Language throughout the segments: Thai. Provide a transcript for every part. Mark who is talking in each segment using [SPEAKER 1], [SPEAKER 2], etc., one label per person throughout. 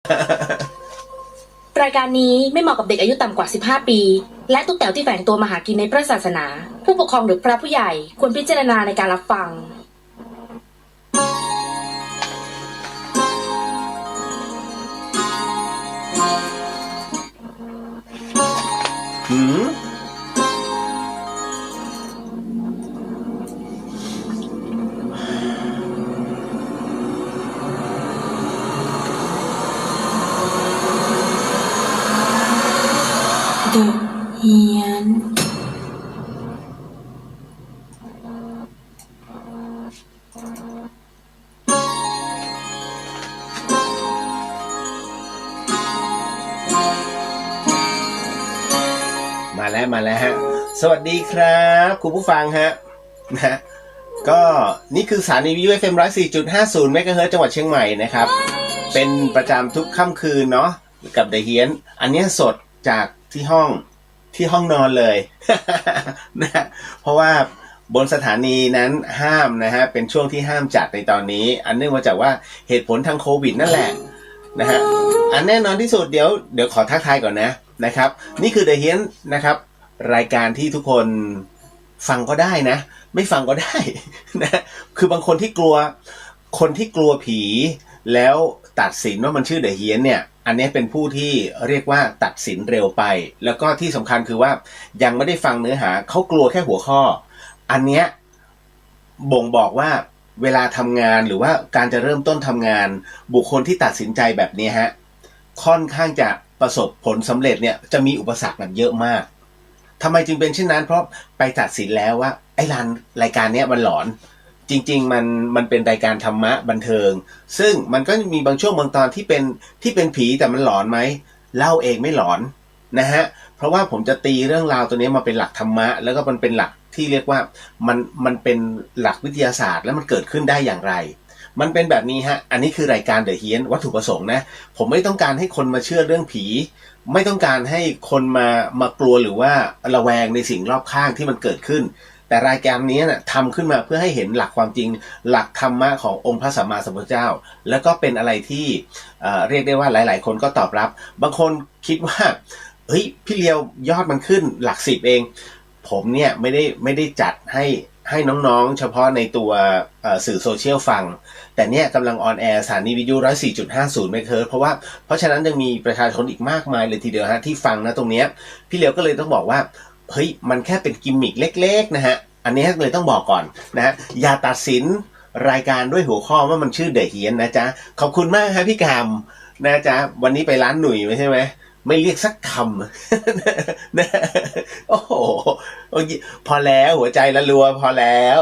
[SPEAKER 1] รายการนี้ไม่เหมาะกับเด็กอายุต่ำกว่า 15 ปี และตุ๊กแต๋วที่แฝงตัวมาหากินในพระศาสนา ผู้ปกครองหรือพระผู้ใหญ่ควรพิจารณาในการรับฟัง
[SPEAKER 2] หืม
[SPEAKER 1] เดอะเฮียน
[SPEAKER 2] มาแล้วฮะสวัสดีครับคุณผู้ฟังฮะนะก็นี่คือสถานีวิทยุ FM 104.50 เมกะเฮิรตซ์จังหวัดเชียงใหม่นะครับเป็นประจำทุกค่ำคืนเนาะกับเดอะเฮียนอันนี้สดจากที่ห้องนอนเลย นะเพราะว่าบนสถานีนั้นห้ามนะฮะเป็นช่วงที่ห้ามจัดในตอนนี้อันเนื่องมาจากว่าเหตุผลทางโควิดนั่นแหละนะฮะอันแน่นอนที่สุดเดี๋ยวขอทักทายก่อนนะครับนี่คือเดอะเฮียนนะครับรายการที่ทุกคนฟังก็ได้นะไม่ฟังก็ได้นะคือบางคนที่กลัวผีแล้วตัดสินว่ามันชื่อเดอะเฮียนเนี่ยอันนี้เป็นผู้ที่เรียกว่าตัดสินเร็วไปแล้วก็ที่สำคัญคือว่ายังไม่ได้ฟังเนื้อหาเขากลัวแค่หัวข้ออันเนี้ยบ่งบอกว่าเวลาทำงานหรือว่าการจะเริ่มต้นทำงานบุคคลที่ตัดสินใจแบบนี้ฮะค่อนข้างจะประสบผลสำเร็จเนี่ยจะมีอุปสรรคแบบเยอะมากทำไมจึงเป็นเช่นนั้นเพราะไปตัดสินแล้วว่าไอ้รายการเนี้ยมันหลอนจริงๆมันเป็นรายการธรรมะบันเทิงซึ่งมันก็มีบางช่วงบางตอนที่เป็นผีแต่มันหลอนไหมเล่าเองไม่หลอนนะฮะเพราะว่าผมจะตีเรื่องราวตัวนี้มาเป็นหลักธรรมะแล้วก็มันเป็นหลักที่เรียกว่ามันเป็นหลักวิทยาศาสตร์แล้วมันเกิดขึ้นได้อย่างไรมันเป็นแบบนี้ฮะอันนี้คือรายการเดอะเฮียนวัตถุประสงค์นะผมไม่ต้องการให้คนมาเชื่อเรื่องผีไม่ต้องการให้คนมากลัวหรือว่าระแวงในสิ่งรอบข้างที่มันเกิดขึ้นแต่รายการนี้นะทำขึ้นมาเพื่อให้เห็นหลักความจริงหลักธรรมะขององค์พระสัมมาสัมพุทธเจ้าแล้วก็เป็นอะไรที่เรียกได้ว่าหลายๆคนก็ตอบรับบางคนคิดว่าเฮ้ยพี่เลียวยอดมันขึ้นหลัก10เองผมเนี่ยไม่ได้จัดให้น้องๆเฉพาะในตัวสื่อโซเชียลฟังแต่เนี่ยกำลังออนแอร์สถานีวิทยุ 104.50 เมกะเฮิรตซ์เพราะฉะนั้นยังมีประชาชนอีกมากมายเลยทีเดียวฮะที่ฟังนะตรงเนี้ยพี่เลียวก็เลยต้องบอกว่าเฮ้ยมันแค่เป็นกิมมิคเล็กๆนะฮะอันนี้เลยต้องบอกก่อนนะฮะอย่าตัดสินรายการด้วยหัวข้อว่ามันชื่อเดอะเฮียนนะจ๊ะขอบคุณมากครับพี่กามนะจ๊ะวันนี้ไปร้านหนุ่ยไม่ใช่ไหมไม่เรียกสักคำนะโอ้โหพอแล้วหัวใจละรัวพอแล้ว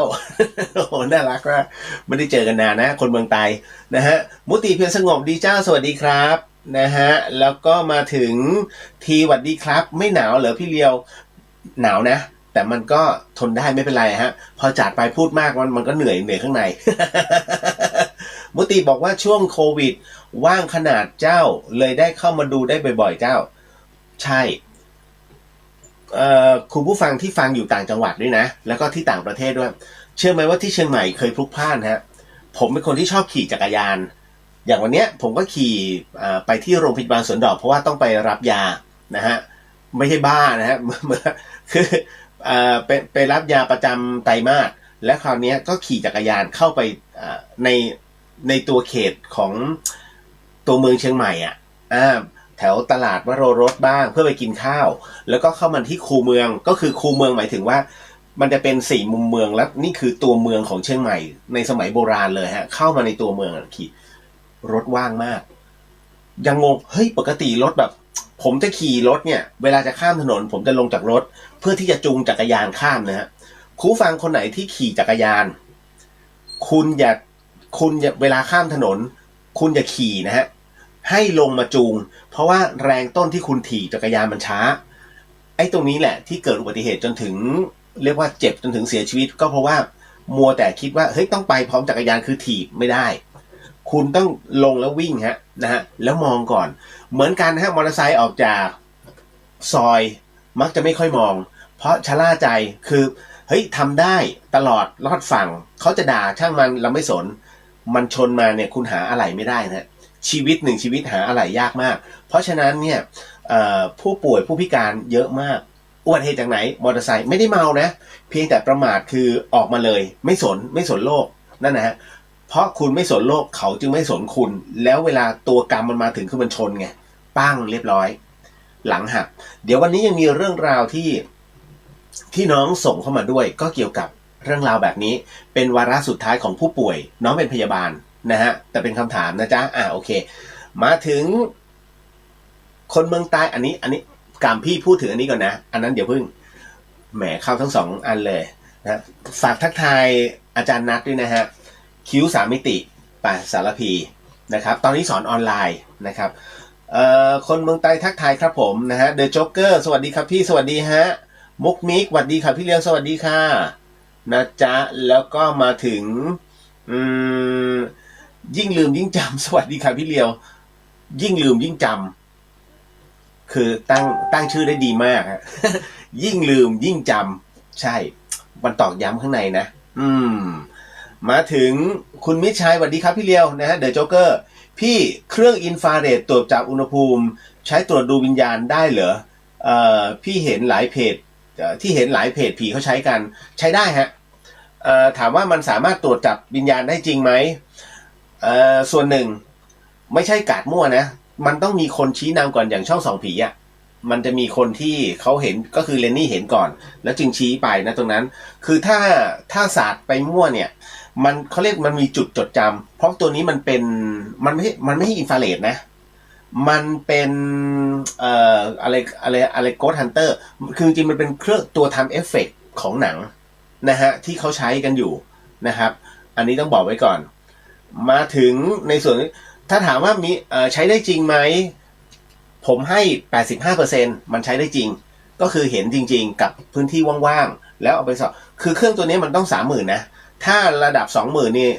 [SPEAKER 2] โอ้โหน่ารักมากไม่ได้เจอกันนานนะคนเมืองไทยนะฮะมุติเพียรสงบดีเจ้าสวัสดีครับนะฮะแล้วก็มาถึงทีหวัดดีครับไม่หนาวเหรอพี่เลียวหนาวนะแต่มันก็ทนได้ไม่เป็นไรฮะพอจัดไปพูดมากมันก็เหนื่อยข้างใน มุติบอกว่าช่วงโควิดว่างขนาดเจ้าเลยได้เข้ามาดูได้บ่อยๆเจ้าใช่คุณผู้ฟังที่ฟังอยู่ต่างจังหวัดด้วยนะแล้วก็ที่ต่างประเทศด้วยเชื่อไหมว่าที่เชียงใหม่เคยพลุกพล่านฮะผมเป็นคนที่ชอบขี่จักรยานอย่างวันเนี้ยผมก็ขี่ไปที่โรงพยาบาลสวนดอกเพราะว่าต้องไปรับยานะฮะไม่ใช่บ้านะฮะคือไปรับยาประจำไตรมาสและคราวนี้ก็ขี่จักรยานเข้าไปในตัวเขตของตัวเมืองเชียงใหม่แถวตลาดวโรรสบ้างเพื่อไปกินข้าวแล้วก็เข้ามาที่คูเมืองก็คือคูเมืองหมายถึงว่ามันจะเป็น4มุมเมืองแล้วนี่คือตัวเมืองของเชียงใหม่ในสมัยโบราณเลยฮะเข้ามาในตัวเมืองขี่รถว่างมากยังงงเฮ้ยปกติรถแบบผมจะขี่รถเนี่ยเวลาจะข้ามถนนผมจะลงจากรถเพื่อที่จะจูงจักรยานข้ามนะฮะคุณฟังคนไหนที่ขี่จักรยานคุณอย่าเวลาข้ามถนนคุณอย่าขี่นะฮะให้ลงมาจูงเพราะว่าแรงต้นที่คุณถีบจักรยานมันช้าไอ้ตรงนี้แหละที่เกิดอุบัติเหตุจนถึงเรียกว่าเจ็บจนถึงเสียชีวิตก็เพราะว่ามัวแต่คิดว่าเฮ้ยต้องไปพร้อมจักรยานคือถีบไม่ได้คุณต้องลงแล้ววิ่งฮะนะฮะแล้วมองก่อนเหมือนกันฮะมอเตอร์ไซค์ออกจากซอยมักจะไม่ค่อยมองเพราะชะล่าใจคือเฮ้ยทำได้ตลอดรอดฝั่งเขาจะด่าช่างมันเราไม่สนมันชนมาเนี่ยคุณหาอะไรไม่ได้นะ ชีวิตหนึ่งชีวิตหาอะไรยากมากเพราะฉะนั้นเนี่ยผู้ป่วยผู้พิการเยอะมากอุบัติเหตุจากไหนมอเตอร์ไซค์ไม่ได้เมานะเพียงแต่ประมาทคือออกมาเลยไม่สนโลกนั่นนะฮะเพราะคุณไม่สนโลกเขาจึงไม่สนคุณแล้วเวลาตัวกรรมมันมาถึงคือมันชนไงปั้งเรียบร้อยหลังหักเดี๋ยววันนี้ยังมีเรื่องราวที่น้องส่งเข้ามาด้วยก็เกี่ยวกับเรื่องราวแบบนี้เป็นวาระสุดท้ายของผู้ป่วยน้องเป็นพยาบาลนะฮะแต่เป็นคำถามนะจ๊ะโอเคมาถึงคนเมืองใต้อันนี้กามพี่พูดถึงอันนี้ก่อนนะอันนั้นเดี๋ยวพึ่งแหมเข้าทั้งสองอันเลยนะฝากทักทายอาจารย์นัทด้วยนะฮะคิ้ว3 มิติป่าสารพีนะครับตอนนี้สอนออนไลน์นะครับคนเมืองใต้ทักทายครับผมนะฮะเดอะโจ๊กเกอร์สวัสดีครับพี่สวัสดีฮะมุกมิกสวัสดีครับพี่เลี้ยงสวัสดีค่ะนะจ๊ะแล้วก็มาถึงยิ่งลืมยิ่งจำสวัสดีครับพี่เลียวยิ่งลืมยิ่งจำคือตั้งชื่อได้ดีมากฮะ ยิ่งลืมยิ่งจำใช่มันตอกย้ำข้างในนะมาถึงคุณมิตรชัยสวัสดีครับพี่เลียวนะฮะเดอะโจ๊กเกอร์พี่เครื่องอินฟราเรดตรวจจับอุณหภูมิใช้ตรวจดูวิญญาณได้เหรอพี่เห็นหลายเพจที่เห็นหลายเพจผีเขาใช้กันใช้ได้ฮะถามว่ามันสามารถตรวจจับวิญญาณได้จริงไหมส่วนหนึ่งไม่ใช่กาดมั่วนะมันต้องมีคนชี้นำก่อนอย่างช่องส่องผีอ่ะมันจะมีคนที่เขาเห็นก็คือเรนนี่เห็นก่อนแล้วจึงชี้ไปนะตรงนั้นคือถ้าศาสตร์ไปมั่วเนี่ยมันเขาเรียกมันมีจุดจดจำเพราะตัวนี้มันไม่ใช่อินฟราเรดนะมันเป็นอะไรโกดฮันเตอร์คือจริงมันเป็นเครื่องตัวทำเอฟเฟกต์ของหนังนะฮะที่เขาใช้กันอยู่นะครับอันนี้ต้องบอกไว้ก่อนมาถึงในส่วนถ้าถามว่ามีใช้ได้จริงไหมผมให้ 85% มันใช้ได้จริงก็คือเห็นจริงๆกับพื้นที่ว่างๆแล้วเอาไปสอบคือเครื่องตัวนี้มันต้อง 30,000 นะถ้าระดับ 20,000 นี่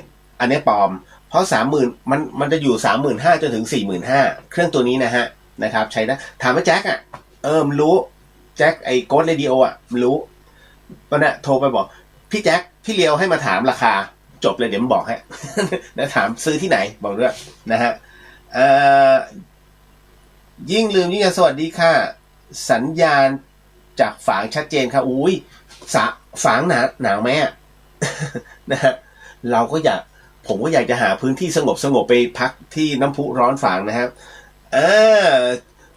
[SPEAKER 2] อันนี้ปลอมเพราะ 30,000 มันจะอยู่ 35,000 จนถึง 45,000 เครื่องตัวนี้นะครับใช้ได้ถามว่าแจ็คมันรู้แจ็คไอ้โกดเรดิโอมันรู้วันน่ะโทรไปบอกพี่แจ็คพี่เลียวให้มาถามราคาจบเลยเดี๋ยวมันบอกให้ นะถามซื้อที่ไหนบอกด้วยนะฮะยิ่งลืมยิ่งจะสวัสดีค่ะสัญญาณจากฝางชัดเจนค่ะอุ้ยฝางหนาวไหมนะฮะผมก็อยากจะหาพื้นที่สงบไปพักที่น้ำพุร้อนฝางนะครับ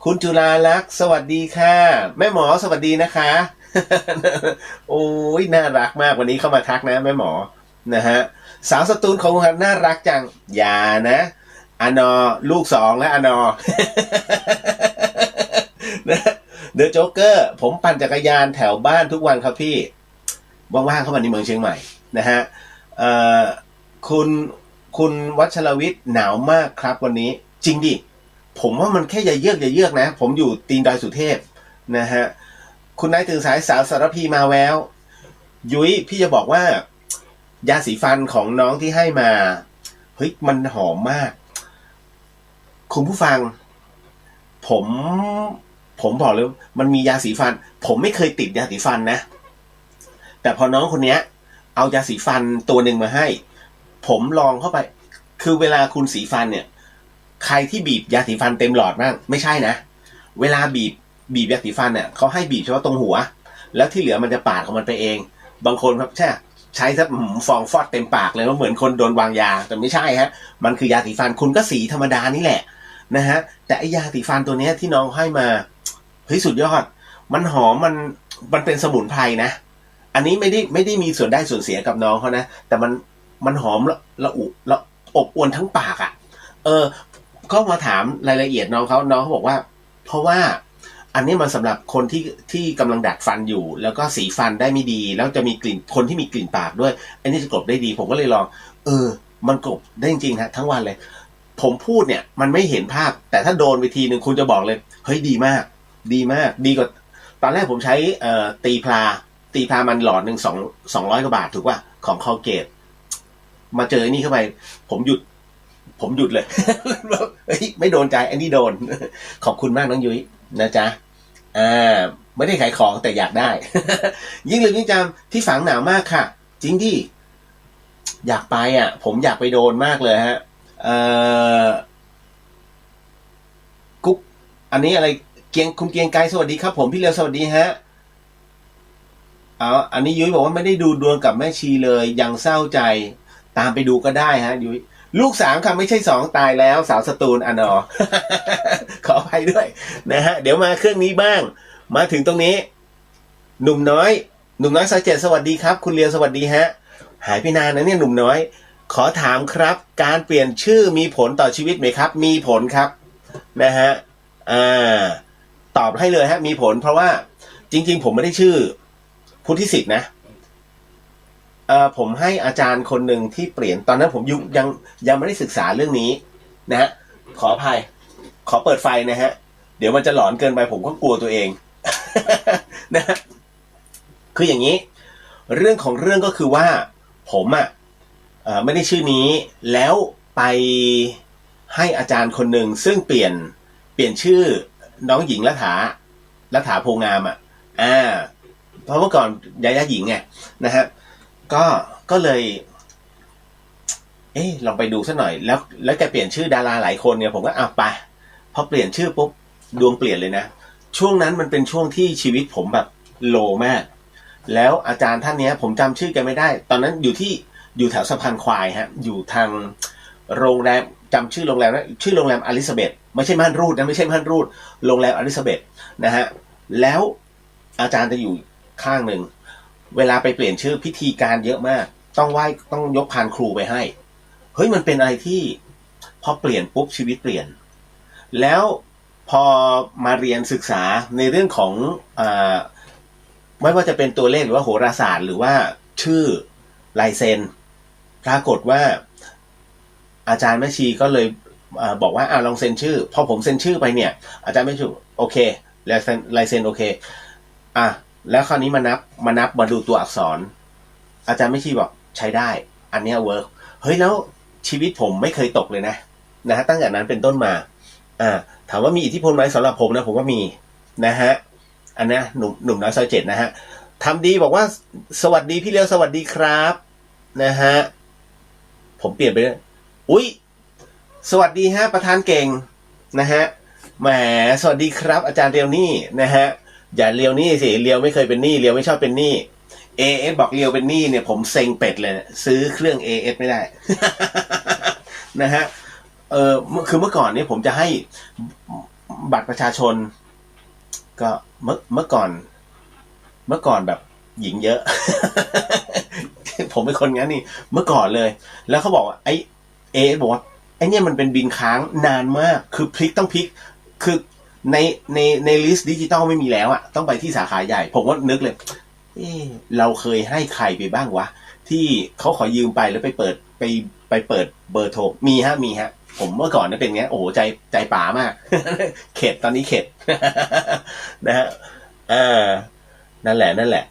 [SPEAKER 2] คุณจุฬาลักษณ์สวัสดีค่ะแม่หมอสวัสดีนะคะ โอ้ยน่ารักมากวันนี้เข้ามาทักนะแม่หมอนะฮะสาวสตูลของคุณน่ารักจังอย่านะอนอลูก2และอนอ เดอะโจ๊กเกอร์ผมปั่นจักรยานแถวบ้านทุกวันครับพี่ว่างๆเข้ามาในเมืองเชียงใหม่นะฮะคุณวัชรวิทย์หนาวมากครับวันนี้จริงดิผมว่ามันแค่อย่าเยือกนะผมอยู่ตีนดอยสุเทพนะฮะคุณนายตื่นสายสาวสารพีมาแววยุ้ยพี่จะบอกว่ายาสีฟันของน้องที่ให้มาเฮ้ยมันหอมมากคุณผู้ฟังผมบอกเลยมันมียาสีฟันผมไม่เคยติดยาสีฟันนะแต่พอน้องคนนี้เอายาสีฟันตัวหนึ่งมาให้ผมลองเข้าไปคือเวลาคุณสีฟันเนี่ยใครที่บีบยาสีฟันเต็มหลอดบ้างไม่ใช่นะเวลาบีบยาสีฟันเนี่ยเขาให้บีบเฉพาะตรงหัวแล้วที่เหลือมันจะปาดของมันไปเองบางคนครับใช้ซะฟองฟอดเต็มปากเลยว่าเหมือนคนโดนวางยาแต่ไม่ใช่ฮะมันคือยาสีฟันคุณก็สีธรรมดานี่แหละนะฮะแต่ไอยาสีฟันตัวนี้ที่น้องให้มาเฮ้ยสุดยอดมันหอมมันเป็นสมุนไพรนะอันนี้ไม่ได้มีส่วนได้ส่วนเสียกับน้องเขานะแต่มันหอมละอุละอบอวนทั้งปากก็มาถามรายละเอียดน้องเขาบอกว่าเพราะว่าอันนี้มันสำหรับคนที่กำลังดัดฟันอยู่แล้วก็สีฟันได้ไม่ดีแล้วจะมีกลิ่นคนที่มีกลิ่นปากด้วยอันนี้จะกลบได้ดีผมก็เลยลองมันกลบได้จริงๆฮะทั้งวันเลยผมพูดเนี่ยมันไม่เห็นภาพแต่ถ้าโดนไปทีนึงคุณจะบอกเลยเฮ้ยดีมากดีกว่าตอนแรกผมใช้ตีพลามันหลอดหนึ่ง200 กว่าบาทถูกป่ะของคอลเกตมาเจอนี่เข้าไปผมหยุดเลย เฮ้ยไม่โดนใจอันนี้โดน ขอบคุณมากน้องยุ้ยนะจ๊ะไม่ได้ขายของแต่อยากได้ ยิ่งลืมยิ่งจำที่ฝังหนาวมากค่ะจริงดิอยากไปผมอยากไปโดนมากเลยฮะ อันนี้อะไรคุณเกียงไกรสวัสดีครับผมพี่เลียวสวัสดีฮะอันนี้ยุ้ยบอกว่าไม่ได้ดูดวงกับแม่ชีเลยยังเศร้าใจตามไปดูก็ได้ฮะยุ้ยลูก3ค่ะไม่ใช่2ตายแล้วสาวสตูลอันนอ ขออภัยด้วยนะฮะเดี๋ยวมาเครื่องนี้บ้างมาถึงตรงนี้หนุ่มน้อยซอย7สวัสดีครับคุณเลียวสวัสดีฮะหายไปนานนะเนี่ยหนุ่มน้อยขอถามครับการเปลี่ยนชื่อมีผลต่อชีวิตไหมครับมีผลครับนะฮะตอบให้เลยฮะมีผลเพราะว่าจริงๆผมไม่ได้ชื่อพุทธิสิทธิ์นะผมให้อาจารย์คนหนึ่งที่เปลี่ยนตอนนั้นผมยังไม่ได้ศึกษาเรื่องนี้นะฮะขออภัยขอเปิดไฟนะฮะเดี๋ยวมันจะหลอนเกินไปผมก็กลัวตัวเอง นะคืออย่างนี้เรื่องของเรื่องก็คือว่าผมไม่ได้ชื่อนี้แล้วไปให้อาจารย์คนหนึ่งซึ่งเปลี่ยนชื่อน้องหญิงรัฐาโพงามเพราะเมื่อก่อนยายาหญิงไงนะฮะก็เลยลองไปดูสักหน่อยแล้วแกเปลี่ยนชื่อดาราหลายคนเนี่ยผมก็ไปพอเปลี่ยนชื่อปุ๊บดวงเปลี่ยนเลยนะช่วงนั้นมันเป็นช่วงที่ชีวิตผมแบบโลมากแล้วอาจารย์ท่านเนี้ยผมจำชื่อแกไม่ได้ตอนนั้นอยู่แถวสะพานควายฮะอยู่ทางโรงแรมจำชื่อโรงแรมนะชื่อโรงแรมอลิซาเบธไม่ใช่ม่านรูดนะไม่ใช่ม่านรูดโรงแรมอลิซาเบธนะฮะแล้วอาจารย์จะอยู่ข้างหนึ่งเวลาไปเปลี่ยนชื่อพิธีการเยอะมากต้องยกพานครูไปให้เฮ้ยมันเป็นอะไรที่พอเปลี่ยนปุ๊บชีวิตเปลี่ยนแล้วพอมาเรียนศึกษาในเรื่องของไม่ว่าจะเป็นตัวเลขหรือว่าโหราศาสตร์หรือว่าชื่อลายเซ็นปรากฏว่าอาจารย์แม่ชีก็เลยบอกว่าลองเซ็นชื่อพอผมเซ็นชื่อไปเนี่ยอาจารย์แม่ชีโอเคลายเซ็นโอเคแล้วคราวนี้มานับมาดูตัวอักษรอาจารย์แม่ชีบอกใช้ได้อันเนี้ยเวิร์กเฮ้ยแล้วชีวิตผมไม่เคยตกเลยนะฮะตั้งแต่นั้นเป็นต้นมาถามว่ามีอิทธิพลไหมสำหรับผมนะผมว่ามีนะฮะอันนี้หนุ่มน้อยซอย7นะฮะทำดีบอกว่าสวัสดีพี่เลี้ยวสวัสดีครับนะฮะผมเปลี่ยนไปเลยอุ๊ยสวัสดีฮะประธานเก่งนะฮะแหมสวัสดีครับอาจารย์เรียวนี่นะฮะอย่าเรียวนี่สิเรียวไม่เคยเป็นหนี้เรียวไม่ชอบเป็นหนี้AS บอกเรียวเป็นหนี้เนี่ยผมเซ็งเป็ดเลยซื้อเครื่อง AS ไม่ได้ นะฮะคือเมื่อก่อนเนี่ยผมจะให้บัตรประชาชนก็เมื่อก่อนแบบหญิงเยอะ ผมเป็นคนงั้นนี่เมื่อก่อนเลยแล้วเขาบอกว่าบอกว่าไอ้เนี่ยมันเป็นบินค้างนานมากคือพลิกต้องพลิกคือในลิสต์ดิจิตอลไม่มีแล้วต้องไปที่สาขาใหญ่ผมก็นึกเลยเราเคยให้ใครไปบ้างวะที่เขาขอยืมไปแล้วไปเปิดเบอร์โทรมีฮะผมเมื่อก่อนเนี่ยเป็นไงโอ้โหใจป๋ามากเข็ดตอนนี้เข็ด นะฮะนั่นแหละ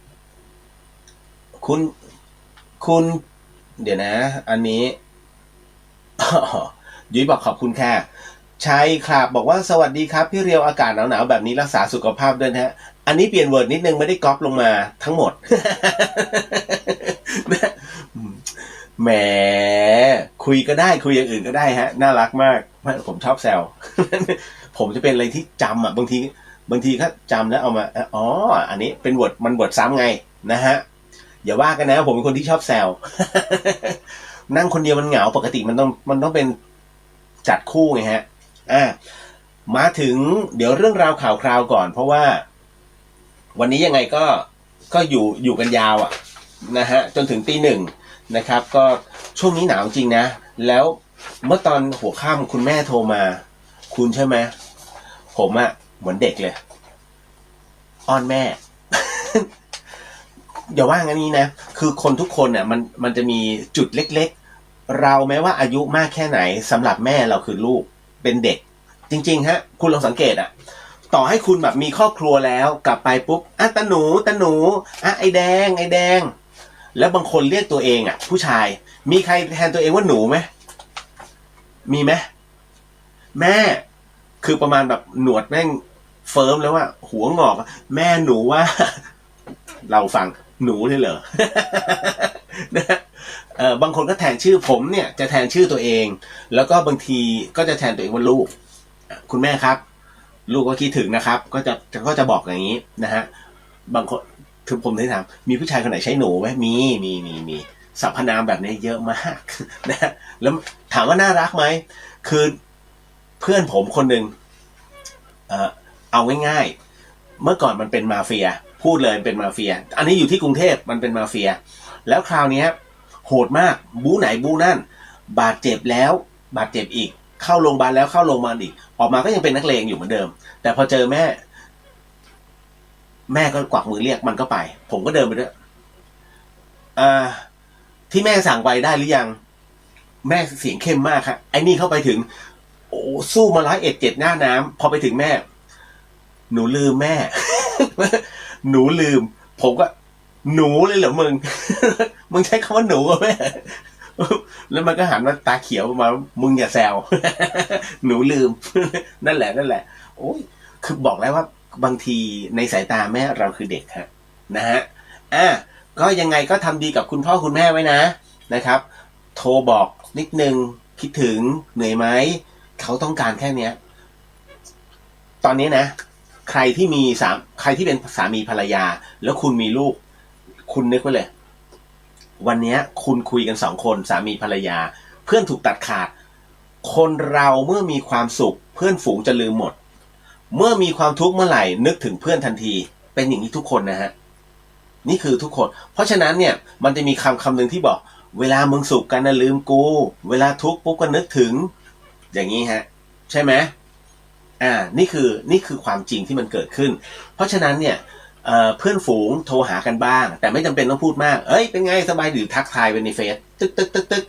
[SPEAKER 2] คุณเดี๋ยวนะอันนี้ยุ้ยบอกขอบคุณค่ะชัยครับบอกว่าสวัสดีครับพี่เรียวอากาศหนาวๆแบบนี้รักษาสุขภาพด้วยนะฮะอันนี้เปลี่ยนเวิร์ดนิดนึงไม่ได้ก๊อปลงมาทั้งหมด แหมคุยก็ได้คุยอย่างอื่นก็ได้ฮะน่ารักมากผมชอบแซว ผมจะเป็นอะไรที่จำบางทีก็จำแล้วเอามาอันนี้เป็นบทซ้ำไงนะฮะอย่าว่ากันนะผมเป็นคนที่ชอบแซว นั่งคนเดียวมันเหงาปกติมันต้องเป็นจัดคู่ไงฮะมาถึงเดี๋ยวเรื่องราวข่าวคราวก่อนเพราะว่าวันนี้ยังไงก็อยู่กันยาวนะฮะจนถึงตี 1นะครับก็ช่วงนี้หนาวจริงนะแล้วเมื่อตอนหัวค่ำคุณแม่โทรมาคุณใช่ไหมผมเหมือนเด็กเลยอ้อนแม่ อย่าว่างั้นนี้นะคือคนทุกคนเนี่ยมันจะมีจุดเล็กๆเราแม้ว่าอายุมากแค่ไหนสำหรับแม่เราคือลูกเป็นเด็กจริงๆฮะคุณลองสังเกตต่อให้คุณแบบมีครอบครัวแล้วกลับไปปุ๊บตาหนูไอแดงแล้วบางคนเรียกตัวเองผู้ชายมีใครแทนตัวเองว่าหนูไหมมีไหมแม่คือประมาณแบบหนวดแม่งเฟิร์มแล้วว่าหัวงอกแม่หนูว่าเราฟังหนูเลยเหรอ นะบางคนก็แทนชื่อผมเนี่ยจะแทนชื่อตัวเองแล้วก็บางทีก็จะแทนตัวเองว่าลูกคุณแม่ครับ ลูกก็คิดถึงนะครับก็จะบอกอย่างนี้นะฮะบางคนถึงผมได้ถามมีผู้ชายคนไหนใช้หนูไหมมีสรรพนามแบบนี้เยอะมากนะฮะแล้วถามว่าน่ารักไหมคือเพื่อนผมคนหนึ่งเอาง่ายๆเมื่อก่อนมันเป็นมาเฟียพูดเลยเป็นมาเฟียอันนี้อยู่ที่กรุงเทพมันเป็นมาเฟียแล้วคราวนี้โหดมากบู๊ไหนบู๊นั่นบาดเจ็บแล้วบาดเจ็บอีกเข้าโรงพยาบาลแล้วเข้าโรงพยาบาลอีกออกมาก็ยังเป็นนักเลงอยู่เหมือนเดิมแต่พอเจอแม่ก็กวักมือเรียกมันก็ไปผมก็เดินไปด้วยที่แม่สั่งไปได้หรือยังแม่เสียงเข้มมากครับไอ้นี่เข้าไปถึงโอ้สู้มา101หน้าน้ำพอไปถึงแม่หนูลืมแม่ หนูลืมผมก็หนูเลยเหรอมึง มึงใช้คำว่าหนูกับแม่ แล้วมันก็หันมาตาเขียวมามึงอย่าแซว หนูลืม นั่นแหละโอ้ยคือบอกแล้วว่าบางทีในสายตาแม่เราคือเด็กฮะนะฮะก็ยังไงก็ทำดีกับคุณพ่อคุณแม่ไว้นะครับโทรบอกนิดนึงคิดถึงเหนื่อยไหมเขาต้องการแค่เนี้ยตอนนี้นะใครที่เป็นสามีภรรยาแล้วคุณมีลูกคุณนึกไว้เลยวันนี้คุณคุยกัน2 คนสามีภรรยาเพื่อนถูกตัดขาดคนเราเมื่อมีความสุขเพื่อนฝูงจะลืมหมดเมื่อมีความทุกข์เมื่อไหร่นึกถึงเพื่อนทันทีเป็นอย่างนี้ทุกคนนะฮะนี่คือทุกคนเพราะฉะนั้นเนี่ยมันจะมีคำหนึ่งที่บอกเวลามึงสุขกันนะลืมกูเวลาทุกข์ปุ๊บก็นึกถึงอย่างนี้ฮะใช่ไหมนี่คือความจริงที่มันเกิดขึ้นเพราะฉะนั้นเนี่ยเพื่อนฝูงโทรหากันบ้างแต่ไม่จำเป็นต้องพูดมากเอ้ยเป็นไงสบายหรือทักทายไปในเฟซตึก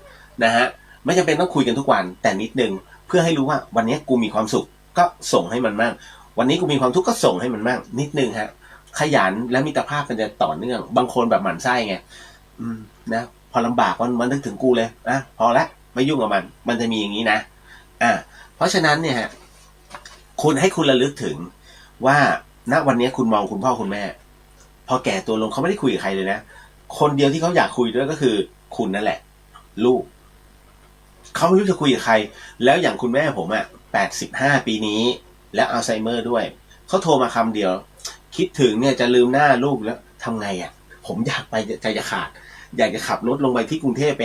[SPEAKER 2] นะฮะไม่จำเป็นต้องคุยกันทุกวันแต่นิดนึงเพื่อให้รู้ว่าวันนี้กูมีความสุขก็ส่งให้มันมั่งวันนี้กูมีความทุกข์ก็ส่งให้มันมั่งนิดนึงฮะขยันและมิตรภาพกันจะต่อเนื่องบางคนแบบหมั่นไส้ไงนะพอลำบากมันนึกถึงกูเลยนะพอละไม่ยุ่งกับมันจะมีอย่างนี้นะเพราะฉะนั้นเนี่ยฮะคุณระลึกถึงว่าณวันนี้คุณมองคุณพ่อคุณแม่พอแก่ตัวลงเขาไม่ได้คุยกับใครเลยนะคนเดียวที่เขาอยากคุยด้วยก็คือคุณนั่นแหละลูกเขาไม่รู้จะคุยกับใครแล้วอย่างคุณแม่ผม85ปีนี้และอัลไซเมอร์ด้วยเขาโทรมาคำเดียวคิดถึงเนี่ยจะลืมหน้าลูกแล้วทำไงผมอยากไปใจจะขาดอยากจะขับรถลงไปที่กรุงเทพไ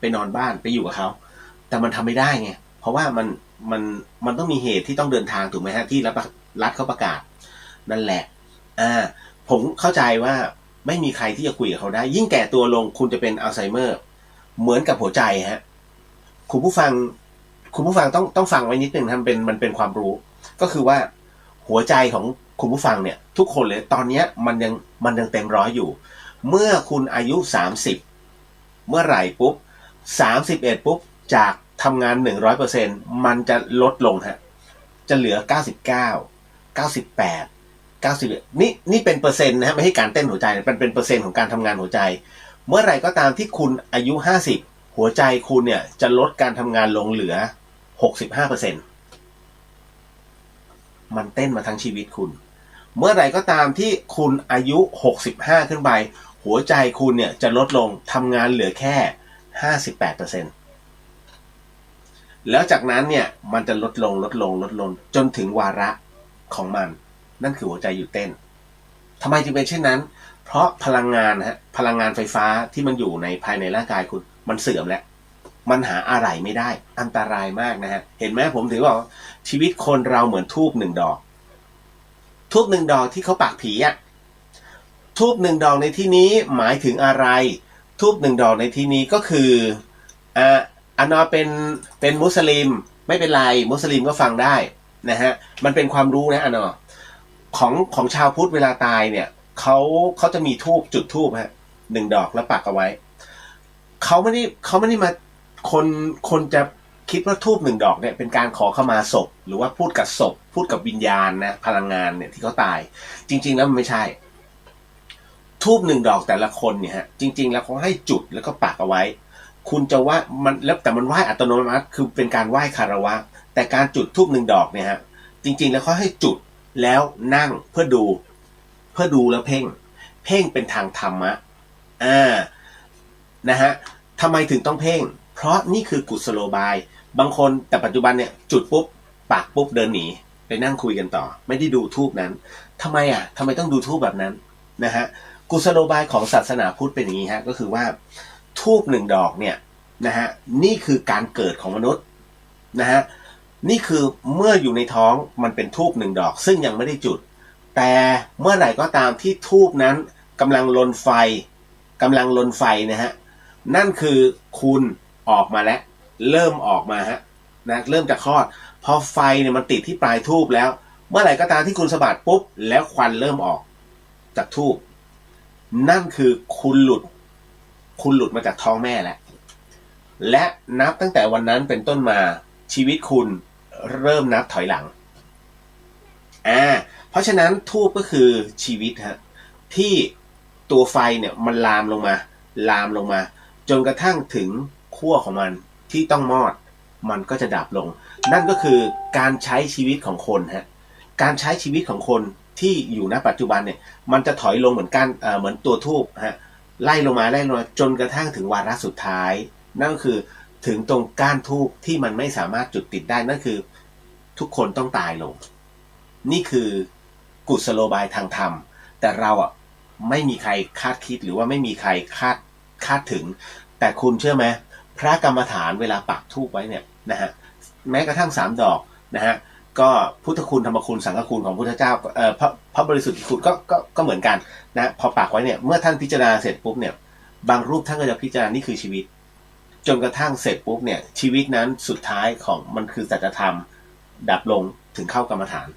[SPEAKER 2] ปนอนบ้านไปอยู่กับเขาแต่มันทำไม่ได้ไงเพราะว่ามันต้องมีเหตุที่ต้องเดินทางถูกไหมฮะที่รัฐเขาประกาศนั่นแหละผมเข้าใจว่าไม่มีใครที่จะคุยกับเขาได้ยิ่งแก่ตัวลงคุณจะเป็นอัลไซเมอร์เหมือนกับหัวใจฮะคุณผู้ฟังต้องฟังไว้นิดนึงมันเป็นความรู้ก็คือว่าหัวใจของคุณผู้ฟังเนี่ยทุกคนเลยตอนนี้มันยังเต็มร้อยอยู่เมื่อคุณอายุ30เมื่อไหร่ปุ๊บ31ปุ๊บจากทำงาน 100% มันจะลดลงฮะจะเหลือ99 98 91นี่เป็นเปอร์เซ็นต์นะฮะไม่ใช่การเต้นหัวใจมันเป็นเปอร์เซ็นต์ของการทำงานหัวใจเมื่อไหร่ก็ตามที่คุณอายุ50หัวใจคุณเนี่ยจะลดการทำงานลงเหลือ 65% มันเต้นมาทั้งชีวิตคุณเมื่อไหร่ก็ตามที่คุณอายุ65ขึ้นไปหัวใจคุณเนี่ยจะลดลงทำงานเหลือแค่ 58% แล้วจากนั้นเนี่ยมันจะลดลงจนถึงวาระของมันนั่นคือหัวใจหยุดเต้นทำไมจึงเป็นเช่นนั้นเพราะพลังงานพลังงานไฟฟ้าที่มันอยู่ในภายในร่างกายคุณมันเสื่อมแล้วมันหาอะไรไม่ได้อันตรายมากนะฮะเห็นไหมผมถือว่าชีวิตคนเราเหมือนทูบ1 ดอกทูบ1 ดอกที่เขาปากผีทูบ1 ดอกในที่นี้หมายถึงอะไรทูบ1 ดอกในที่นี้ก็คืออันนอเป็นมุสลิมไม่เป็นไรมุสลิมก็ฟังได้นะฮะมันเป็นความรู้นะอันนอของชาวพุทธเวลาตายเนี่ยเขาจะมีทูบจุดทูบ1 ดอกแล้วปักเอาไว้เขาไม่ได้มาคนจะคิดว่าทูบ1 ดอกเนี่ยเป็นการขอขมาศพหรือว่าพูดกับศพพูดกับวิญญาณนะพลังงานเนี่ยที่เขาตายจริงๆแล้วมันไม่ใช่ทูบ1 ดอกแต่ละคนเนี่ยจริงๆแล้วเขาให้จุดแล้วก็ปักเอาไว้คุณจะว่ามันแล้วแต่มันไหว้อัตโนมัติคือเป็นการไหว้คารวะแต่การจุดทูบ1 ดอกเนี่ยจริงๆแล้วเขาให้จุดแล้วนั่งเพื่อดูแล้วเพ่งเป็นทางธรรมะนะฮะทำไมถึงต้องเพ่งเพราะนี่คือกุศโลบายบางคนแต่ปัจจุบันเนี่ยจุดปุ๊บปักปุ๊บเดินหนี ไปนั่งคุยกันต่อไม่ได้ดูทูปนั้นทำไมทำไมต้องดูทูปแบบนั้นนะฮะกุศโลบายของศาสนาพุทธเป็นอย่างนี้ฮะก็คือว่าทูป1 ดอกเนี่ยนะฮะนี่คือการเกิดของมนุษย์นะฮะนี่คือเมื่ออยู่ในท้องมันเป็นทูป1 ดอกซึ่งยังไม่ได้จุดแต่เมื่อไหร่ก็ตามที่ทูปนั้นกำลังลนไฟนะฮะนั่นคือคุณออกมาแล้วเริ่มออกมาฮะนะเริ่มจะคลอดพอไฟเนี่ยมันติดที่ปลายทูบแล้วเมื่อไหร่ก็ตามที่คุณสะบัดปุ๊บแล้วควันเริ่มออกจากทูบนั่นคือคุณหลุดมาจากท้องแม่แล้วและนับตั้งแต่วันนั้นเป็นต้นมาชีวิตคุณเริ่มนับถอยหลังเพราะฉะนั้นทูบก็คือชีวิตฮะที่ตัวไฟเนี่ยมันลามลงมาจนกระทั่งถึงขั้วของมันที่ต้องมอดมันก็จะดับลงนั่นก็คือการใช้ชีวิตของคนฮะการใช้ชีวิตของคนที่อยู่ณปัจจุบันเนี่ยมันจะถอยลงเหมือนกันเหมือนตัวทูบฮะไล่ลงมาจนกระทั่งถึงวาระสุดท้ายนั่นก็คือถึงตรงก้านทูบที่มันไม่สามารถจุดติดได้นั่นคือทุกคนต้องตายลงนี่คือกุศโลบายทางธรรมแต่เราไม่มีใครคาดคิดหรือว่าไม่มีใครคาดถึงแต่คุณเชื่อไหมพระกรรมฐานเวลาปักธูปไว้เนี่ยนะฮะแม้กระทั่ง3 ดอกนะฮะก็พุทธคุณธรรมคุณสังฆคุณของพุทธเจ้าพระบริสุทธิคุณก็เหมือนกันนะพอปักไว้เนี่ยเมื่อท่านพิจารณาเสร็จปุ๊บเนี่ยบางรูปท่านก็จะพิจารณานี่คือชีวิตจนกระทั่งเสร็จปุ๊บเนี่ยชีวิตนั้นสุดท้ายของมันคือสัจธรรมดับลงถึงเข้ากรรมฐาน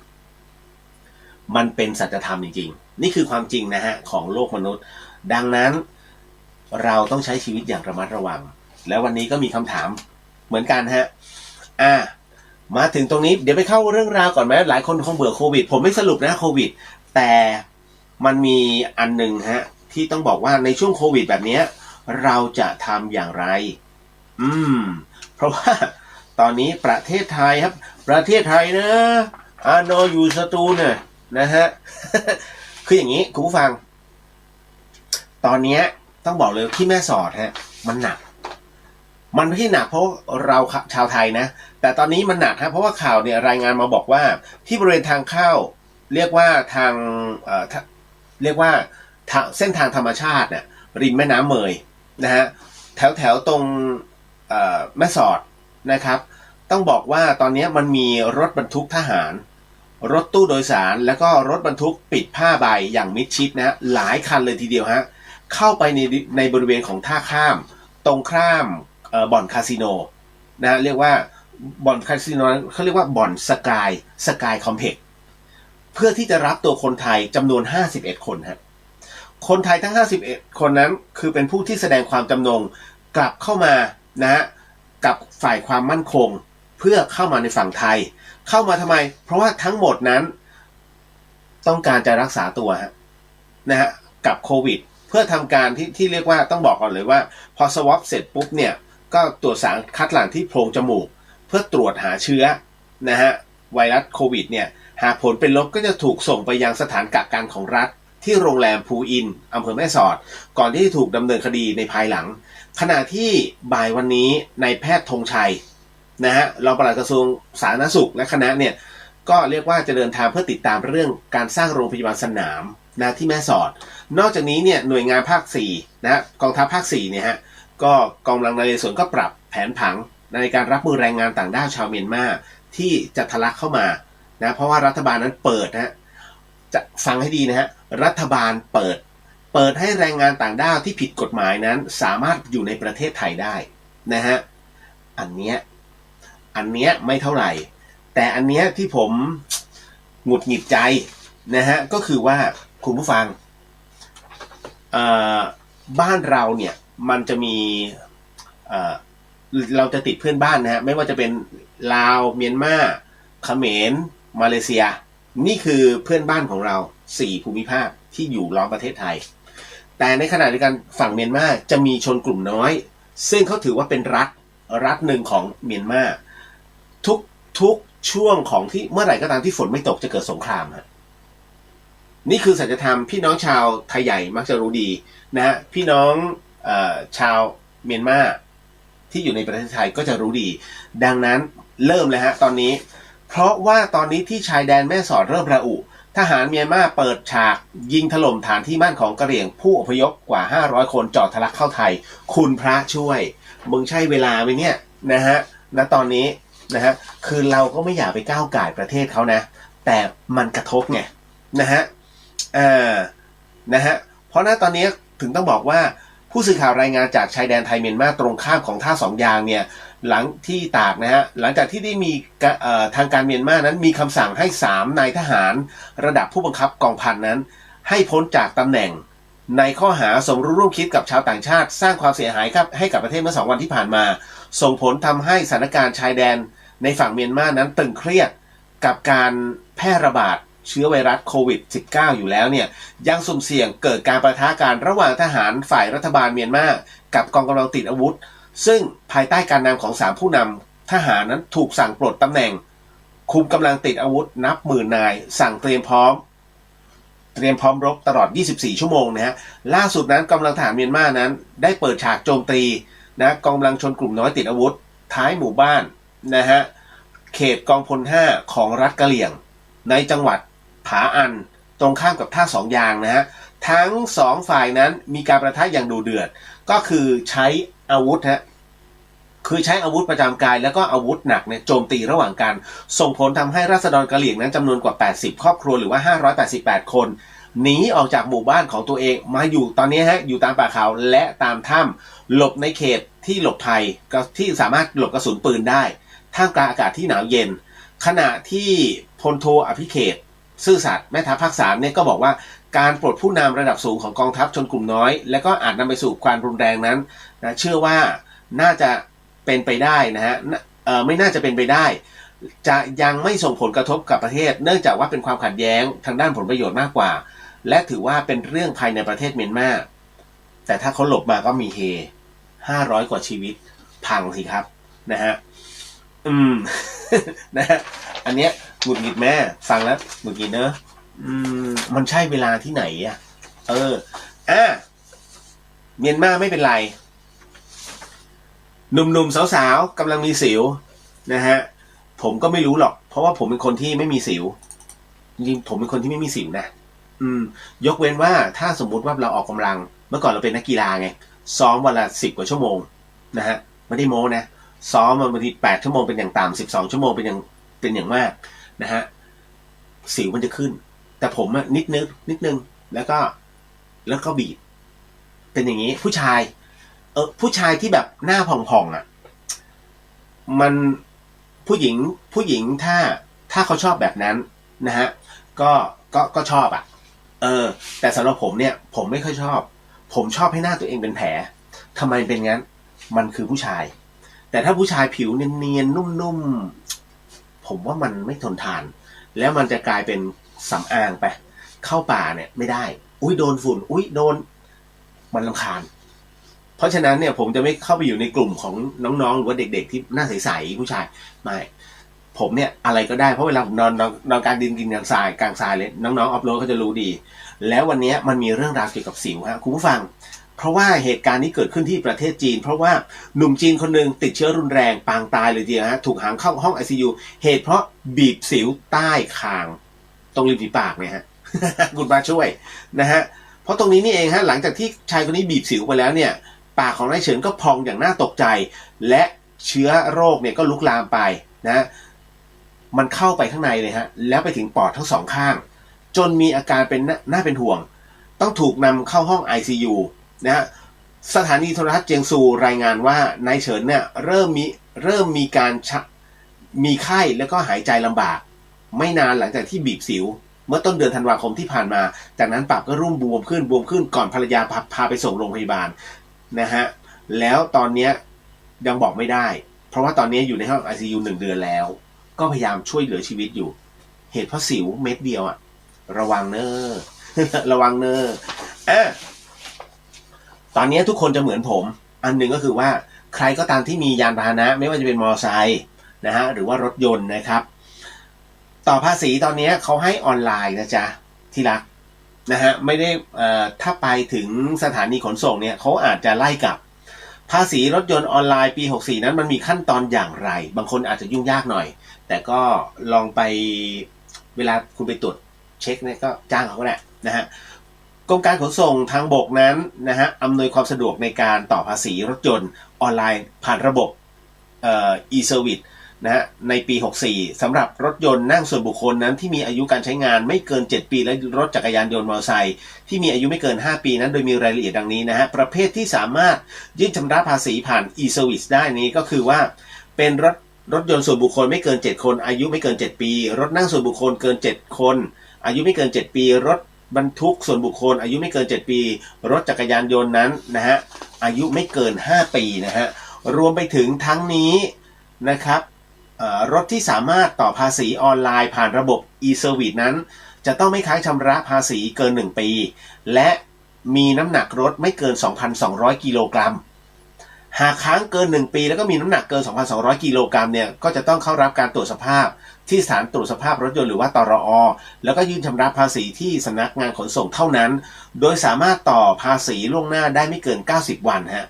[SPEAKER 2] มันเป็นสัจธรรมจริงๆนี่คือความจริงนะฮะของโลกมนุษย์ดังนั้นเราต้องใช้ชีวิตอย่างระมัดระวังแล้ววันนี้ก็มีคำถามเหมือนกันฮะมาถึงตรงนี้เดี๋ยวไปเข้าเรื่องราวก่อนไหมหลายคนคงเบื่อโควิดผมไม่สรุปนะโควิดแต่มันมีอันหนึ่งฮะที่ต้องบอกว่าในช่วงโควิดแบบนี้เราจะทำอย่างไรเพราะว่าตอนนี้ประเทศไทยครับประเทศไทยนะโนอยู่สตูลเนี่ยนะฮะ คืออย่างนี้คุณผู้ฟังตอนนี้ต้องบอกเลยที่แม่สอดฮะมันหนักมันไม่ใช่หนักเพราะเราชาวไทยนะแต่ตอนนี้มันหนักฮะเพราะว่าข่าวเนี่ยรายงานมาบอกว่าที่บริเวณทางเข้าเรียกว่าทางเส้นทางธรรมชาติเนี่ยริมแม่น้ำเมยนะฮะแถวตรงแม่สอดนะครับต้องบอกว่าตอนนี้มันมีรถบรรทุกทหารรถตู้โดยสารแล้วก็รถบรรทุกปิดผ้าใบอย่างมิดชิดนะหลายคันเลยทีเดียวฮะเข้าไปในบริเวณของท่าข้ามตรงข้ามบ่อนคาสิโนนะเรียกว่าบ่อนคาสิโนเขาเรียกว่าบ่อนสกายคอมเพล็กซ์เพื่อที่จะรับตัวคนไทยจำนวน51 คนฮะคนไทยทั้ง51 คนนั้นคือเป็นผู้ที่แสดงความจำนงกลับเข้ามานะฮะกับฝ่ายความมั่นคงเพื่อเข้ามาในฝั่งไทยเข้ามาทำไมเพราะว่าทั้งหมดนั้นต้องการจะรักษาตัวนะฮะกับโควิดเพื่อทำการที่เรียกว่าต้องบอกก่อนเลยว่าพอสวอปเสร็จปุ๊บเนี่ยก็ตรวจสารคัดหลั่งที่โพรงจมูกเพื่อตรวจหาเชื้อนะฮะไวรัสโควิดเนี่ยหากผลเป็นลบก็จะถูกส่งไปยังสถานกักกันของรัฐที่โรงแรมภูอินอำเภอแม่สอดก่อนที่จะถูกดำเนินคดีในภายหลังขณะที่บ่ายวันนี้นายแพทย์ธงชัยนะฮะรองปลัดกระทรวงสาธารณสุขและคณะเนี่ยก็เรียกว่าจะเดินทางเพื่อติดตามเรื่องการสร้างโรงพยาบาลสนามนะที่แม่สอดนอกจากนี้เนี่ยหน่วยงานภาค4นะกองทัพภาค4เนี่ยฮะก็กองกำลังนเรศวรก็ปรับแผนผังในการรับมือแรงงานต่างด้าวชาวเมียนมาที่จะทะลักเข้ามานะเพราะว่ารัฐบาลนั้นเปิดนะจะฟังให้ดีนะฮะรัฐบาลเปิดให้แรงงานต่างด้าวที่ผิดกฎหมายนั้นสามารถอยู่ในประเทศไทยได้นะฮะอันเนี้ยไม่เท่าไหร่แต่อันเนี้ยที่ผมหงุดหงิดใจนะฮะก็คือว่าคุณผู้ฟังบ้านเราเนี่ยมันจะมีเราจะติดเพื่อนบ้านนะฮะไม่ว่าจะเป็นลาวเมียนมาเขมรมาเลเซียนี่คือเพื่อนบ้านของเรา4 ภูมิภาคที่อยู่ล้อมประเทศไทยแต่ในขณะเดียวกันฝั่งเมียนมาจะมีชนกลุ่มน้อยซึ่งเขาถือว่าเป็นรัฐหนึ่งของเมียนมาทุกช่วงของที่เมื่อไหร่ก็ตามที่ฝนไม่ตกจะเกิดสงครามฮะนี่คือสัจธรรมพี่น้องชาวไทยใหญ่มักจะรู้ดีนะฮะพี่น้องชาวเมียนมาที่อยู่ในประเทศไทยก็จะรู้ดีดังนั้นเริ่มเลยฮะตอนนี้ เพราะว่าตอนนี้ที่ชายแดนแม่สอดเริ่มระอุทหารเมียนมาเปิดฉากยิงถล่มฐานที่มั่นของกะเหรี่ยงผู้อพยพกว่า500คนเจาะทะลักเข้าไทยคุณพระช่วยมึงใช่เวลาไหมเนี่ยนะฮะณตอนนี้นะฮะคือเราก็ไม่อยากไปก้าวก่ายประเทศเขานะแต่มันกระทบไงนะฮะนะฮะเพราะณตอนนี้ถึงต้องบอกว่าผู้สื่อข่าวรายงานจากชายแดนไทยเมียนมาตรงข้ามของท่าสองยางเนี่ยหลังที่ตากนะฮะหลังจากที่ได้มีทางการเมียนมานั้นมีคำสั่งให้3นายทหารระดับผู้บังคับกองพันนั้นให้พ้นจากตำแหน่งในข้อหาสมรู้ร่วมคิดกับชาวต่างชาติสร้างความเสียหายครับให้กับประเทศเมื่อ2 วันที่ผ่านมาส่งผลทำให้สถานการณ์ชายแดนในฝั่งเมียนมานั้นตึงเครียดกับการแพร่ระบาดเชื้อไวรัสโควิด -19 อยู่แล้วเนี่ยยังสุ่มเสี่ยงเกิดการปะทะกันระหว่างทหารฝ่ายรัฐบาลเมียนมากับกองกำลังติดอาวุธซึ่งภายใต้การนำของ3ผู้นำทหารนั้นถูกสั่งปลดตำแหน่งคุมกำลังติดอาวุธนับหมื่นนายสั่งเตรียมพร้อมรบตลอด24ชั่วโมงนะฮะล่าสุดนั้นกำลังทหารเมียนมานั้นได้เปิดฉากโจมตีนะกำลังชนกลุ่มน้อยติดอาวุธท้ายหมู่บ้านนะฮะเขตกองพล5ของรัฐกะเหรี่ยงในจังหวัดผาอันตรงข้ามกับท่าสองยางนะฮะทั้ง2ฝ่ายนั้นมีการประทะอย่างดุเดือดก็คือใช้อาวุธฮะคือใช้อาวุธประจำกายแล้วก็อาวุธหนักเนี่ยโจมตีระหว่างกันส่งผลทำให้ราษฎรกะเหรี่ยงนั้นจำนวนกว่า80ครอบครัวหรือว่า588คนหนีออกจากหมู่บ้านของตัวเองมาอยู่ตอนนี้ฮะอยู่ตามป่าเขาและตามถ้ำหลบในเขตที่หลบภัยที่สามารถหลบกระสุนปืนได้ท่ามกลางอากาศที่หนาวเย็นขณะที่พลโทอภิเขตซื่อสัตย์แม่ทัพภาค3เนี่ยก็บอกว่าการปลดผู้นำระดับสูงของกองทัพชนกลุ่มน้อยและก็อาจนำไปสู่ความรุนแรงนั้นนะเชื่อว่าน่าจะเป็นไปได้นะฮะไม่น่าจะเป็นไปได้จะยังไม่ส่งผลกระทบกับประเทศเนื่องจากว่าเป็นความขัดแย้งทางด้านผลประโยชน์มากกว่าและถือว่าเป็นเรื่องภายในประเทศเมียนมาแต่ถ้าเขาหลบมาก็มีเฮ500กว่าชีวิตพังสิครับนะฮะนะฮะอันเนี้ยหงุดหงิดแม่ฟังแล้วหงุดหงิดเนอะมันใช่เวลาที่ไหนอ่ะเมียนมาไม่เป็นไรหนุ่มๆสาวๆกำลังมีสิวนะฮะผมก็ไม่รู้หรอกเพราะว่าผมเป็นคนที่ไม่มีสิวจริงๆผมเป็นคนที่ไม่มีสิวนะยกเว้นว่าถ้าสมมุติว่าเราออกกำลังเมื่อก่อนเราเป็นนักกีฬาไงซ้อมวันละ10 กว่าชั่วโมงนะฮะไม่ได้โม้นะซ้อมบางที8 ชั่วโมงเป็นอย่างต่ำ12 ชั่วโมงเป็นอย่างมากนะฮะสิวมันจะขึ้นแต่ผมอะนิดนึงแล้วก็บีบเป็นอย่างนี้ผู้ชายที่แบบหน้าผ่องๆอ่ะมันผู้หญิงถ้าเขาชอบแบบนั้นนะฮะก็ชอบอ่ะแต่สำหรับผมเนี่ยผมไม่ค่อยชอบผมชอบให้หน้าตัวเองเป็นแผลทำไมเป็นงั้นมันคือผู้ชายแต่ถ้าผู้ชายผิวเนียนๆนุ่มๆผมว่ามันไม่ทนทานแล้วมันจะกลายเป็นสำอางไปเข้าป่าเนี่ยไม่ได้โดนฝุ่นโดนมันรำคาญเพราะฉะนั้นเนี่ยผมจะไม่เข้าไปอยู่ในกลุ่มของน้องๆหรือว่าเด็กๆที่หน้าใสๆผู้ชายไม่ผมเนี่ยอะไรก็ได้เพราะเวลาผมนอนกลางดินกินกลางทรายเลยน้องๆออฟโรดเขาจะรู้ดีแล้ววันนี้มันมีเรื่องราวเกี่ยวกับสิวฮะคุณผู้ฟังเพราะว่าเหตุการณ์นี้เกิดขึ้นที่ประเทศจีนเพราะว่าหนุ่มจีนคนหนึ่งติดเชื้อรุนแรงปางตายเลยทีเดียวฮะถูกหามเข้าห้อง ICU เหตุเพราะบีบสิวใต้คางตรงริมฝีปากเนี่ยฮะ คุณมาช่วยนะฮะเพราะตรงนี้นี่เองฮะหลังจากที่ชายคนนี้บีบสิวไปแล้วเนี่ยปากของนายเฉินก็พองอย่างน่าตกใจและเชื้อโรคเนี่ยก็ลุกลามไปนะมันเข้าไปข้างในเลยฮะแล้วไปถึงปอดทั้ง2 ข้างจนมีอาการเป็นน่าเป็นห่วงต้องถูกนำเข้าห้อง ICU นะฮะสถานีโทรทัศน์เจียงซูรายงานว่านายเฉินเนี่ยเริ่มมีการมีไข้แล้วก็หายใจลำบากไม่นานหลังจากที่บีบสิวเมื่อต้นเดือนธันวาคมที่ผ่านมาจากนั้นปากก็บวมขึ้นก่อนภรรยาพาไปส่งโรงพยาบาลนะฮะแล้วตอนนี้ยังบอกไม่ได้เพราะว่าตอนนี้อยู่ในห้อง ICU 1 เดือนแล้วก็พยายามช่วยเหลือชีวิตอยู่เหตุเพราะสิวเม็ดเดียวอะระวังเนอะระวังเนอะตอนนี้ทุกคนจะเหมือนผมอันหนึ่งก็คือว่าใครก็ตามที่มียานพาหนะไม่ว่าจะเป็นมอเตอร์ไซค์นะฮะหรือว่ารถยนต์นะครับต่อภาษีตอนนี้เขาให้ออนไลน์นะจ๊ะที่รักนะฮะไม่ได้ถ้าไปถึงสถานีขนส่งเนี่ยเขาอาจจะไล่กลับภาษีรถยนต์ออนไลน์ปี64นั้นมันมีขั้นตอนอย่างไรบางคนอาจจะยุ่งยากหน่อยแต่ แต่ก็ลองไปเวลาคุณไปตรวจเช็คเนี่ยก็จ้างเขาก็ได้นะฮะกรมการขนส่งทางบกนั้นนะฮะอำนวยความสะดวกในการต่อภาษีรถยนต์ออนไลน์ผ่านระบบe-service นะฮะในปี 64 สำหรับรถยนต์นั่งส่วนบุคคลนั้นที่มีอายุการใช้งานไม่เกิน 7 ปีและรถจักรยานยนต์มอเตอร์ไซค์ที่มีอายุไม่เกิน 5 ปีนั้นโดยมีรายละเอียดดังนี้นะฮะประเภทที่สามารถยื่นชำระภาษีผ่าน e-service ได้นี้ก็คือว่าเป็นรถยนต์ส่วนบุคคลไม่เกิน 7 คนอายุไม่เกิน 7 ปีรถนั่งส่วนบุคคลเกิน 7 คนอายุไม่เกิน 7 ปีรถบรรทุกส่วนบุคคลอายุไม่เกิน 7 ปีรถจักรยานยนต์นั้นนะฮะอายุไม่เกิน 5 ปีนะฮะรวมไปถึงทั้งนี้นะครับรถที่สามารถต่อภาษีออนไลน์ผ่านระบบ e-service นั้นจะต้องไม่ค้างชำระภาษีเกิน 1 ปีและมีน้ำหนักรถไม่เกิน 2,200 กิโลกรัมหากค้างเกิน 1 ปีแล้วก็มีน้ำหนักเกิน 2,200 กิโลกรัมเนี่ยก็จะต้องเข้ารับการตรวจสภาพที่สถานตรวจสภาพรถยนต์หรือว่าตรอ.แล้วก็ยื่นชำระภาษีที่สำนักงานขนส่งเท่านั้นโดยสามารถต่อภาษีล่วงหน้าได้ไม่เกิน 90 วันฮะ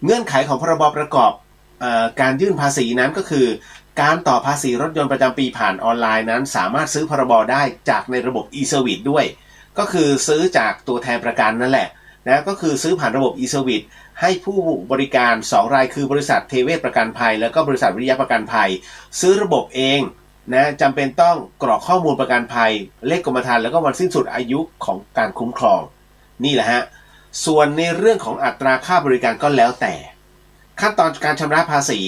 [SPEAKER 2] เงื่อนไขของพรบประกอบการยื่นภาษีนั้นก็คือการต่อภาษีรถยนต์ประจำปีผ่านออนไลน์นั้นสามารถซื้อพรบได้จากในระบบ e-service ด้วยก็คือซื้อจากตัวแทนประกันนั่นแหละนะก็คือซื้อผ่านระบบ e-service ให้ผู้บริการ2รายคือบริษัทเทเวศประกันภัยแล้วก็บริษัทวิริยะประกันภัยซื้อระบบเองนะจำเป็นต้องกรอกข้อมูลประกันภัยเลขกรมธรรม์แล้วก็วันสิ้นสุดอายุของการคุ้มครองนี่แหละฮะส่วนในเรื่องของอัตราค่าบริการก็แล้วแต่ขั้นตอนการชำระภาษี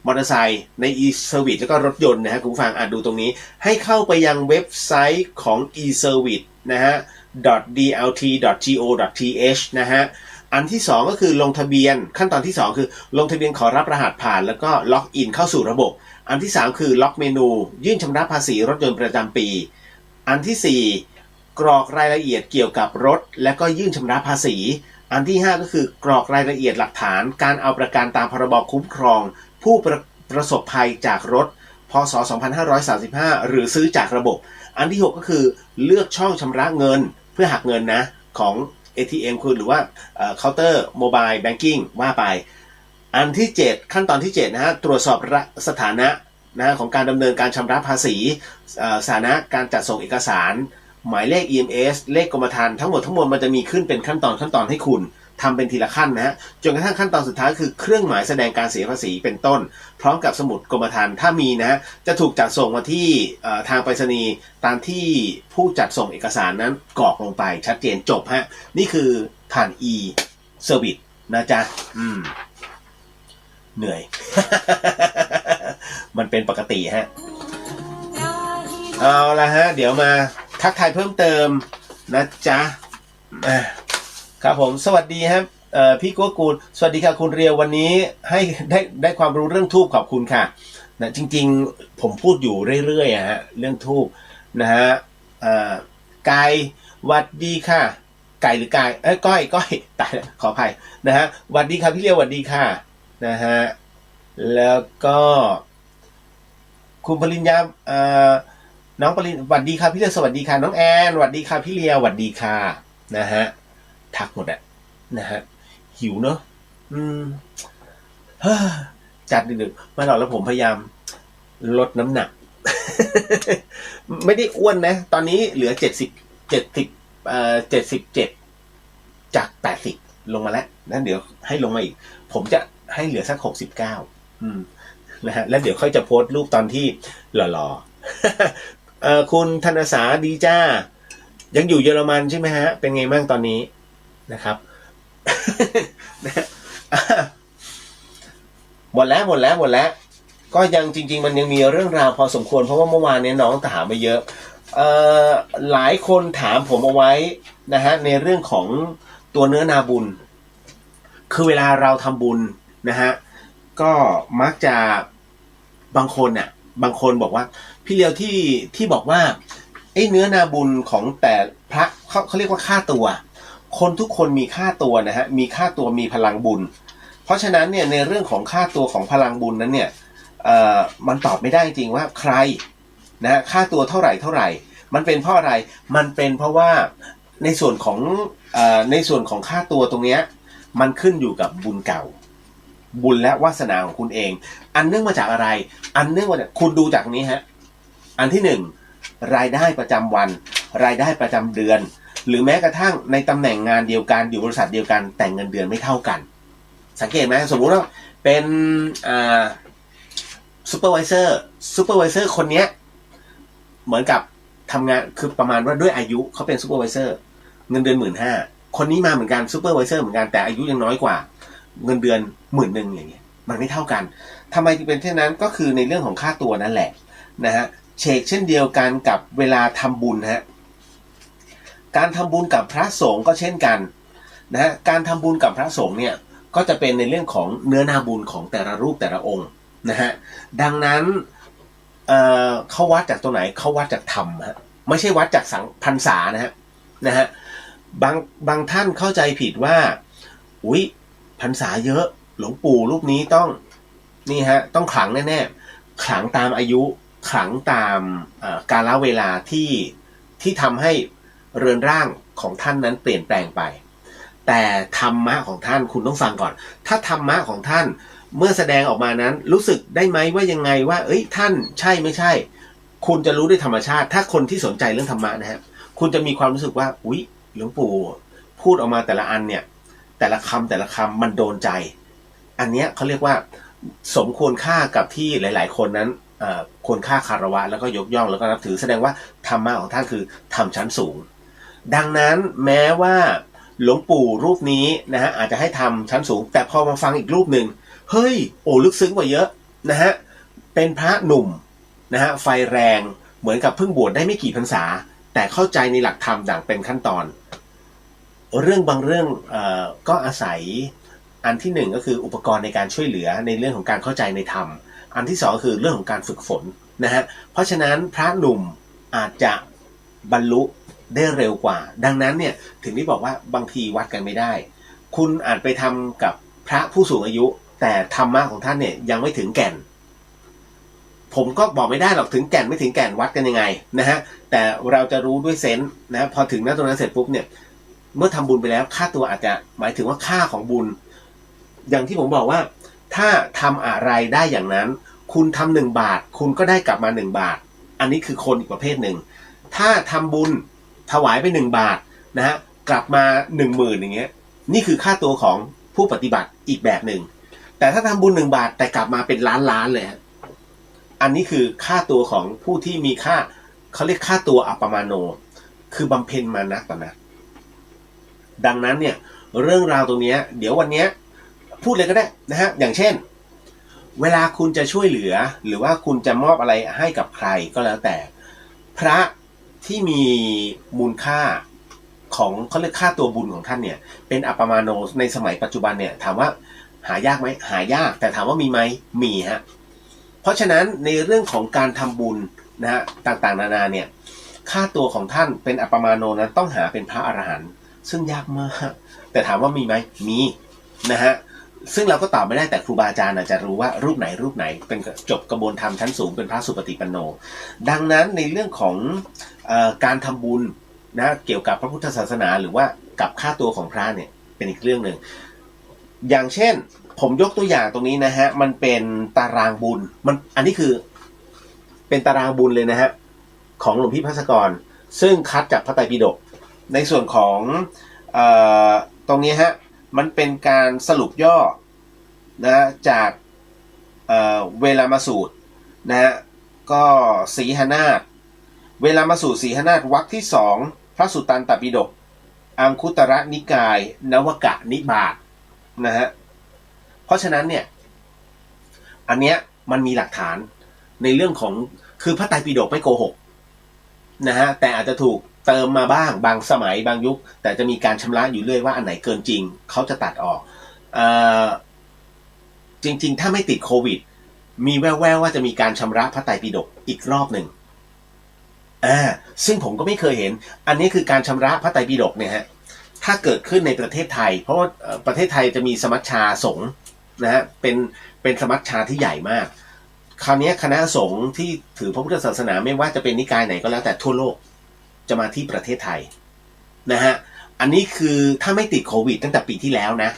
[SPEAKER 2] มอเตอร์ไซค์ใน e-service แล้วก็รถยนต์นะฮะคุณผู้ฟังดูตรงนี้ให้เข้าไปยังเว็บไซต์ของ e-service นะฮะ .dlt.go.th นะฮะอันที่2ก็คือลงทะเบียนขั้นตอนที่2คือลงทะเบียนขอรับรหัสผ่านแล้วก็ล็อกอินเข้าสู่ระบบอันที่3คือล็อกเมนูยื่นชำระภาษีรถยนต์ประจำปีอันที่4กรอกรายละเอียดเกี่ยวกับรถและก็ยื่นชำระภาษีอันที่5ก็คือกรอกรายละเอียดหลักฐานการเอาประกันตามพรบคุ้มครองผู้ประสบภัยจากรถพ.ศ. 2535หรือซื้อจากระบบอันที่6ก็คือเลือกช่องชำระเงินเพื่อหักเงินนะของ ATM คุณหรือว่าเคาน์เตอร์โมบายแบงกิ้งว่าไปอันที่7ขั้นตอนที่7นะฮะตรวจสอบสถานะนะของการดำเนินการชำระภาษีสถานะการจัดส่งเอกสารหมายเลข EMS เลขกรมธรรม์ทั้งหมดมันจะมีขึ้นเป็นขั้นตอนให้คุณทำเป็นทีละขั้นนะฮะจนกระทั่งขั้นตอนสุดท้ายคือเครื่องหมายแสดงการเสียภาษีเป็นต้นพร้อมกับสมุดกรมธรรม์ถ้ามีนะฮะจะถูกจัดส่งมาที่ทางไปรษณีย์ตามที่ผู้จัดส่งเอกสารนั้นกรอกลงไปชัดเจนจบฮะนี่คือผ่าน e-service นะจ๊ะเหนื่อย มันเป็นปกติฮะเอาละฮะเดี๋ยวมาทักทายเพิ่มเติมนะจ๊ะครับผมสวัสดีครับพี่กัวกูลสวัสดีค่ะคุณเรียววันนี้ให้ได้ความรู้เรื่องทูบขอบคุณค่ะนะจริงๆผมพูดอยู่เรื่อยๆฮะเรื่องทูบนะฮะไก่หวัดดีค่ะไก่หรือไก่ก้อยตายขออภัยนะฮะหวัดดีค่ะพี่เรียวหวัดดีค่ะนะฮะแล้วก็คุณปริญญาน้องปริญหวัดดีค่ะพี่เรียวสวัสดีค่ะน้องแอนหวัดดีค่ะพี่เรียวหวัดดีค่ะนะฮะทักหมดอะนะฮะหิวเนอะจัดดึกๆมาหรอกแล้วผมพยายามลดน้ำหนัก ไม่ได้อ้วนนะตอนนี้เหลือ77จาก80ลงมาแล้วนะเดี๋ยวให้ลงมาอีกผมจะให้เหลือสัก69นะฮะแล้วเดี๋ยวค่อยจะโพสต์รูปตอนที่หล่อๆคุณธนสาดีจ้ายังอยู่เยอรมันใช่ไหมฮะเป็นไงบ้างตอนนี้นะครับ หมดแล้วก็ยังจริงๆมันยังมีเรื่องราวพอสมควรเพราะว่าเมื่อวานนี้น้องถามมาเยอะหลายคนถามผมเอาไว้นะฮะในเรื่องของตัวเนื้อนาบุญคือเวลาเราทำบุญนะฮะก็มักจะบางคนบอกว่าพี่เลียวที่บอกว่าไอ้เนื้อนาบุญของแต่พระเขาเรียกว่าค่าตัวคนทุกคนมีค่าตัวนะฮะมีค่าตัวมีพลังบุญเพราะฉะนั้นเนี่ยในเรื่องของค่าตัวของพลังบุญนั้นเนี่ยมันตอบไม่ได้จริงว่าใครนะค่าตัวเท่าไหร่มันเป็นเพราะอะไรมันเป็นเพราะว่าในส่วนของค่าตัวตรงเนี้ยมันขึ้นอยู่กับบุญเก่าบุญและวาสนาของคุณเองอันเนื่องมาจากอะไรอันเนื่องมาจากคุณดูจากนี้ฮะ อันที่หนึ่งรายได้ประจำวันรายได้ประจำเดือน หรือแม้กระทั่งในตำแหน่งงานเดียวกันอยู่บริษัทเดียวกันแต่เงินเดือนไม่เท่ากันสังเกตไหมสมมุติว่าเป็นซูเปอร์วิเซอร์คนเนี้ยเหมือนกับทำงานคือประมาณว่าด้วยอายุเขาเป็นซูเปอร์วิเซอร์เงินเดือน15,000คนนี้มาเหมือนกันซูเปอร์วิเซอร์เหมือนกันแต่อายุยังน้อยกว่าเงินเดือน10,000อย่างเงี้ยมันไม่เท่ากันทำไมถึงเป็นเช่นนั้นก็คือในเรื่องของค่าตัวนั่นแหละนะฮะเช่นเดียวกันกับเวลาทำบุญฮะการทำบุญกับพระสงฆ์ก็เช่นกันนะฮะการทำบุญกับพระสงฆ์เนี่ยก็จะเป็นในเรื่องของเนื้อนาบุญของแต่ละรูปแต่ละองค์นะฮะดังนั้นเขาวัดจากตัวไหนเขาวัดจากธรรมฮะไม่ใช่วัดจากพรรษานะฮะบางท่านเข้าใจผิดว่าอุ๊ยพรรษาเยอะหลวงปู่รูปนี้ต้องนี่ฮะต้องขลังแน่ๆขลังตามอายุขลังตามกาลเวลาที่ทำให้เรือนร่างของท่านนั้นเปลี่ยนแปลงไปแต่ธรรมะของท่านคุณต้องฟังก่อนถ้าธรรมะของท่านเมื่อแสดงออกมานั้นรู้สึกได้ไหมว่ายังไงว่าเอ้ยท่านใช่ไม่ใช่คุณจะรู้ด้วยธรรมชาติถ้าคนที่สนใจเรื่องธรรมะนะฮะคุณจะมีความรู้สึกว่าอุ๊ยหลวงปู่พูดออกมาแต่ละอันเนี่ยแต่ละคำมันโดนใจอันเนี้ยเขาเรียกว่าสมควรค่ากับที่หลายๆคนนั้นควรค่าคารวะแล้วก็ยกย่องแล้วก็นับถือแสดงว่าธรรมะของท่านคือธรรมชั้นสูงดังนั้นแม้ว่าหลวงปู่รูปนี้นะฮะอาจจะให้ทำชั้นสูงแต่พอมาฟังอีกรูปหนึ่งเฮ้ยโอ้ลึกซึ้งกว่าเยอะนะฮะเป็นพระหนุ่มนะฮะไฟแรงเหมือนกับเพิ่งบวชได้ไม่กี่พรรษาแต่เข้าใจในหลักธรรมดั่งเป็นขั้นตอนเรื่องบางเรื่องก็อาศัยอันที่หนึ่งก็คืออุปกรณ์ในการช่วยเหลือในเรื่องของการเข้าใจในธรรมอันที่สองคือเรื่องของการฝึกฝนนะฮะเพราะฉะนั้นพระหนุ่มอาจจะบรรลุได้เร็วกว่าดังนั้นเนี่ยถึงได้บอกว่าบางทีวัดกันไม่ได้คุณอาจไปทำกับพระผู้สูงอายุแต่ธรรมะของท่านเนี่ยยังไม่ถึงแก่นผมก็บอกไม่ได้หรอกถึงแก่นไม่ถึงแก่นวัดกันยังไงนะฮะแต่เราจะรู้ด้วยเซนส์นะพอถึงตรงนั้นเสร็จปุ๊บเนี่ยเมื่อทำบุญไปแล้วค่าตัวอาจจะหมายถึงว่าค่าของบุญอย่างที่ผมบอกว่าถ้าทำอะไรได้อย่างนั้นคุณทำ1 บาทคุณก็ได้กลับมา1 บาทอันนี้คือคนอีกประเภทหนึ่งถ้าทำบุญถวายไป1 บาทนะฮะกลับมา10,000อย่างเงี้ยนี่คือค่าตัวของผู้ปฏิบัติอีกแบบหนึ่งแต่ถ้าทำบุญ1 บาทแต่กลับมาเป็นล้านเลยฮะอันนี้คือค่าตัวของผู้ที่มีค่าเขาเรียกค่าตัวอัปปมาโนคือบำเพ็ญมานะต่อนะดังนั้นเนี่ยเรื่องราวตรงนี้เดี๋ยววันนี้พูดเลยก็ได้นะฮะอย่างเช่นเวลาคุณจะช่วยเหลือหรือว่าคุณจะมอบอะไรให้กับใครก็แล้วแต่พระที่มีมูลค่าของเขาเรียกค่าตัวบุญของท่านเนี่ยเป็นอัปปมาโนในสมัยปัจจุบันเนี่ยถามว่าหายากไหมหายากแต่ถามว่ามีไหมมีฮะเพราะฉะนั้นในเรื่องของการทำบุญนะฮะต่างๆนานาเนี่ยค่าตัวของท่านเป็นอัปปมาโนนั้นต้องหาเป็นพระอรหันต์ซึ่งยากมากแต่ถามว่ามีไหมมีนะฮะซึ่งเราก็ตอบไม่ได้แต่ครูบาอาจารย์อาจจะรู้ว่ารูปไหนเป็นจบกระบวนธรรมชั้นสูงเป็นพระสุปฏิปันโนดังนั้นในเรื่องของการทำบุญนะเกี่ยวกับพระพุทธศาสนาหรือว่ากับค่าตัวของพระเนี่ยเป็นอีกเรื่องหนึ่งอย่างเช่นผมยกตัวอย่างตรงนี้นะฮะมันเป็นตารางบุญอันนี้คือเป็นตารางบุญเลยนะฮะของหลวงพี่ภัสกรซึ่งคัดจากพระไตรปิฎกในส่วนของตรงนี้ฮะมันเป็นการสรุปย่อนะจากเวลามาสูตรนะฮะก็สีหนาฏเวลามาสูตรสีหนาฏวรรคที่2พระสุตตันตปิฎกอังคุตรนิกายนวกนิบาตนะฮะเพราะฉะนั้นเนี่ยอันเนี้ยมันมีหลักฐานในเรื่องของคือพระไตรปิฎกไม่โกหกนะฮะแต่อาจจะถูกเติมมาบ้างบางสมัยบางยุคแต่จะมีการชำระอยู่เรื่อยว่าอันไหนเกินจริงเขาจะตัดออกจริงๆถ้าไม่ติดโควิดมีแว่วๆว่าจะมีการชำระพระไตรปิฎกอีกรอบหนึ่งซึ่งผมก็ไม่เคยเห็นอันนี้คือการชำระพระไตรปิฎกเนี่ยฮะถ้าเกิดขึ้นในประเทศไทยเพราะว่าประเทศไทยจะมีสมัชชาสงฆ์นะฮะเป็นสมัชชาที่ใหญ่มากคราวนี้คณะสงฆ์ที่ถือพระพุทธศาสนาไม่ว่าจะเป็นนิกายไหนก็แล้วแต่ทั่วโลกจะมาที่ประเทศไทยนะฮะอันนี้คือถ้าไม่ติดโควิดตั้งแต่ปีที่แล้วนะ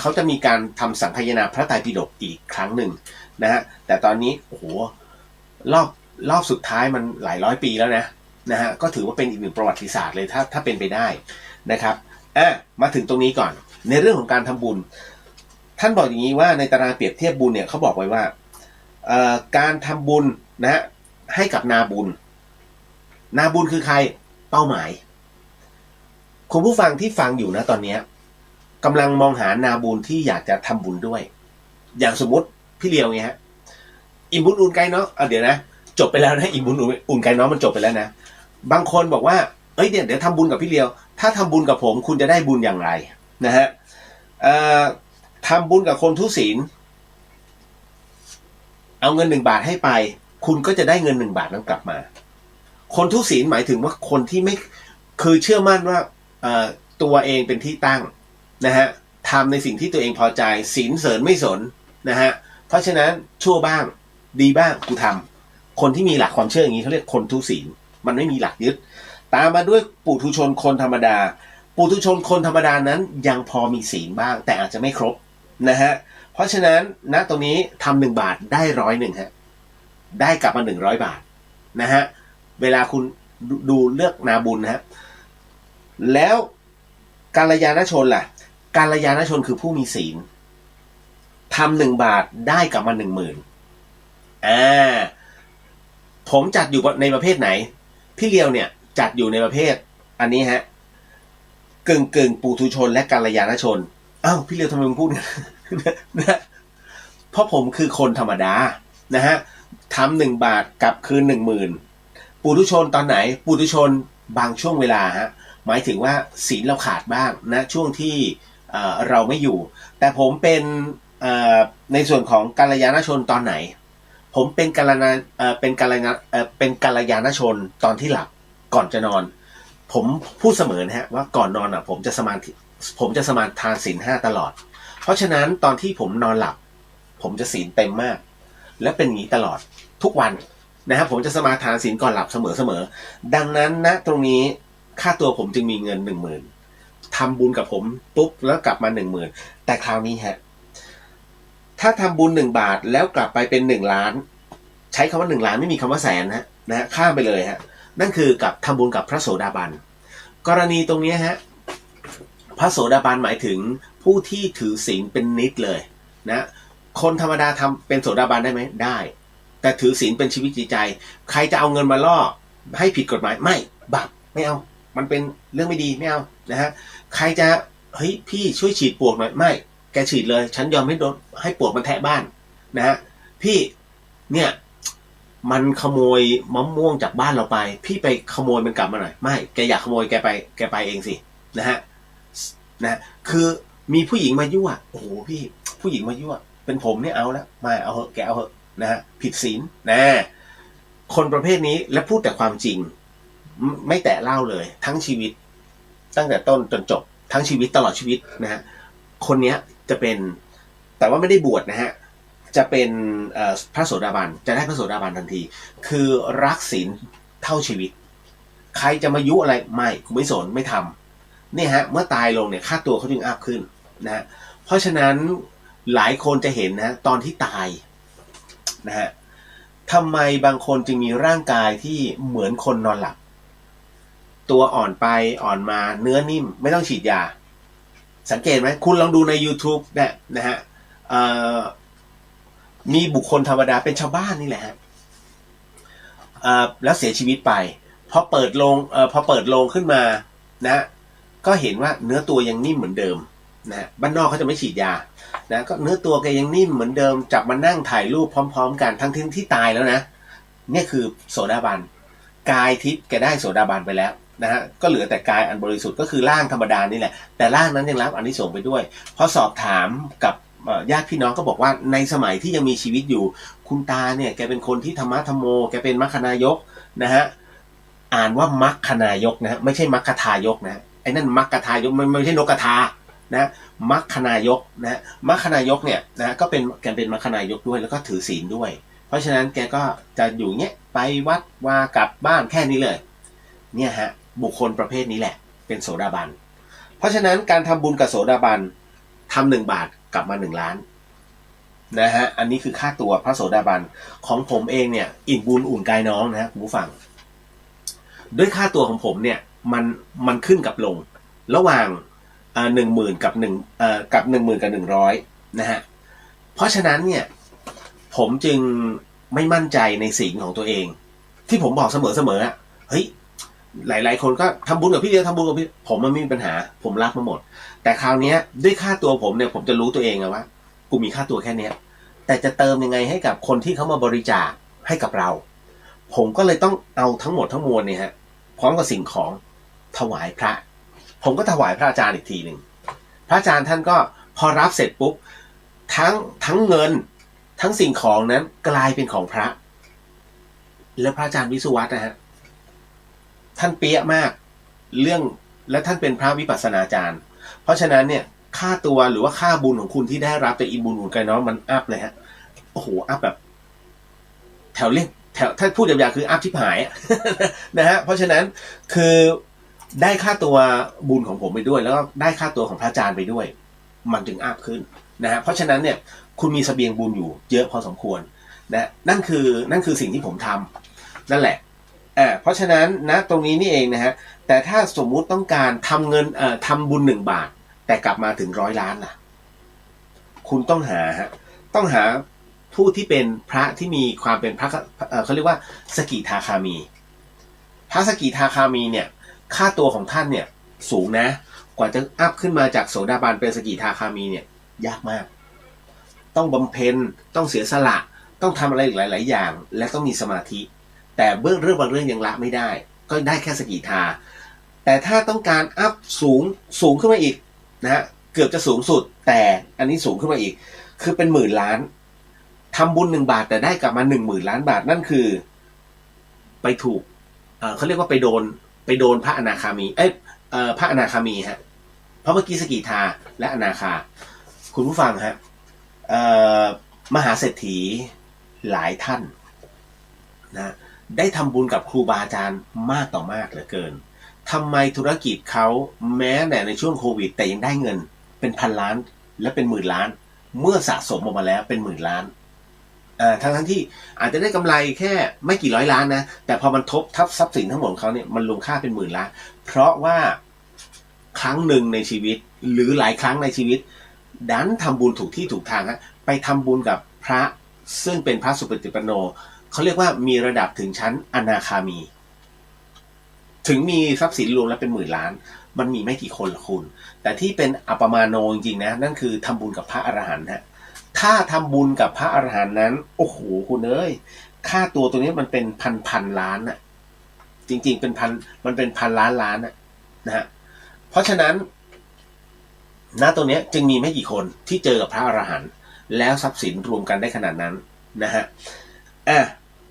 [SPEAKER 2] เขาจะมีการทำสังคายนาพระไตรปิฎกอีกครั้งหนึ่งนะฮะแต่ตอนนี้โอ้โห รอบสุดท้ายมันหลายร้อยปีแล้วนะฮะก็ถือว่าเป็นอีกหนึ่งประวัติศาสตร์เลยถ้าเป็นไปได้นะครับมาถึงตรงนี้ก่อนในเรื่องของการทำบุญท่านบอกอย่างนี้ว่าในตารางเปรียบเทียบบุญเนี่ยเขาบอกไว้ว่าการทำบุญนะให้กับนาบุญคือใครเป้าหมายคุณผู้ฟังที่ฟังอยู่นะตอนนี้กำลังมองหานาบุญที่อยากจะทำบุญด้วยอย่างสมมติพี่เลียวไงฮะอิ่มบุญอุ่นไกเนาะเดี๋ยวนะจบไปแล้วนะอิ่มบุญอุ่นไกเนาะมันจบไปแล้วนะบางคนบอกว่าเดี๋ยวทำบุญกับพี่เลียวถ้าทำบุญกับผมคุณจะได้บุญอย่างไรนะฮะทำบุญกับคนทุศีลเอาเงิน1 บาทให้ไปคุณก็จะได้เงิน1 บาทนั้นกลับมาคนทุศีลหมายถึงว่าคนที่ไม่คือเชื่อมั่นว่าตัวเองเป็นที่ตั้งนะฮะทำในสิ่งที่ตัวเองพอใจศีลเสริญไม่สนนะฮะเพราะฉะนั้นชั่วบ้างดีบ้างกูทำคนที่มีหลักความเชื่ออย่างนี้เขาเรียกคนทุศีลมันไม่มีหลักยึดตามมาด้วยปุถุชนคนธรรมดาปุถุชนคนธรรมดานั้นยังพอมีศีลบ้างแต่อาจจะไม่ครบนะฮะเพราะฉะนั้นณตรงนี้ทำ1 บาทได้100ฮะได้กลับมา100 บาทนะฮะเวลาคุณดูเลือกนาบุญนะฮะแล้วกัลยาณชนล่ะกัลยาณชนคือผู้มีศีลทำ1 บาทได้กลับมา10,000ผมจัดอยู่ในประเภทไหนพี่เลียวเนี่ยจัดอยู่ในประเภทอันนี้ฮะกึ่งปุถุชนและกัลยาณชนพี่เลียวทำไมมึงพูดนะเพราะผมคือคนธรรมดานะฮะทำ1 บาทกลับคืน10,000ปุถุชนตอนไหนปุถุชนบางช่วงเวลาฮะหมายถึงว่าศีลเราขาดบ้างนะช่วงที่เราไม่อยู่แต่ผมเป็นในส่วนของกัลยาณชนตอนไหนผมเป็นกัลยาณชนตอนที่หลับก่อนจะนอนผมพูดเสมอนะฮะว่าก่อนนอนผมจะสมาทานศีล5ตลอดเพราะฉะนั้นตอนที่ผมนอนหลับผมจะศีลเต็มมากและเป็นอย่างนี้ตลอดทุกวันนะครับผมจะสมาทานศีลก่อนหลับเสมอดังนั้นนะตรงนี้ค่าตัวผมจึงมีเงิน10,000ทำบุญกับผมปุ๊บแล้วกลับมา10,000แต่คราวนี้ฮะถ้าทำบุญ1 บาทแล้วกลับไปเป็น1 ล้านใช้คำว่า1 ล้านไม่มีคำว่าแสนนะฮะข้ามไปเลยฮะนั่นคือกับทำบุญกับพระโสดาบันกรณีตรงนี้ฮะพระโสดาบันหมายถึงผู้ที่ถือศีลเป็นนิจเลยนะคนธรรมดาทำเป็นโสดาบันได้ไหมได้แต่ถือศีลเป็นชีวิตจิตใจใครจะเอาเงินมาล่อให้ผิดกฎหมายไม่บาปไม่เอามันเป็นเรื่องไม่ดีไม่เอานะฮะใครจะเฮ้ยพี่ช่วยฉีดปลวกหน่อยไม่แกฉีดเลยฉันยอมให้ปลวกมันแทะบ้านนะฮะพี่เนี่ยมันขโมยมะม่วงจากบ้านเราไปพี่ไปขโมยมันกลับมาหน่อยไม่แกอยากขโมยแกไปเองสินะฮะคือมีผู้หญิงมายั่วโอ้โหพี่ผู้หญิงมายั่วเป็นผมเนี่ยเอาแล้วไม่เอาเหอะแกเอาเหอะนะฮะผิดศีลนะคนประเภทนี้และพูดแต่ความจริงไม่แตะเล่าเลยทั้งชีวิตตั้งแต่ต้นจนจบทั้งชีวิตตลอดชีวิตนะฮะคนนี้จะเป็นแต่ว่าไม่ได้บวชนะฮะจะเป็นพระโสดาบันจะได้พระโสดาบันทันทีคือรักศีลเท่าชีวิตใครจะมายุอะไรไม่กูไม่สนไม่ทำเนี่ยฮะเมื่อตายลงเนี่ยค่าตัวเขาจึงอัพขึ้นนะฮะเพราะฉะนั้นหลายคนจะเห็นนะตอนที่ตายนะฮะทำไมบางคนจึงมีร่างกายที่เหมือนคนนอนหลับตัวอ่อนไปอ่อนมาเนื้อนิ่มไม่ต้องฉีดยาสังเกตไหมคุณลองดูใน YouTube เนี่ยนะฮะมีบุคคลธรรมดาเป็นชาวบ้านนี่แหละฮะแล้วเสียชีวิตไปพอเปิดโลงขึ้นมานะก็เห็นว่าเนื้อตัวยังนิ่มเหมือนเดิมนะบ้านนอกเขาจะไม่ฉีดยานะก็เนื้อตัวแกยังนิ่มเหมือนเดิมจับมานั่งถ่ายรูปพร้อมๆกันทั้งที่ตายแล้วนะเนี่ยคือโสดาบันกายทิพย์แกได้โสดาบันไปแล้วนะฮะก็เหลือแต่กายอันบริสุทธิ์ก็คือร่างธรรมดานี่แหละแต่ร่างนั้นยังรับอานิสงส์ไปด้วยพอสอบถามกับญาติพี่น้องก็บอกว่าในสมัยที่ยังมีชีวิตอยู่คุณตาเนี่ยแกเป็นคนที่ธรรมะธรรมโมแกเป็นมัคคณายกนะฮะอ่านว่ามัคคณายกนะฮะไม่ใช่มัคคทายกนะไอ้นั่นมัคคทายกไม่ใช่นกกระทานะมัคคณายกนะมัคคณายกเนี่ยนะก็เป็นแกเป็นมัคคณายกด้วยแล้วก็ถือศีลด้วยเพราะฉะนั้นแกก็จะอยู่เงี้ยไปวัดวากลับบ้านแค่นี้เลยเนี่ยฮะบุคคลประเภทนี้แหละเป็นโสดาบันเพราะฉะนั้นการทำบุญกับโสดาบันทำ1 บาทกลับมา1 ล้าน นะฮะอันนี้คือค่าตัวพระโสดาบันของผมเองเนี่ยอิ่มบุญอุ่นกายน้องนะฮะคุณผู้ฟังด้วยค่าตัวของผมเนี่ยมันขึ้นกับลงระหว่าง10,000กับ1,000นะฮะเพราะฉะนั้นเนี่ยผมจึงไม่มั่นใจในศีลของตัวเองที่ผมบอกเสมอเฮ้ยหลายคนก็ทำบุญกับพี่เดียวทำบุญกับพี่ผมมันไม่มีปัญหาผมรับมาหมดแต่คราวนี้ด้วยค่าตัวผมเนี่ยผมจะรู้ตัวเองนะว่ากูมีค่าตัวแค่เนี้ยแต่จะเติมยังไงให้กับคนที่เขามาบริจาคให้กับเราผมก็เลยต้องเอาทั้งหมดทั้งมวลเนี่ยฮะพร้อมกับสิ่งของถวายพระผมก็ถวายพระอาจารย์อีกทีหนึ่งพระอาจารย์ท่านก็พอรับเสร็จปุ๊บทั้งเงินทั้งสิ่งของนั้นกลายเป็นของพระแล้วพระอาจารย์วิสุวัตนะฮะท่านเปี้ยมากเรื่องและท่านเป็นพระวิปัสสนาจารย์เพราะฉะนั้นเนี่ยค่าตัวหรือว่าค่าบุญของคุณที่ได้รับจากอิ่มบุญอุ่นกายน้องมันอัพเลยฮะโอ้โหอัพแบบแถวถ้าพูดยาวๆคืออัพทิพหาย นะฮะเพราะฉะนั้นคือได้ค่าตัวบุญของผมไปด้วยแล้วก็ได้ค่าตัวของพระอาจารย์ไปด้วยมันจึงอัพขึ้นนะฮะเพราะฉะนั้นเนี่ยคุณมีเสบียงบุญอยู่เยอะพอสมควรนะนั่นคือสิ่งที่ผมทำนั่นแหละเพราะฉะนั้นนะตรงนี้นี่เองนะฮะแต่ถ้าสมมุติต้องการทำเงินทำบุญ1 บาทแต่กลับมาถึง100 ล้านล่ะคุณต้องหาผู้ที่เป็นพระที่มีความเป็นพระเขาเรียกว่าสกิทาคามีพระสกิทาคามีเนี่ยค่าตัวของท่านเนี่ยสูงนะกว่าจะอัพขึ้นมาจากโสดาบันเป็นสกิทาคามีเนี่ยยากมากต้องบำเพ็ญต้องเสียสละต้องทำอะไรอีกหลายๆอย่างและต้องมีสมาธิแต่บางเรื่องยังละไม่ได้ก็ได้แค่สกิทาแต่ถ้าต้องการอัพสูงขึ้นมาอีกนะฮะเกือบจะสูงสุดแต่อันนี้สูงขึ้นมาอีกคือเป็น10,000 ล้านทำบุญ1 บาทแต่ได้กลับมา10,000 ล้านบาทนั่นคือไปถูกเขาเรียกว่าไปโดนพระอนาคามีพระอนาคามีฮะเพราะเมื่อกี้สกิทาและอนาคาคุณผู้ฟังฮะมหาเศรษฐีหลายท่านนะได้ทำบุญกับครูบาอาจารย์มากต่อมากเหลือเกินทำไมธุรกิจเขาแม้แต่ในช่วงโควิดแต่ยังได้เงินเป็นพันล้านและเป็น10,000 ล้านเมื่อสะสมออกมาแล้วเป็น10,000 ล้านทั้งที่อาจจะได้กำไรแค่ไม่กี่ร้อยล้านนะแต่พอมันทับทรัพย์สินทั้งหมดของเขาเนี่ยมันรวมค่าเป็น10,000 ล้านเพราะว่าครั้งหนึ่งในชีวิตหรือหลายครั้งในชีวิตดันทำบุญถูกที่ถูกทางฮะไปทำบุญกับพระซึ่งเป็นพระสุปฏิปันโนเขาเรียกว่ามีระดับถึงชั้นอนาคามีถึงมีทรัพย์สินรวมแล้วเป็น10,000 ล้านมันมีไม่กี่คนละคุณแต่ที่เป็นอัปมาโนจริงๆนะนั่นคือทำบุญกับพระอรหันต์ฮะถ้าทำบุญกับพระอรหันต์นั้นโอ้โหคุณเอ้ยค่าตัวนี้มันเป็นพันล้านน่ะจริงๆมันเป็นพันล้านล้านนะฮะเพราะฉะนั้นณตรงนี้จึงมีไม่กี่คนที่เจอกับพระอรหันต์แล้วทรัพย์สินรวมกันได้ขนาดนั้นนะฮะ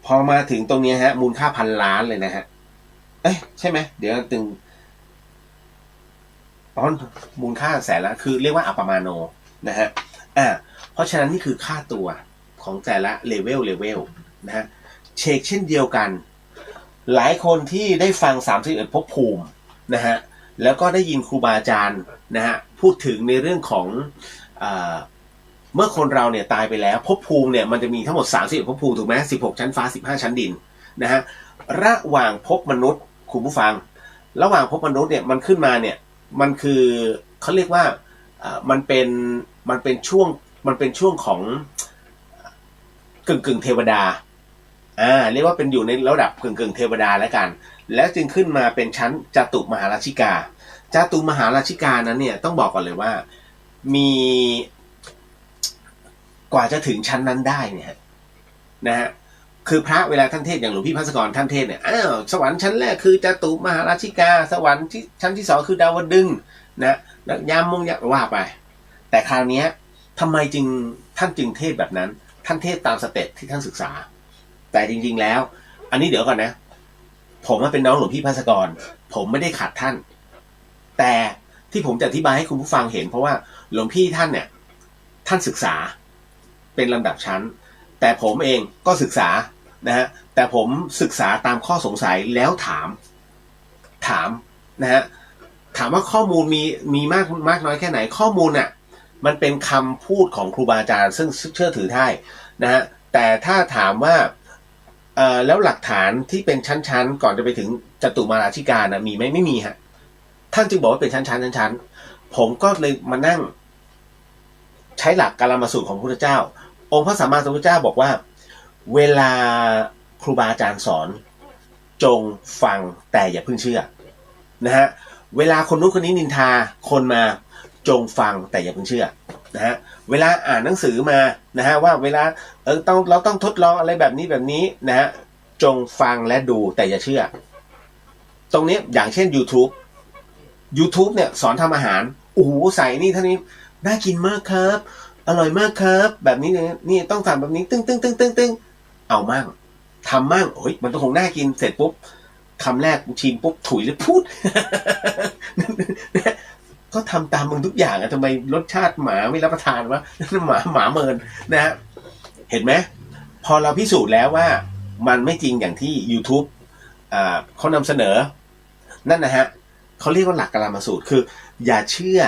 [SPEAKER 2] พอมาถึงตรงนี้ฮะมูลค่า1,000 ล้านเลยนะฮะใช่ไหมเดี๋ยวตึงมูลค่าแสนละคือเรียกว่าอัปมาโนนะฮะเพราะฉะนั้นนี่คือค่าตัวของแต่ละเลเวลนะฮะเช่นเดียวกันหลายคนที่ได้ฟัง31ภพภูมินะฮะแล้วก็ได้ยินครูบาอาจารย์นะฮะพูดถึงในเรื่องของเมื่อคนเราเนี่ยตายไปแล้วภพภูมิเนี่ยมันจะมีทั้งหมด31ภพภูมิถูกไหม16 ชั้นฟ้า15 ชั้นดินนะฮะระหว่างภพมนุษย์คุณผู้ฟังระหว่างภพมนุษย์เนี่ยมันขึ้นมาเนี่ยมันคือเขาเรียกว่ามันเป็นช่วงของกึ่งเทวดาเรียกว่าเป็นอยู่ในระดับกึ่งเทวดาแล้วกันแล้วจึงขึ้นมาเป็นชั้นจตุมหาราชิกาจตุมหาราชิกานั้นเนี่ยต้องบอกก่อนเลยว่ามีกว่าจะถึงชั้นนั้นได้เนี่ยนะฮะคือพระเวลาท่านเทศอย่างหลวงพี่ภัสกรท่านเทศเนี่ยสวรรค์ชั้นแรกคือจตุมหาราชิกาสวรรค์ที่ชั้นที่2คือดาวดึงส์นะยามว่าไปแต่คราวนี้ทำไมท่านจึงเทศแบบนั้นท่านเทศตามสเต็ปที่ท่านศึกษาแต่จริงๆแล้วอันนี้เดี๋ยวก่อนนะผมเป็นน้องหลวงพี่ภัสกรผมไม่ได้ขัดท่านแต่ที่ผมจะอธิบายให้คุณผู้ฟังเห็นเพราะว่าหลวงพี่ท่านเนี่ยท่านศึกษาเป็นลำดับชั้นแต่ผมเองก็ศึกษานะฮะแต่ผมศึกษาตามข้อสงสัยแล้วถามนะฮะถามว่าข้อมูลมีมากน้อยแค่ไหนข้อมูลน่ะ มันเป็นคำพูดของครูบาอาจารย์ซึ่งเชื่อถือได้นะฮะแต่ถ้าถามว่าแล้วหลักฐานที่เป็นชั้นๆก่อนจะไปถึงจตุมาราชิกานะมีไหมไม่มีฮะท่านจึงบอกว่าเป็นชั้นผมก็เลยมานั่งใช้หลักกาลมาสูตรของพระพุทธเจ้าองค์พระสัมมาสัมพุทธเจ้าบอกว่าเวลาครูบาอาจารย์สอนจงฟังแต่อย่าเพิ่งเชื่อนะฮะเวลาคนนู้นคนนี้นินทาคนมาจงฟังแต่อย่าเพิ่งเชื่อนะฮะเวลาอ่านหนังสือมานะฮะว่าเวลาเราต้องทดลองอะไรแบบนี้นะฮะจงฟังและดูแต่อย่าเชื่อตรงนี้อย่างเช่น YouTube เนี่ยสอนทำอาหารโอ้โหใส่นี่เท่านี้น่ากินมากครับอร่อยมากครับแบบนี้นี่ต้องทำแบบนี้ตึ้งเอามั่งทำมั่งโอ้ยมันต้องคงน่ากินเสร็จปุ๊บคำแรกชิมปุ๊บถุยเลยพูด ก็ทำตามมึงทุกอย่างอะทำไมรสชาติหมาไม่รับประทานวะ หมาเมินนะฮะเห็นไหมพอเราพิสูจน์แล้วว่ามันไม่จริงอย่างที่ YouTube เขานำเสนอนั่นนะฮะเขาเรียกว่าหลักกาลมาสูตรคืออย่าเชื่อ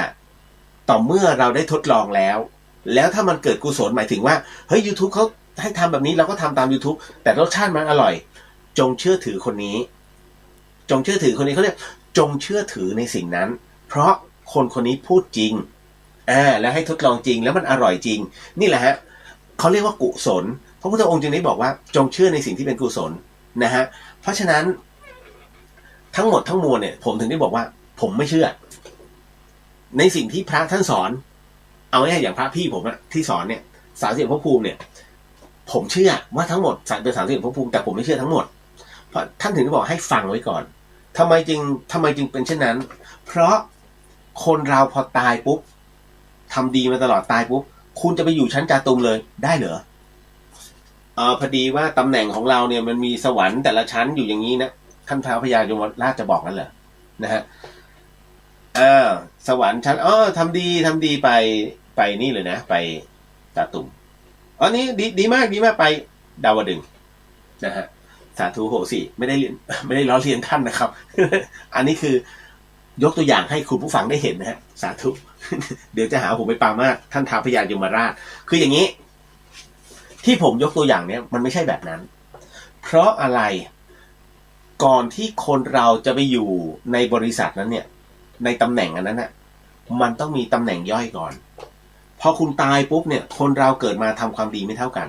[SPEAKER 2] ต่อเมื่อเราได้ทดลองแล้วถ้ามันเกิดกุศลหมายถึงว่าเฮ้ย YouTube เขาให้ทำแบบนี้เราก็ทำตาม YouTube แต่รสชาติมันอร่อยจงเชื่อถือคนนี้เขาเรียกจงเชื่อถือในสิ่งนั้นเพราะคนนี้พูดจริงแล้วให้ทดลองจริงแล้วมันอร่อยจริงนี่แหละฮะเขาเรียกว่ากุศลพระพุทธองค์จึงได้บอกว่าจงเชื่อในสิ่งที่เป็นกุศลนะฮะเพราะฉะนั้นทั้งหมดทั้งมวลเนี่ยผมถึงได้บอกว่าผมไม่เชื่อในสิ่งที่พระท่านสอนเอาง่ายๆอย่างพระพี่ผมอะที่สอนเนี่ย30ภพภูมิเนี่ยผมเชื่อว่าทั้งหมดเป็น30ภพภูมิแต่ผมไม่เชื่อทั้งหมดเพราะท่านถึงได้บอกให้ฟังไว้ก่อนทำไมจึงเป็นเช่นนั้นเพราะคนเราพอตายปุ๊บทำดีมาตลอดตายปุ๊บคุณจะไปอยู่ชั้นจาตุมเลยได้เหรอพอดีว่าตำแหน่งของเราเนี่ยมันมีสวรรค์แต่ละชั้นอยู่อย่างนี้นะท่านท้าวพญายมราชจะบอกนั่นเหรอนะฮะสวรรค์ชั้นทำดีไปนี่เลยนะไปจาตุมนี่ดีมากไปดาวดึงส์นะฮะสาธุโหสิไม่ได้ล้อเลียนท่านนะครับ อันนี้คือยกตัวอย่างให้คุณผู้ฟังได้เห็นนะฮะสาธุ เดี๋ยวจะหาผมไปปรามาสท่านท้าวพญายมราชคืออย่างนี้ที่ผมยกตัวอย่างเนี้ยมันไม่ใช่แบบนั้นเพราะอะไรก่อนที่คนเราจะไปอยู่ในบริษัทนั้นเนี่ยในตำแหน่งอันนั้นน่ะมันต้องมีตำแหน่งย่อยก่อนพอคุณตายปุ๊บเนี่ยคนเราเกิดมาทำความดีไม่เท่ากัน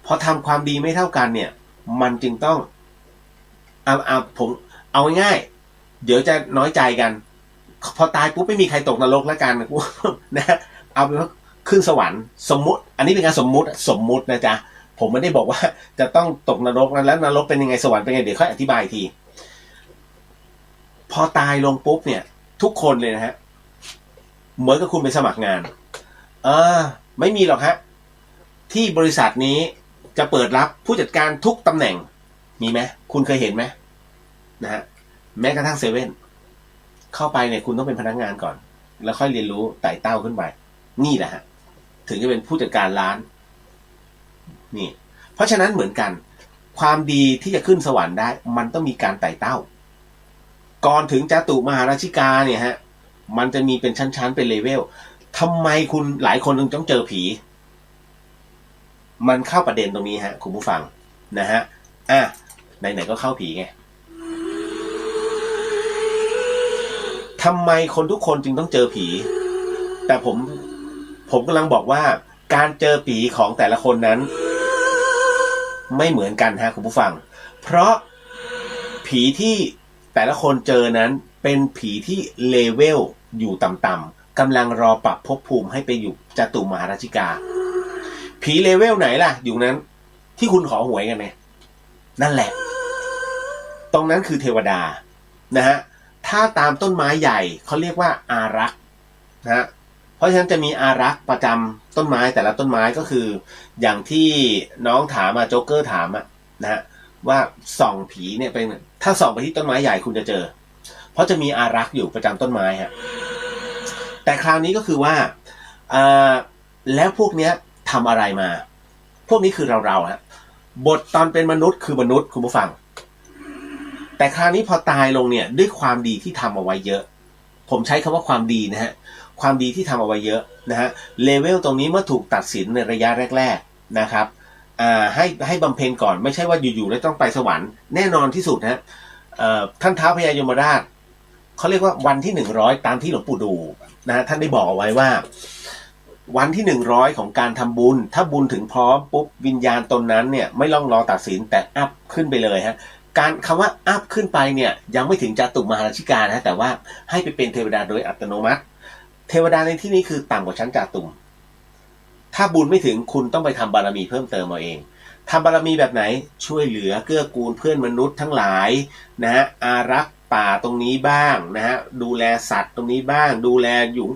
[SPEAKER 2] พอทำความดีไม่เท่ากันเนี่ยมันจึงต้องผมเอาง่ายๆเดี๋ยวจะน้อยใจกันพอตายปุ๊บไม่มีใครตกนรกแล้วกันนะเอาเป็นว่าขึ้นสวรรค์สมมุติอันนี้เป็นการสมมุตินะจ๊ะผมไม่ได้บอกว่าจะต้องตกนรกแล้วนรกเป็นยังไงสวรรค์เป็นยังไงเดี๋ยวค่อยอธิบายที พอตายลงปุ๊บเนี่ยทุกคนเลยนะฮะเหมือนกับคุณไปสมัครงานไม่มีหรอกฮะที่บริษัทนี้จะเปิดรับผู้จัดการทุกตำแหน่งมีไหมคุณเคยเห็นไหมนะฮะแม้กระทั่งเซเว่นเข้าไปเนี่ยคุณต้องเป็นพนักงานก่อนแล้วค่อยเรียนรู้ไต่เต้าขึ้นไปนี่แหละฮะถึงจะเป็นผู้จัดการร้านนี่เพราะฉะนั้นเหมือนกันความดีที่จะขึ้นสวรรค์ได้มันต้องมีการไต่เต้าก่อนถึงจตุมหาราชิกาเนี่ยฮะมันจะมีเป็นชั้นๆเป็นเลเวลทำไมคุณหลายคนต้องเจอผีมันเข้าประเด็นตรงนี้ฮะคุณผู้ฟังนะฮะไหนๆก็เข้าผีไงทำไมคนทุกคนจึงต้องเจอผีแต่ผมกำลังบอกว่าการเจอผีของแต่ละคนนั้นไม่เหมือนกันฮะคุณผู้ฟังเพราะผีที่แต่ละคนเจอนั้นเป็นผีที่เลเวลอยู่ต่ำๆกำลังรอปรับภพภูมิให้ไปอยู่จตุมหาราชิกาผีเลเวลไหนล่ะอยู่นั้นที่คุณขอหวยกันเนี่ยนั่นแหละตรงนั้นคือเทวดานะฮะถ้าตามต้นไม้ใหญ่เขาเรียกว่าอารักษ์นะฮะเพราะฉะนั้นจะมีอารักษ์ประจำต้นไม้แต่ละต้นไม้ก็คืออย่างที่น้องถามโจ๊กเกอร์ถามนะฮะว่าส่องผีเนี่ยเป็นถ้าส่องไปที่ต้นไม้ใหญ่คุณจะเจอเพราะจะมีอารักษ์อยู่ประจำต้นไม้ฮะแต่คราวนี้ก็คือว่าแล้วพวกเนี้ยทำอะไรมาพวกนี้คือเราฮะบทตอนเป็นมนุษย์คือมนุษย์คุณผู้ฟังแต่คราวนี้พอตายลงเนี่ยด้วยความดีที่ทำเอาไว้เยอะผมใช้คำว่าความดีนะฮะ ความดีที่ทำเอาไว้เยอะนะฮะเลเวลตรงนี้เมื่อถูกตัดสินในระยะแรกๆนะครับให้บำเพ็ญก่อนไม่ใช่ว่าอยู่ๆแล้วต้องไปสวรรค์แน่นอนที่สุดนะท่านท้าวพญายมราชเขาเรียกว่าวันที่100ตามที่หลวงปู่ดูนะฮะท่านได้บอกเอาไว้ว่าวันที่100ของการทำบุญถ้าบุญถึงพร้อมปุ๊บวิญญาณตนนั้นเนี่ยไม่ต้องรอตัดสินแต่อัพขึ้นไปเลยฮะการคำว่าอัพขึ้นไปเนี่ยยังไม่ถึงจาตุมหาราชิกานะแต่ว่าให้ไปเป็นเทวดาโดยอัตโนมัติเทวดาในที่นี้คือต่ำกว่าชั้นจาตุมถ้าบุญไม่ถึงคุณต้องไปทำบารมีเพิ่มเติมเอาเองทำบารมีแบบไหนช่วยเหลือเกื้อกูลเพื่อนมนุษย์ทั้งหลายนะฮะอารักษ์ป่าตรงนี้บ้างนะฮะดูแลสัตว์ตรงนี้บ้างดูแลอยู่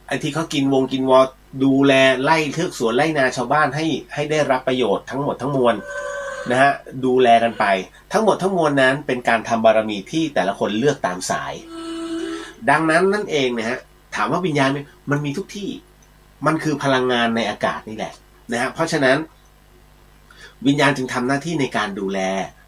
[SPEAKER 2] ไอ้ที่เขากินวอดูแลไล่เทือกสวนไล่นาชาวบ้านให้ได้รับประโยชน์ทั้งหมดทั้งมวลนะฮะดูแลกันไปทั้งหมดทั้งมวลนั้นเป็นการทำบารมีที่แต่ละคนเลือกตามสายดังนั้นนั่นเองนะฮะถามว่าวิญญาณมันมีทุกที่มันคือพลังงานในอากาศนี่แหละนะฮะเพราะฉะนั้นวิญญาณจึงทำหน้าที่ในการดูแล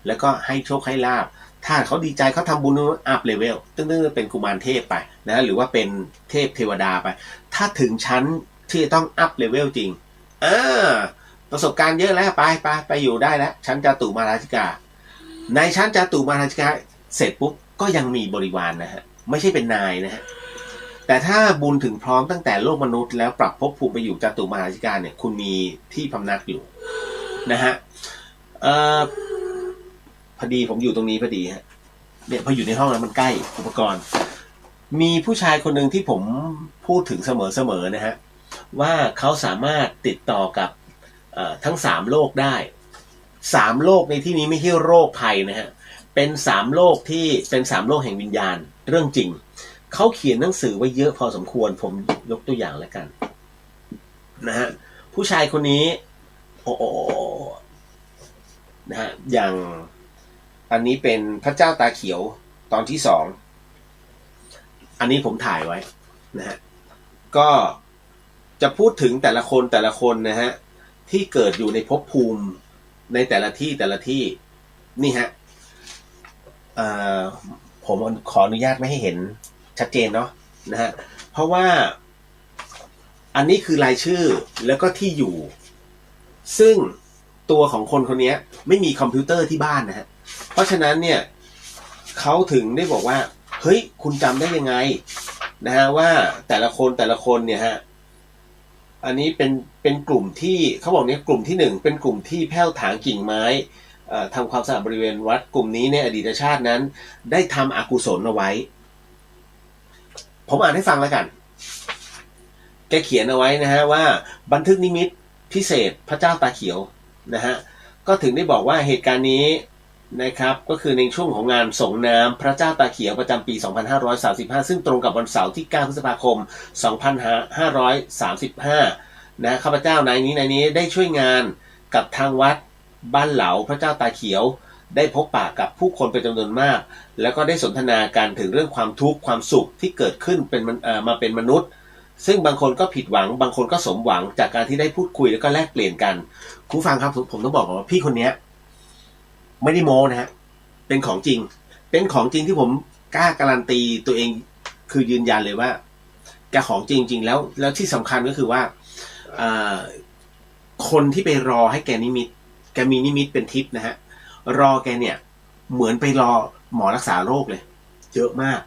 [SPEAKER 2] แล้วก็ให้โชคให้ลาภถ้าเขาดีใจเขาทำบุญอัพเลเวลตึ้งๆเป็นกุมารเทพไปนะหรือว่าเป็นเทพเทวดาไปถ้าถึงชั้นที่จะต้องอัพเลเวลจริงประสบการณ์เยอะแล้วไปอยู่ได้แล้วชั้นจาตุมหาราชิกาในชั้นจาตุมหาราชิกาเสร็จปุ๊บก็ยังมีบริวารนะฮะไม่ใช่เป็นนายนะฮะแต่ถ้าบุญถึงพร้อมตั้งแต่โลกมนุษย์แล้วปรับภพภูมิไปอยู่จาตุมหาราชิกาเนี่ยคุณมีที่พำนักอยู่นะฮะพอดีผมอยู่ตรงนี้พอดีฮะเนี่ยพออยู่ในห้องแล้วมันใกล้อุปกรณ์มีผู้ชายคนหนึ่งที่ผมพูดถึงเสมอนะฮะว่าเขาสามารถติดต่อกับทั้ง3โลกได้3โลกในที่นี้ไม่ใช่โรคภัยนะฮะเป็น3โลกที่เป็น3โลกแห่งวิญญาณเรื่องจริงเขาเขียนหนังสือไว้เยอะพอสมควรผมยกตัวอย่างแล้วกันนะฮะผู้ชายคนนี้นะฮะอย่างอันนี้เป็นพระเจ้าตาเขียวตอนที่2อันนี้ผมถ่ายไว้นะฮะก็จะพูดถึงแต่ละคนนะฮะที่เกิดอยู่ในภพภูมิในแต่ละที่นี่ฮะผมขออนุญาตไม่ให้เห็นชัดเจนเนาะนะฮะเพราะว่าอันนี้คือรายชื่อแล้วก็ที่อยู่ซึ่งตัวของคนคนนี้ไม่มีคอมพิวเตอร์ที่บ้านนะฮะเพราะฉะนั้นเนี่ยเขาถึงได้บอกว่าเฮ้ยคุณจำได้ยังไงนะฮะว่าแต่ละคนเนี่ยฮะอันนี้เป็นกลุ่มที่เขาบอกเนี่ยกลุ่มที่1เป็นกลุ่มที่แผ้วถางกิ่งไม้ทำความสะอาดบริเวณวัดกลุ่มนี้ในอดีตชาตินั้นได้ทำอกุศลเอาไว้ผมอ่านให้ฟังแล้วกันแกเขียนเอาไว้นะฮะว่าบันทึกนิมิตพิเศษพระเจ้าตาเขียวนะฮะก็ถึงได้บอกว่าเหตุการณ์นี้นะครับก็คือในช่วงของงานส่งน้ำพระเจ้าตาเขียวประจำปี2535ซึ่งตรงกับวันเสาร์ที่9พฤษภาคม2535นะข้าพเจ้านายนี้ได้ช่วยงานกับทางวัดบ้านเหลาพระเจ้าตาเขียวได้พบปะกับผู้คนเป็นจำนวนมากแล้วก็ได้สนทนากันถึงเรื่องความทุกข์ความสุขที่เกิดขึ้นมาเป็นมนุษย์ซึ่งบางคนก็ผิดหวังบางคนก็สมหวังจากการที่ได้พูดคุยแล้วก็แลกเปลี่ยนกันคุณฟังครับผมต้องบอกว่าพี่คนนี้ไม่ได้โม้นะฮะเป็นของจริงที่ผมกล้าการันตีตัวเองคือยืนยันเลยว่าแกของจริงแล้วที่สำคัญก็คือว่าคนที่ไปรอให้แกนิมิตแกมีนิมิตเป็นทิพย์นะฮะรอแกเนี่ยเหมือนไปรอหมอรักษาโรคเลยเยอะมาก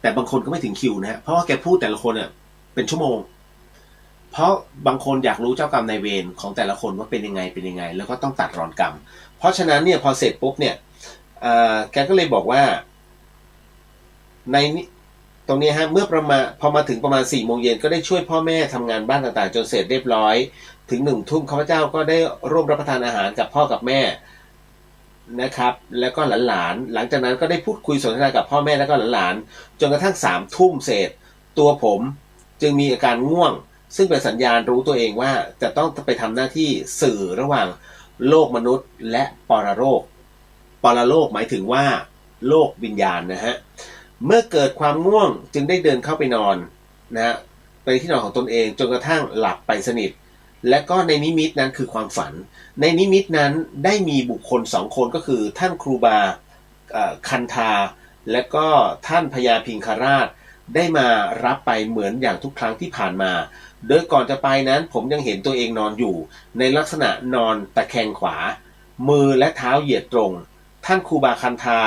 [SPEAKER 2] แต่บางคนก็ไม่ถึงคิวนะฮะเพราะว่าแกพูดแต่ละคนเนี่ยเป็นชั่วโมงเพราะบางคนอยากรู้เจ้ากรรมนายเวรของแต่ละคนว่าเป็นยังไงแล้วก็ต้องตัดรอนกรรมเพราะฉะนั้นเนี่ยพอเสร็จปุ๊บเนี่ยแกก็เลยบอกว่าในตรงนี้ฮะเมื่อพอมาถึงประมาณ4 โมงเย็นก็ได้ช่วยพ่อแม่ทำงานบ้านต่างๆจนเสร็จเรียบร้อยถึง1 ทุ่มข้าพเจ้าก็ได้ร่วมรับประทานอาหารกับพ่อกับแม่นะครับแล้วก็หลานๆหลังจากนั้นก็ได้พูดคุยสนทนากับพ่อแม่แล้วก็หลานๆจนกระทั่ง3 ทุ่มเศษตัวผมจึงมีอาการง่วงซึ่งเป็นสัญญาณรู้ตัวเองว่าจะต้องไปทำหน้าที่สื่อระหว่างโลกมนุษย์และปรโลกหมายถึงว่าโลกวิญญาณนะฮะเมื่อเกิดความง่วงจึงได้เดินเข้าไปนอนนะฮะไปที่นอนของตนเองจนกระทั่งหลับไปสนิทและก็ในนิมิตนั้นคือความฝันในนิมิตนั้นได้มีบุคคล2 คนก็คือท่านครูบาคันธาและก็ท่านพญาพิงคราช ได้มารับไปเหมือนอย่างทุกครั้งที่ผ่านมาโดยก่อนจะไปนั้นผมยังเห็นตัวเองนอนอยู่ในลักษณะนอนตะแคงขวามือและเท้าเหยียดตรงท่านครูบาคันธา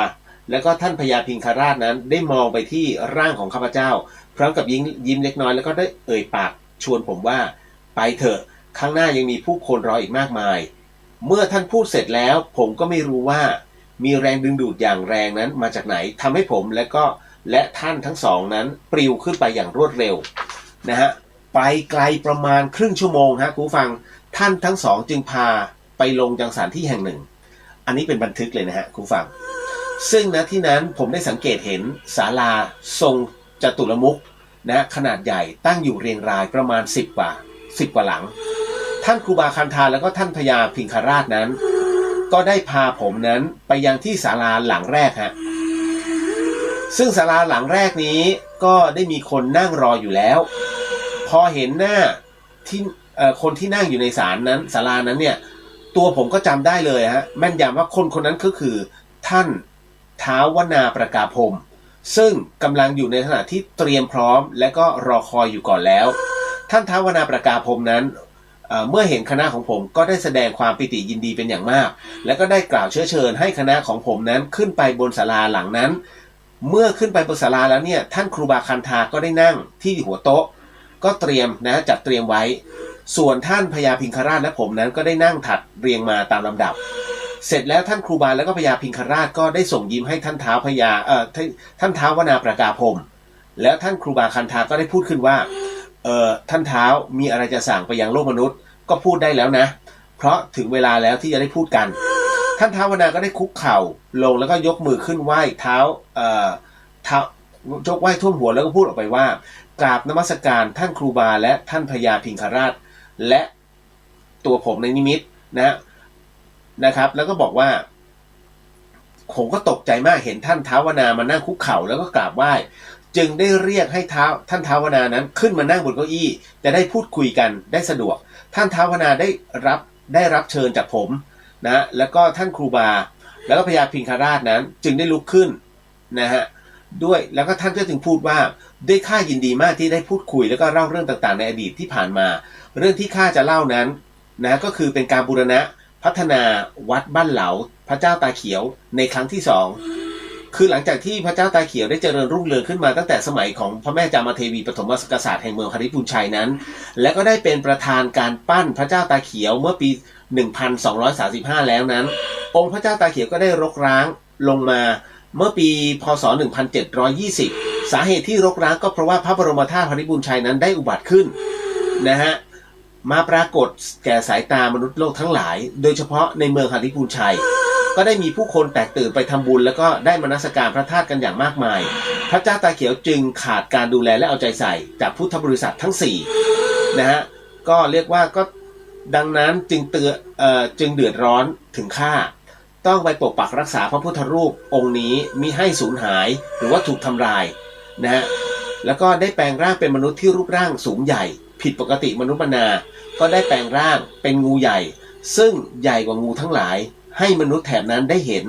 [SPEAKER 2] และก็ท่านพญาพิงคราชนั้นได้มองไปที่ร่างของข้าพเจ้าพร้อมกับยิ้มเล็กน้อยแล้วก็ได้เอ่ยปากชวนผมว่าไปเถอะข้างหน้ายังมีผู้คนรออีกมากมายเมื่อท่านพูดเสร็จแล้วผมก็ไม่รู้ว่ามีแรงดึงดูดอย่างแรงนั้นมาจากไหนทำให้ผมและท่านทั้งสองนั้นปลิวขึ้นไปอย่างรวดเร็วนะฮะไปไกลประมาณครึ่งชั่วโมงฮะคุณผู้ฟังท่านทั้งสองจึงพาไปลงยังสถานที่แห่งหนึ่งอันนี้เป็นบันทึกเลยนะฮะคุณผู้ฟังซึ่งณที่นั้นผมได้สังเกตเห็นศาลาทรงจตุรมุขนะขนาดใหญ่ตั้งอยู่เรียงรายประมาณ10 กว่าหลังท่านครูบาคันธาแล้วก็ท่านพญาพิงคราชนั้นก็ได้พาผมนั้นไปยังที่ศาลาหลังแรกฮะซึ่งศาลาหลังแรกนี้ก็ได้มีคนนั่งรออยู่แล้วพอเห็นหน้าที่คนที่นั่งอยู่ในศาลานั้นเนี่ยตัวผมก็จำได้เลยฮะแม่นยำว่าคนนั้นก็คือท่านท้าวนาประกาพรหมซึ่งกำลังอยู่ในขณะที่เตรียมพร้อมและก็รอคอยอยู่ก่อนแล้วท่านท้าวนาประกาพรหมนั้นเมื่อเห็นคณะของผมก็ได้แสดงความปิติยินดีเป็นอย่างมากและก็ได้กล่าวเชื้อเชิญให้คณะของผมนั้นขึ้นไปบนศาลาหลังนั้นเมื่อขึ้นไปบนศาลาแล้วเนี่ยท่านครูบาคันธาก็ได้นั่งที่หัวโต๊ะก็เตรียมนะจัดเตรียมไว้ส่วนท่านพญาพิงคราชและผมนั้นก็ได้นั่งถัดเรียงมาตามลำดับเสร็จแล้วท่านครูบาแล้วก็พญาพิงคราชก็ได้ส่งยิ้มให้ท่านท้าวท่านท้าวนาประกาพรหมแล้วท่านครูบาคันธาก็ได้พูดขึ้นว่าท่านท้าวมีอะไรจะสั่งไปยังโลกมนุษย์ก็พูดได้แล้วนะเพราะถึงเวลาแล้วที่จะได้พูดกันท่านท้าวนาก็ได้คุกเข่าลงแล้วก็ยกมือขึ้นไหว้เท้ายกไหว้ท่วมหัวแล้วก็พูดออกไปว่ากราบนมัสการท่านครูบาและท่านพญาพิงคราชและตัวผมในนิมิตนะครับแล้วก็บอกว่าผมก็ตกใจมากเห็นท่านท้าวนามานั่งคุกเข่าแล้วก็กราบไหว้จึงได้เรียกให้ท่านท้าวนานั้นขึ้นมานั่งบนเก้าอี้จะได้พูดคุยกันได้สะดวกท่านท้าวนาได้รับเชิญจากผมนะแล้วก็ท่านครูบาแล้วก็พญาพิงคราชนั้นจึงได้ลุกขึ้นนะฮะด้วยแล้วก็ท่านก็จึงพูดว่าด้วยข้ายินดีมากที่ได้พูดคุยแล้วก็เล่าเรื่องต่างๆในอดีตที่ผ่านมาเรื่องที่ข้าจะเล่านั้นนะก็คือเป็นการบูรณะพัฒนาวัดบ้านเหลาพระเจ้าตาเขียวในครั้งที่2คือหลังจากที่พระเจ้าตาเขียวได้เจริญรุ่งเรืองขึ้นมาตั้งแต่สมัยของพระแม่จามเทวีปฐมกษัตริย์แห่งเมืองหฤบุญชัยนั้นและก็ได้เป็นประธานการปั้นพระเจ้าตาเขียวเมื่อปี1235แล้วนั้นองค์พระเจ้าตาเขียวก็ได้รกร้างลงมาเมื่อปีพศ1720สาเหตุที่รกร้างก็เพราะว่าพระบรมธาตุหฤบุญชัยนั้นได้อุบัติขึ้นนะฮะมาปรากฏแก่สายตามนุษย์โลกทั้งหลายโดยเฉพาะในเมืองหฤบุญชัยก็ได้มีผู้คนแตกตื่นไปทำบุญแล้วก็ได้มนมัสการพระธาตุกันอย่างมากมายพระเจ้าตาเขียวจึงขาดการดูแลและเอาใจใส่จากพุทธบริษัททั้ง4นะฮะก็เรียกว่าก็ดังนั้นจึงเดือดร้อนถึงข้าต้องไปปกปักรักษาพระพุทธรูปองค์นี้มิให้สูญหายหรือว่าถูกทำลายนะฮะแล้วก็ได้แปลงร่างเป็นมนุษย์ที่รูปร่างสูงใหญ่ผิดปกติมนุษย์มนาก็ได้แปลงร่างเป็นงูใหญ่ซึ่งใหญ่กว่างูทั้งหลายให้มนุษย์แถบนั้นได้เห็น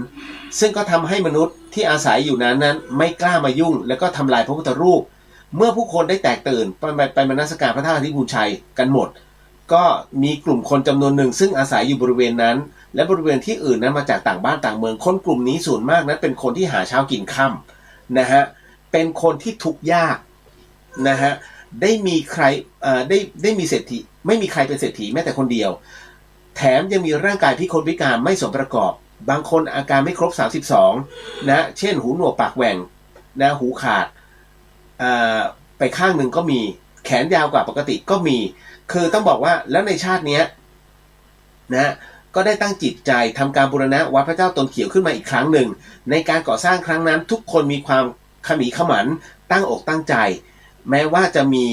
[SPEAKER 2] ซึ่งก็ทำให้มนุษย์ที่อาศัยอยู่นั้นไม่กล้ามายุ่งแล้วก็ทำลายพระพุทธรูปเมื่อผู้คนได้แตกตื่นไปมนมัสการพระธาตุหฤบุญชัยกันหมดก็มีกลุ่มคนจำนวนหนึ่งซึ่งอาศัยอยู่บริเวณนั้นและบริเวณที่อื่นนั้นมาจากต่างบ้านต่างเมืองคนกลุ่มนี้ส่วนมากนั้นเป็นคนที่หาเช้ากินค่ำนะฮะเป็นคนที่ทุกข์ยากนะฮะได้มีใครได้มีเศรษฐีไม่มีใครเป็นเศรษฐีแม้แต่คนเดียวแถมยังมีร่างกายพิกลพิการไม่สมประกอบบางคนอาการไม่ครบ32นะเช่นหูหนวกปากแหว่งนะหูขาดไปข้างหนึ่งก็มีแขนยาวกว่าปกติก็มีคือต้องบอกว่าแล้วในชาตินี้นะก็ได้ตั้งจิตใจทำการบูรณะวัดพระเจ้าตนเขียวขึ้นมาอีกครั้งหนึ่งในการก่อสร้างครั้งนั้นทุกคนมีความขมีขมันตั้งอกตั้งใจแม้ว่าจะมี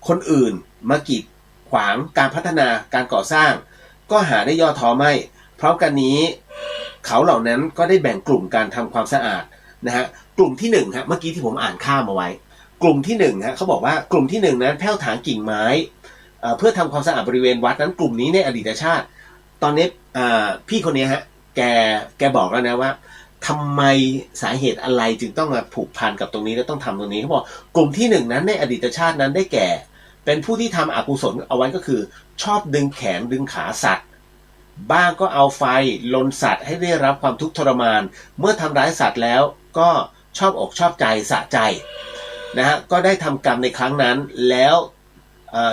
[SPEAKER 2] คนอื่นมากีดขวางการพัฒนาการก่อสร้างก็หาได้ย่อท้อไม่เพราะกันนี้เขาเหล่านั้นก็ได้แบ่งกลุ่มการทำความสะอาดนะฮะกลุ่มที่1ฮะเมื่อกี้ที่ผมอ่านข้ามเอาไว้กลุ่มที่1ฮะเขาบอกว่ากลุ่มที่1นั้นแผ้วถางกิ่งไม้เพื่อทำความสะอาดบริเวณวัดนั้นกลุ่มนี้ในอดีตชาติตอนนี้พี่คนนี้ฮะแกบอกแล้วนะว่า ทำไมสาเหตุอะไรจึงต้องมาผูกพันกับตรงนี้และต้องทำตรงนี้เขาบอกกลุ่มที่หนึ่งนั้นในอดีตชาตินั้นได้แก่ เป็นผู้ที่ทำอกุศลเอาไว้ก็คือ ชอบดึงแขนดึงขาสัตว์บ้างก็เอาไฟลนสัตว์ให้ได้รับความทุกข์ทรมานเมื่อทำร้ายสัตว์แล้วก็ชอบอกชอบใจสะใจนะฮะก็ได้ทำกรรมในครั้งนั้นแล้ว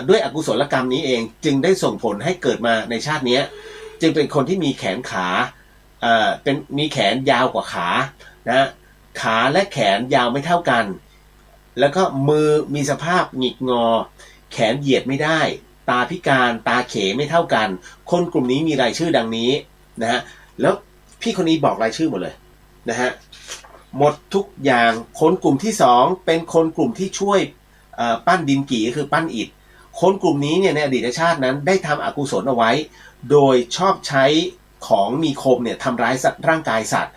[SPEAKER 2] ด้วยอกุศลกรรมนี้เองจึงได้ส่งผลให้เกิดมาในชาตินี้จึงเป็นคนที่มีแขนขาเป็นมีแขนยาวกว่าขานะขาและแขนยาวไม่เท่ากันแล้วก็มือมีสภาพหงิกงอแขนเหยียดไม่ได้ตาพิการตาเขไม่เท่ากันคนกลุ่มนี้มีรายชื่อดังนี้นะฮะแล้วพี่คนนี้บอกรายชื่อหมดเลยนะฮะหมดทุกอย่างคนกลุ่มที่สองเป็นคนกลุ่มที่ช่วยปั้นดินกี่ก็คือปั้นอิฐคนกลุ่มนี้เนี่ยในอดีตชาตินั้นได้ทำอกุศลเอาไว้โดยชอบใช้ของมีคมเนี่ยทำร้ายร่างกายสัตว์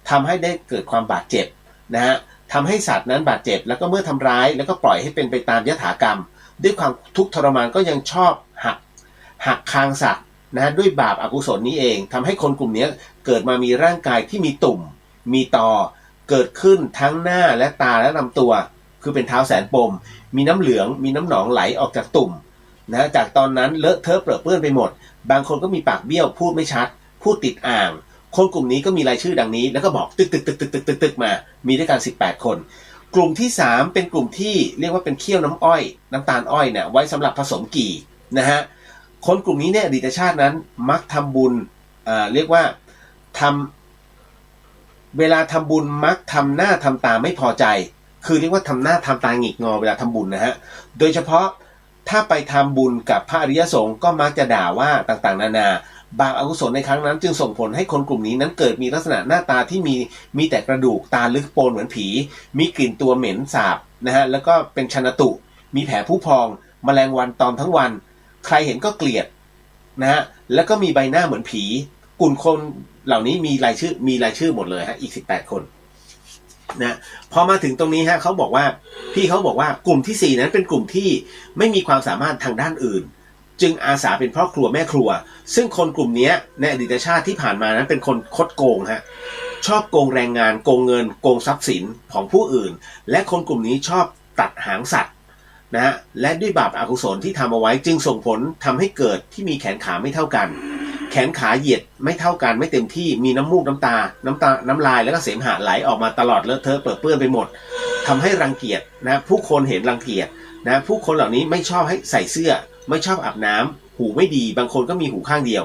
[SPEAKER 2] ทำให้ได้เกิดความบาดเจ็บนะฮะทำให้สัตว์นั้นบาดเจ็บแล้วก็เมื่อทำร้ายแล้วก็ปล่อยให้เป็นไปตามยถากรรมด้วยความทุกข์ทรมานก็ยังชอบหักคางสัตว์นะด้วยบาปอกุศลนี้เองทำให้คนกลุ่มนี้เกิดมามีร่างกายที่มีตุ่มมีตอเกิดขึ้นทั้งหน้าและตาและลำตัวคือเป็นเท้าแสนปมมีน้ำเหลืองมีน้ำหนองไหลออกจากตุ่มนะจากตอนนั้นเลอะเทอะเปรอะเปื้อนไปหมดบางคนก็มีปากเบี้ยวพูดไม่ชัดพูดติดอ่างคนกลุ่มนี้ก็มีรายชื่อดังนี้แล้วก็บอกตึกมามีด้วยกัน18คนกลุ่มที่3เป็นกลุ่มที่เรียกว่าเป็นเคี่ยวน้ำอ้อยน้ำตาลอ้อยเนี่ยไว้สำหรับผสมกี่นะฮะคนกลุ่มนี้เนี่ยอดีตชาตินั้นมักทำบุญเรียกว่าเวลาทำบุญมักทำหน้าทำตาไม่พอใจคือเรียกว่าทำหน้าทำตาหงิกงอเวลาทำบุญนะฮะโดยเฉพาะถ้าไปทำบุญกับพระอริยสงฆ์ก็มักจะด่าว่าต่างๆนานาบาปอกุศลในครั้งนั้นจึงส่งผลให้คนกลุ่มนี้นั้นเกิดมีลักษณะหน้าตาที่มีแต่กระดูกตาลึกโปนเหมือนผีมีกลิ่นตัวเหม็นสาบนะฮะแล้วก็เป็นชันตุมีแผลผู้พองแมลงวันตอมทั้งวันใครเห็นก็เกลียดนะฮะแล้วก็มีใบหน้าเหมือนผีกลุ่มคนเหล่านี้มีรายชื่อหมดเลยฮะอีก18คนนะพอมาถึงตรงนี้ฮะเขาบอกว่ากลุ่มที่4นั้นเป็นกลุ่มที่ไม่มีความสามารถทางด้านอื่นจึงอาสาเป็นพ่อครัวแม่ครัวซึ่งคนกลุ่มนี้ในอดีตชาติที่ผ่านมานั้นเป็นคนคดโกงฮะชอบโกงแรงงานโกงเงินโกงทรัพย์สินของผู้อื่นและคนกลุ่มนี้ชอบตัดหางสัตว์นะฮะและด้วยบาปอกุศลที่ทำเอาไว้จึงส่งผลทำให้เกิดที่มีแขนขาไม่เท่ากันแขนขาเหยียดไม่เท่ากันไม่เต็มที่มีน้ำมูกน้ำตาน้ำลายแล้วก็เสมหะไหลออกมาตลอดเลอะเทอะเปื้อนไปหมดทำให้รังเกียจนะผู้คนเห็นรังเกียจนะผู้คนเหล่านี้ไม่ชอบให้ใส่เสื้อไม่ชอบอาบน้ำหูไม่ดีบางคนก็มีหูข้างเดียว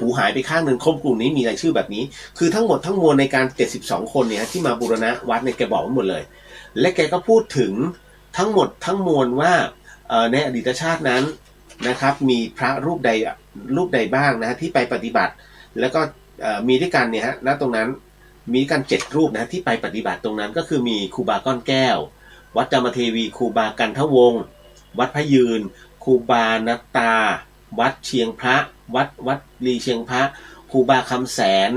[SPEAKER 2] หูหายไปข้างหนึ่งกลุ่มนี้มีรายชื่อแบบนี้คือทั้งหมดทั้งมวลในการ72คนเนี่ยที่มาบูรณะวัดเนี่ยแกบอกหมดเลยและแกก็พูดถึงทั้งหมดทั้งมวลว่าในอดีตชาตินั้นนะครับมีพระรูปใดบ้างนะฮะที่ไปปฏิบัติแล้วก็มีด้วยกันเนี่ยฮะณตรงนั้นมีกัน7รูปนะที่ไปปฏิบัติตรงนั้นก็คือมีครูบาก้อนแก้ววัดจามเทวีครูบากันทวงศ์วัดพระยืนครูบานัตตาวัดเชียงพระวัดลีเชียงพระครูบาคำแสน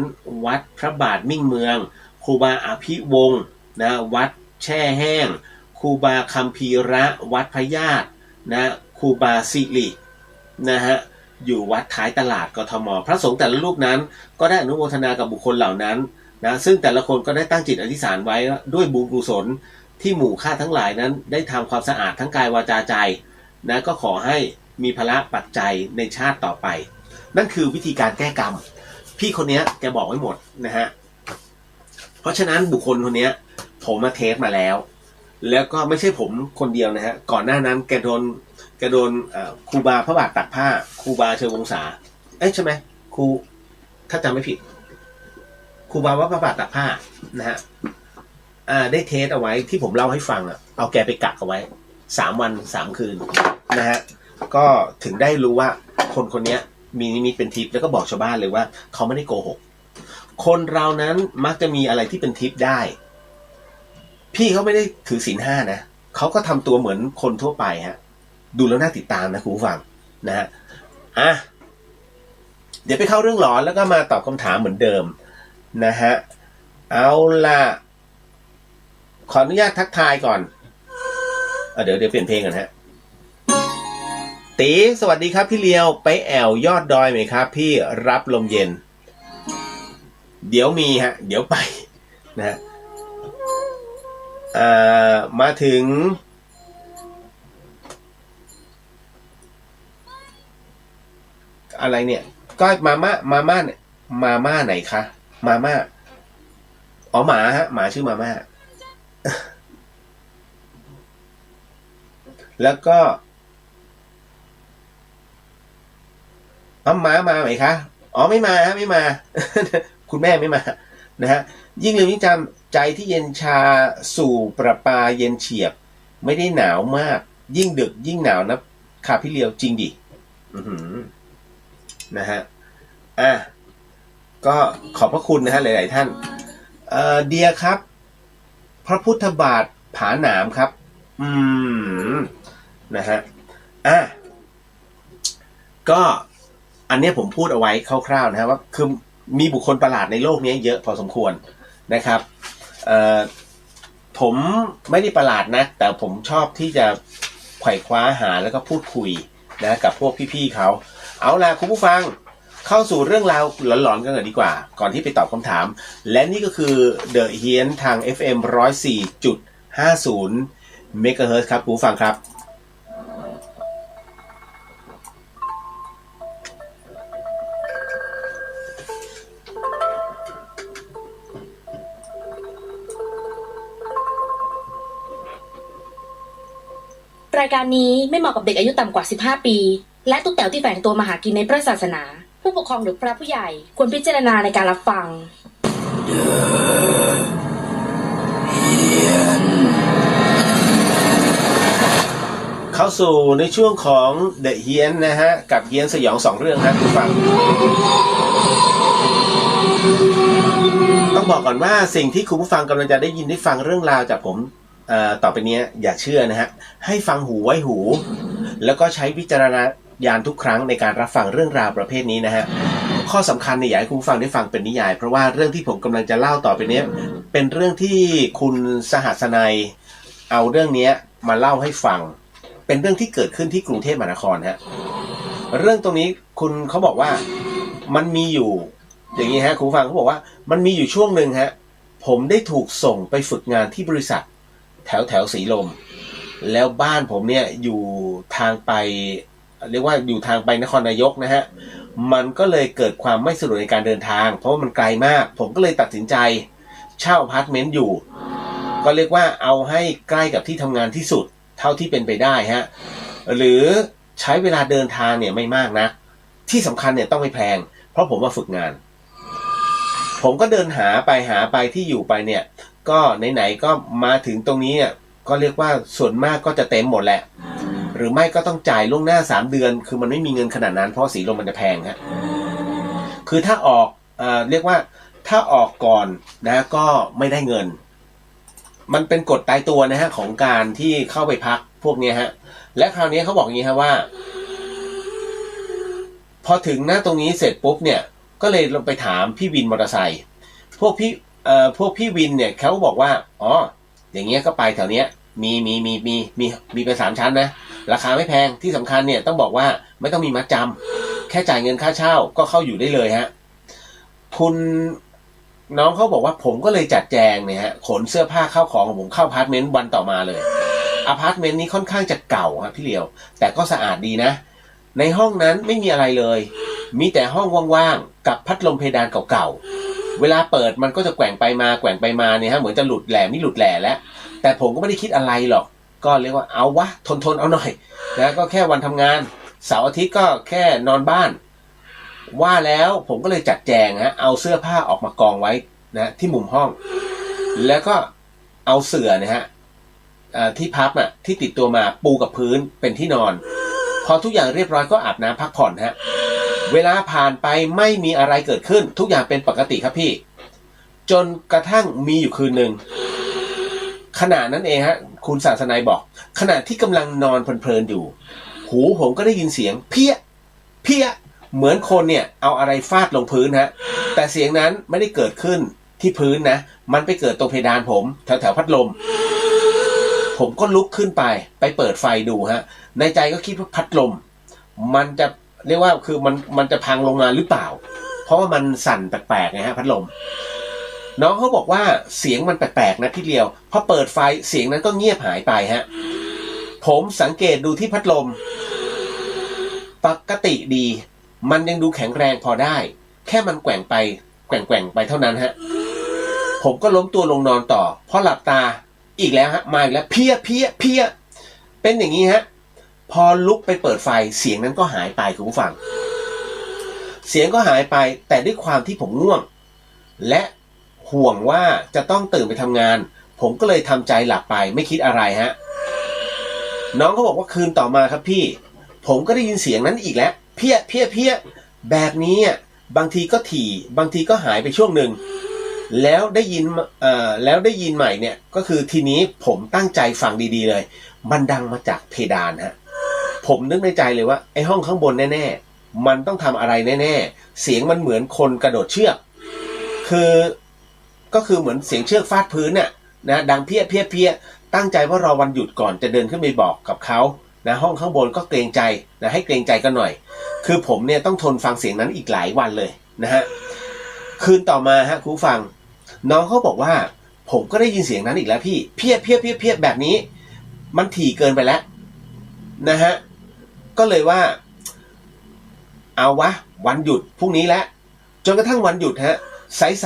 [SPEAKER 2] วัดพระบาทมิ่งเมืองครูบาอภิวงศ์นะวัดแช่แห้งครูบาคัมภีระวัดพญาตนะครูบาสิรินะฮะอยู่วัดท้ายตลาดกทมพระสงฆ์แต่ละรูปนั้นก็ได้อนุโมทนากับบุคคลเหล่านั้นนะซึ่งแต่ละคนก็ได้ตั้งจิตอธิษฐานไว้ด้วยบุญกุศลที่หมู่ข้าทั้งหลายนั้นได้ทำความสะอาดทั้งกายวาจาใจนะก็ขอให้มีพละปัจจัยในชาติต่อไปนั่นคือวิธีการแก้กรรมพี่คนนี้แกบอกไว้หมดนะฮะเพราะฉะนั้นบุคคลคนนี้ผมมาเทสมาแล้วก็ไม่ใช่ผมคนเดียวนะฮะก่อนหน้านั้นแกโดนครูบาพระบาทตักผ้าครูบาเชิงวงศาใช่ไหมครูถ้าจำไม่ผิดครูบาว่าพระบาทตักผ้านะฮะได้เทสเอาไว้ที่ผมเล่าให้ฟังเอาแกไปกักเอาไว้3 วัน3 คืนนะฮะก็ถึงได้รู้ว่าคนนี้มีนิมิตเป็นทิพย์แล้วก็บอกชาวบ้านเลยว่าเขาไม่ได้โกหกคนเรานั้นมักจะมีอะไรที่เป็นทิพย์ได้พี่เขาไม่ได้ถือศีล5นะเขาก็ทำตัวเหมือนคนทั่วไปฮะดูแล้วน่าติดตามนะคุณผู้ฟังนะฮะเดี๋ยวไปเข้าเรื่องหลอนแล้วก็มาตอบคำถามเหมือนเดิมนะฮะเอาล่ะขออนุญาตทักทายก่อนเดี๋ยวเปลี่ยนเพลงก่อนฮะตีสวัสดีครับพี่เลียวไปแอวยอดดอยไหมครับพี่รับลมเย็นเดี๋ยวมีฮะเดี๋ยวไป นะฮะมาถึงอะไรเนี่ยก็มาม่าเนี่ยมาม่าไหนคะมาม่าอ๋อหมาฮะหมาชื่อมาม่า แล้วก็ม้ามาไหมคะอ๋อไม่มาฮะไม่มา คุณแม่ไม่มานะฮะยิ่งลืมยิ่งจำใจที่เย็นชาสู่ประปาเย็นเฉียบไม่ได้หนาวมากยิ่งดึกยิ่งหนาวนะค่ะพี่เลียวจริงดินะฮะก็ขอบพระคุณนะฮะหลายๆท่านเดียครับพระพุทธบาทผาหนามครับนะฮะก็อันนี้ผมพูดเอาไว้คร่าวๆนะฮะว่าคือมีบุคคลประหลาดในโลกนี้เยอะพอสมควรนะครับผมไม่ได้ประหลาดนะแต่ผมชอบที่จะไขว่คว้าหาแล้วก็พูดคุยนะกับพวกพี่ๆเขาเอาล่ะคุณผู้ฟังเข้าสู่เรื่องราวหลอนๆกันเลยดีกว่าก่อนที่ไปตอบคำถามและนี่ก็คือ The Hien ทาง FM 104.50 MHz ครับคุณผู้ฟังครับ
[SPEAKER 1] รายการนี้ไม่เหมาะกับเด็กอายุต่ำกว่า 15 ปี และตุ๊กแต๋วที่แฝงตัวมาหากินในพระศาสนา ผู้ปกครองหรือพระผู้ใหญ่ควรพิจารณาในการรับฟัง
[SPEAKER 2] เข้าสู่ในช่วงของ The Hien นะฮะกับเฮียนสยอง2เรื่องนะคุณฟังต้องบอกก่อนว่าสิ่งที่คุณผู้ฟังกำลังจะได้ยินได้ฟังเรื่องราวจากผมต่อไปนี้อย่าเชื่อนะฮะให้ฟังหูไว้หูแล้วก็ใช้วิจารณญาณทุกครั้งในการรับฟังเรื่องราวประเภทนี้นะฮะข้อสำคัญเนี่ยอยากให้คุณผู้ฟังได้ฟังเป็นนิยายเพราะว่าเรื่องที่ผมกำลังจะเล่าต่อไปนี้เป็นเรื่องที่คุณสหัสนัยเอาเรื่องนี้มาเล่าให้ฟังเป็นเรื่องที่เกิดขึ้นที่กรุงเทพมหานครฮะเรื่องตรงนี้คุณเขาบอกว่ามันมีอยู่อย่างนี้ฮะคุณผู้ฟังเขาบอกว่ามันมีอยู่ช่วงหนึ่งฮะผมได้ถูกส่งไปฝึกงานที่บริษัทแถวสีลมแล้วบ้านผมเนี่ยอยู่ทางไปเรียกว่าอยู่ทางไปนครนายกนะฮะมันก็เลยเกิดความไม่สะดวกในการเดินทางเพราะว่ามันไกลมากผมก็เลยตัดสินใจเช่าอพาร์ตเมนต์อยู่ก็เรียกว่าเอาให้ใกล้กับที่ทำงานที่สุดเท่าที่เป็นไปได้ฮะหรือใช้เวลาเดินทางเนี่ยไม่มากนะที่สำคัญเนี่ยต้องไม่แพงเพราะผมมาฝึกงานผมก็เดินหาไปที่อยู่ไปเนี่ยก็ไหนๆก็มาถึงตรงนี้อ่ะก็เรียกว่าส่วนมากก็จะเต็มหมดแหละหรือไม่ก็ต้องจ่ายล่วงหน้า3 เดือนคือมันไม่มีเงินขนาดนั้นเพราะสีลมมันจะแพงฮะคือถ้าออกเรียกว่าถ้าออกก่อนนะก็ไม่ได้เงินมันเป็นกฎตายตัวนะฮะของการที่เข้าไปพักพวกนี้ฮะและคราวนี้เขาบอกอย่างนี้ฮะว่าพอถึงหน้าตรงนี้เสร็จปุ๊บเนี่ยก็เลยลงไปถามพี่วินมอเตอร์ไซค์พวกพี่วินเนี่ยเขาบอกว่าอ๋ออย่างเงี้ยก็ไปแถวเนี้ยมีเป็น3 ชั้นนะราคาไม่แพงที่สำคัญเนี่ยต้องบอกว่าไม่ต้องมีมัดจำแค่จ่ายเงินค่าเช่าก็เข้าอยู่ได้เลยฮะคุณน้องเขาบอกว่าผมก็เลยจัดแจงเนี่ยฮะขนเสื้อผ้าเข้าของของผมเข้าอพาร์ตเมนต์วันต่อมาเลยอพาร์ตเมนต์นี้ค่อนข้างจะเก่าครับพี่เหลียวแต่ก็สะอาดดีนะในห้องนั้นไม่มีอะไรเลยมีแต่ห้องว่างๆกับพัดลมเพดานเก่าๆเวลาเปิดมันก็จะแกว่งไปมาเนี่ยฮะเหมือนจะหลุดแหล่ไม่หลุดแหล่แล้วแต่ผมก็ไม่ได้คิดอะไรหรอกก็เรียกว่าเอาวะทนเอาหน่อยนะก็แค่วันทำงานเสาร์อาทิตย์ก็แค่นอนบ้านว่าแล้วผมก็เลยจัดแจงฮะเอาเสื้อผ้าออกมากองไว้นะที่มุมห้องแล้วก็เอาเสื่อนะฮะที่พับที่ติดตัวมาปูกับพื้นเป็นที่นอนพอทุกอย่างเรียบร้อยก็อาบน้ำพักผ่อนฮะเวลาผ่านไปไม่มีอะไรเกิดขึ้นทุกอย่างเป็นปกติครับพี่จนกระทั่งมีอยู่คืนหนึ่งขณะนั้นเองฮะคุณศาสนัยบอกขณะที่กำลังนอนเพลินๆอยู่หูผมก็ได้ยินเสียงเพี้ยเหมือนคนเนี่ยเอาอะไรฟาดลงพื้นฮะแต่เสียงนั้นไม่ได้เกิดขึ้นที่พื้นนะมันไปเกิดตรงเพดานผมแถวพัดลมผมก็ลุกขึ้นไปเปิดไฟดูฮะในใจก็คิดว่าพัดลมมันจะเรียกว่าคือมันจะพังลงมาหรือเปล่าเพราะว่ามันสั่นแปลกๆไงฮะพัดลม น้องเขาบอกว่าเสียงมันแปลกๆนะพี่เลียวพอเปิดไฟเสียงนั้นก็เงียบหายไปฮะผมสังเกตดูที่พัดลมปกติดีมันยังดูแข็งแรงพอได้แค่มันแกว่งไปเท่านั้นฮะผมก็ล้มตัวลงนอนต่อพอหลับตาอีกแล้วฮะมาอีกแล้วเพี้ยเป็นอย่างนี้ฮะพอลุกไปเปิดไฟเสียงนั้นก็หายไปคุณผู้ฟังเสียงก็หายไปแต่ด้วยความที่ผมง่วงและห่วงว่าจะต้องตื่นไปทำงานผมก็เลยทำใจหลับไปไม่คิดอะไรฮะน้องเขาบอกว่าคืนต่อมาครับพี่ผมก็ได้ยินเสียงนั้นอีกแล้วเพี้ยแบบนี้บางทีก็ถี่บางทีก็หายไปช่วงหนึ่งแล้วได้ยินใหม่เนี่ยก็คือทีนี้ผมตั้งใจฟังดีๆเลยมันดังมาจากเพดานฮะผมนึกในใจเลยว่าไอ้ห้องข้างบนแน่ๆมันต้องทำอะไรแน่ๆเสียงมันเหมือนคนกระโดดเชือกก็คือเหมือนเสียงเชือกฟาดพื้นเนี่ยนะดังเพี้ยตั้งใจว่ารอวันหยุดก่อนจะเดินขึ้นไปบอกกับเขานะห้องข้างบนก็เกรงใจนะให้เกรงใจกันหน่อยคือผมเนี่ยต้องทนฟังเสียงนั้นอีกหลายวันเลยนะฮะคืนต่อมาฮะคุณฟังน้องเขาบอกว่าผมก็ได้ยินเสียงนั้นอีกแล้วพี่เพี้ยแบบนี้มันถี่เกินไปแล้วนะฮะก็เลยว่าเอาวะวันหยุดพรุ่งนี้แล้วจนกระทั่งวันหยุดฮะ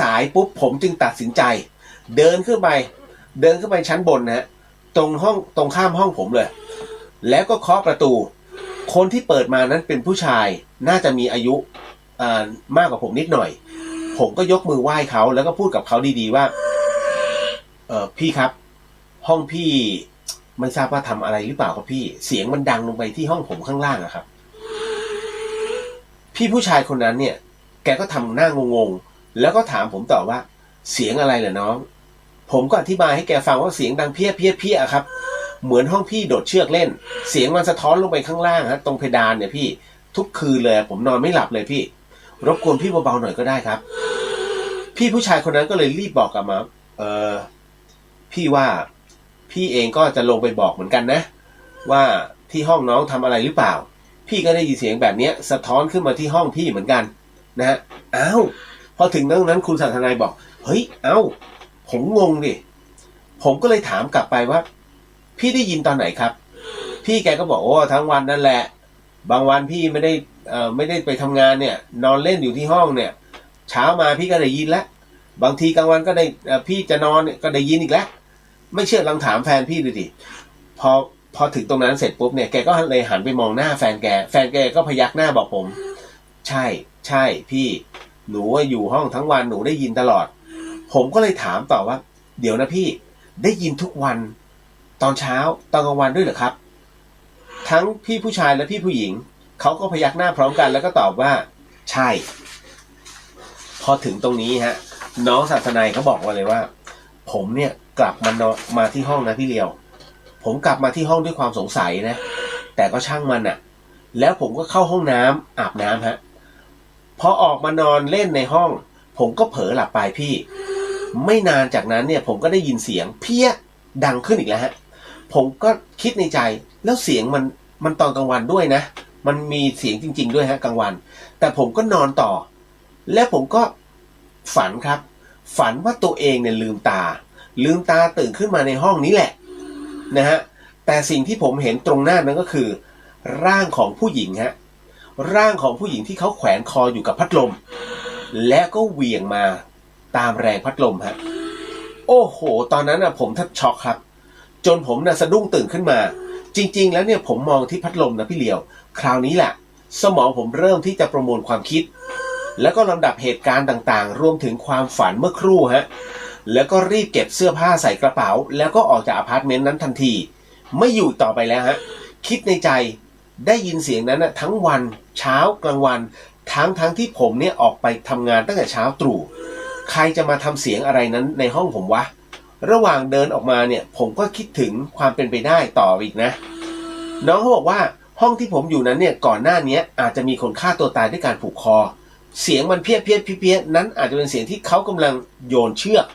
[SPEAKER 2] สายปุ๊บผมจึงตัดสินใจเดินขึ้นไปชั้นบนนะฮะตรงข้ามห้องผมเลยแล้วก็เคาะประตูคนที่เปิดมานั้นเป็นผู้ชายน่าจะมีอายุมากกว่าผมนิดหน่อยผมก็ยกมือไหว้เขาแล้วก็พูดกับเขาดีๆว่าพี่ครับห้องพี่ไม่ทราบว่าทำอะไรหรือเปล่าครับพี่เสียงมันดังลงไปที่ห้องผมข้างล่างอะครับพี่ผู้ชายคนนั้นเนี่ยแกก็ทำหน้างงๆแล้วก็ถามผมต่อว่าเสียงอะไรเหรอน้องผมก็อธิบายให้แกฟังว่าเสียงดังเพี้ยครับเหมือนห้องพี่โดดเชือกเล่นเสียงมันสะท้อนลงไปข้างล่างฮะตรงเพดานเนี่ยพี่ทุกคืนเลยผมนอนไม่หลับเลยพี่รบกวนพี่เบาๆหน่อยก็ได้ครับพี่ผู้ชายคนนั้นก็เลยรีบบอกกลับมาพี่ว่าพี่เองก็จะลงไปบอกเหมือนกันนะว่าที่ห้องน้องทำอะไรหรือเปล่าพี่ก็ได้ยินเสียงแบบนี้สะท้อนขึ้นมาที่ห้องพี่เหมือนกันนะฮะอ้าวพอถึงตรงนั้นคุณสันทนายบอกเฮ้ยเอ้าผมงงดิผมก็เลยถามกลับไปว่าพี่ได้ยินตอนไหนครับพี่แกก็บอกโอ้ทั้งวันนั่นแหละบางวันพี่ไม่ได้ไปทำงานเนี่ยนอนเล่นอยู่ที่ห้องเนี่ยเช้ามาพี่ก็ได้ยินแล้วบางทีกลางวันก็ได้พี่จะนอนเนี่ยก็ได้ยินอีกแล้วไม่เชื่อลองถามแฟนพี่ดูดิพอถึงตรงนั้นเสร็จปุ๊บเนี่ยแกก็เลยหันไปมองหน้าแฟนแกก็พยักหน้าบอกผมใช่พี่หนูอยู่ห้องทั้งวันหนูได้ยินตลอดผมก็เลยถามต่อว่าเดี๋ยวนะพี่ได้ยินทุกวันตอนเช้าตอนกลางวันด้วยเหรอครับทั้งพี่ผู้ชายและพี่ผู้หญิงเขาก็พยักหน้าพร้อมกันแล้วก็ตอบว่าใช่พอถึงตรงนี้ฮะน้องศาสนัยเขาบอกมาเลยว่าผมเนี่ยกลับมาที่ห้องนะพี่เลียวผมกลับมาที่ห้องด้วยความสงสัยนะแต่ก็ช่างมันอะแล้วผมก็เข้าห้องน้ำอาบน้ำฮะพอออกมานอนเล่นในห้องผมก็เผลอหลับไปพี่ไม่นานจากนั้นเนี่ยผมก็ได้ยินเสียงเพี้ยดังขึ้นอีกแล้วฮะผมก็คิดในใจแล้วเสียงมันตอนกลางวันด้วยนะมันมีเสียงจริงๆด้วยฮะกลางวันแต่ผมก็นอนต่อแล้วผมก็ฝันครับฝันว่าตัวเองเนี่ยลืมตาตื่นขึ้นมาในห้องนี้แหละนะฮะแต่สิ่งที่ผมเห็นตรงหน้านั้นก็คือร่างของผู้หญิงฮะร่างของผู้หญิงที่เขาแขวนคออยู่กับพัดลมและก็เหวี่ยงมาตามแรงพัดลมฮะโอ้โหตอนนั้นนะผมแทบช็อกครับจนผมสะดุ้งตื่นขึ้นมาจริงๆแล้วเนี่ยผมมองที่พัดลมนะพี่เลียวคราวนี้แหละสมองผมเริ่มที่จะประมวลความคิดแล้วก็ลำดับเหตุการณ์ต่างๆรวมถึงความฝันเมื่อครู่ฮะแล้วก็รีบเก็บเสื้อผ้าใส่กระเป๋าแล้วก็ออกจากอพาร์ตเมนต์นั้นทันทีไม่อยู่ต่อไปแล้วฮะคิดในใจได้ยินเสียงนั้นนะทั้งวันเช้ากลางวันทั้งที่ผมเนี่ยออกไปทำงานตั้งแต่เช้าตรู่ใครจะมาทำเสียงอะไรนั้นในห้องผมวะระหว่างเดินออกมาเนี่ยผมก็คิดถึงความเป็นไปได้ต่ออีกนะน้องเขาบอกว่าห้องที่ผมอยู่นั้นเนี่ยก่อนหน้านี้อาจจะมีคนฆ่าตัวตายด้วยการผูกคอเสียงมันเพี้ยนั้นอาจจะเป็นเสียงที่เขากำลังโยนเชือก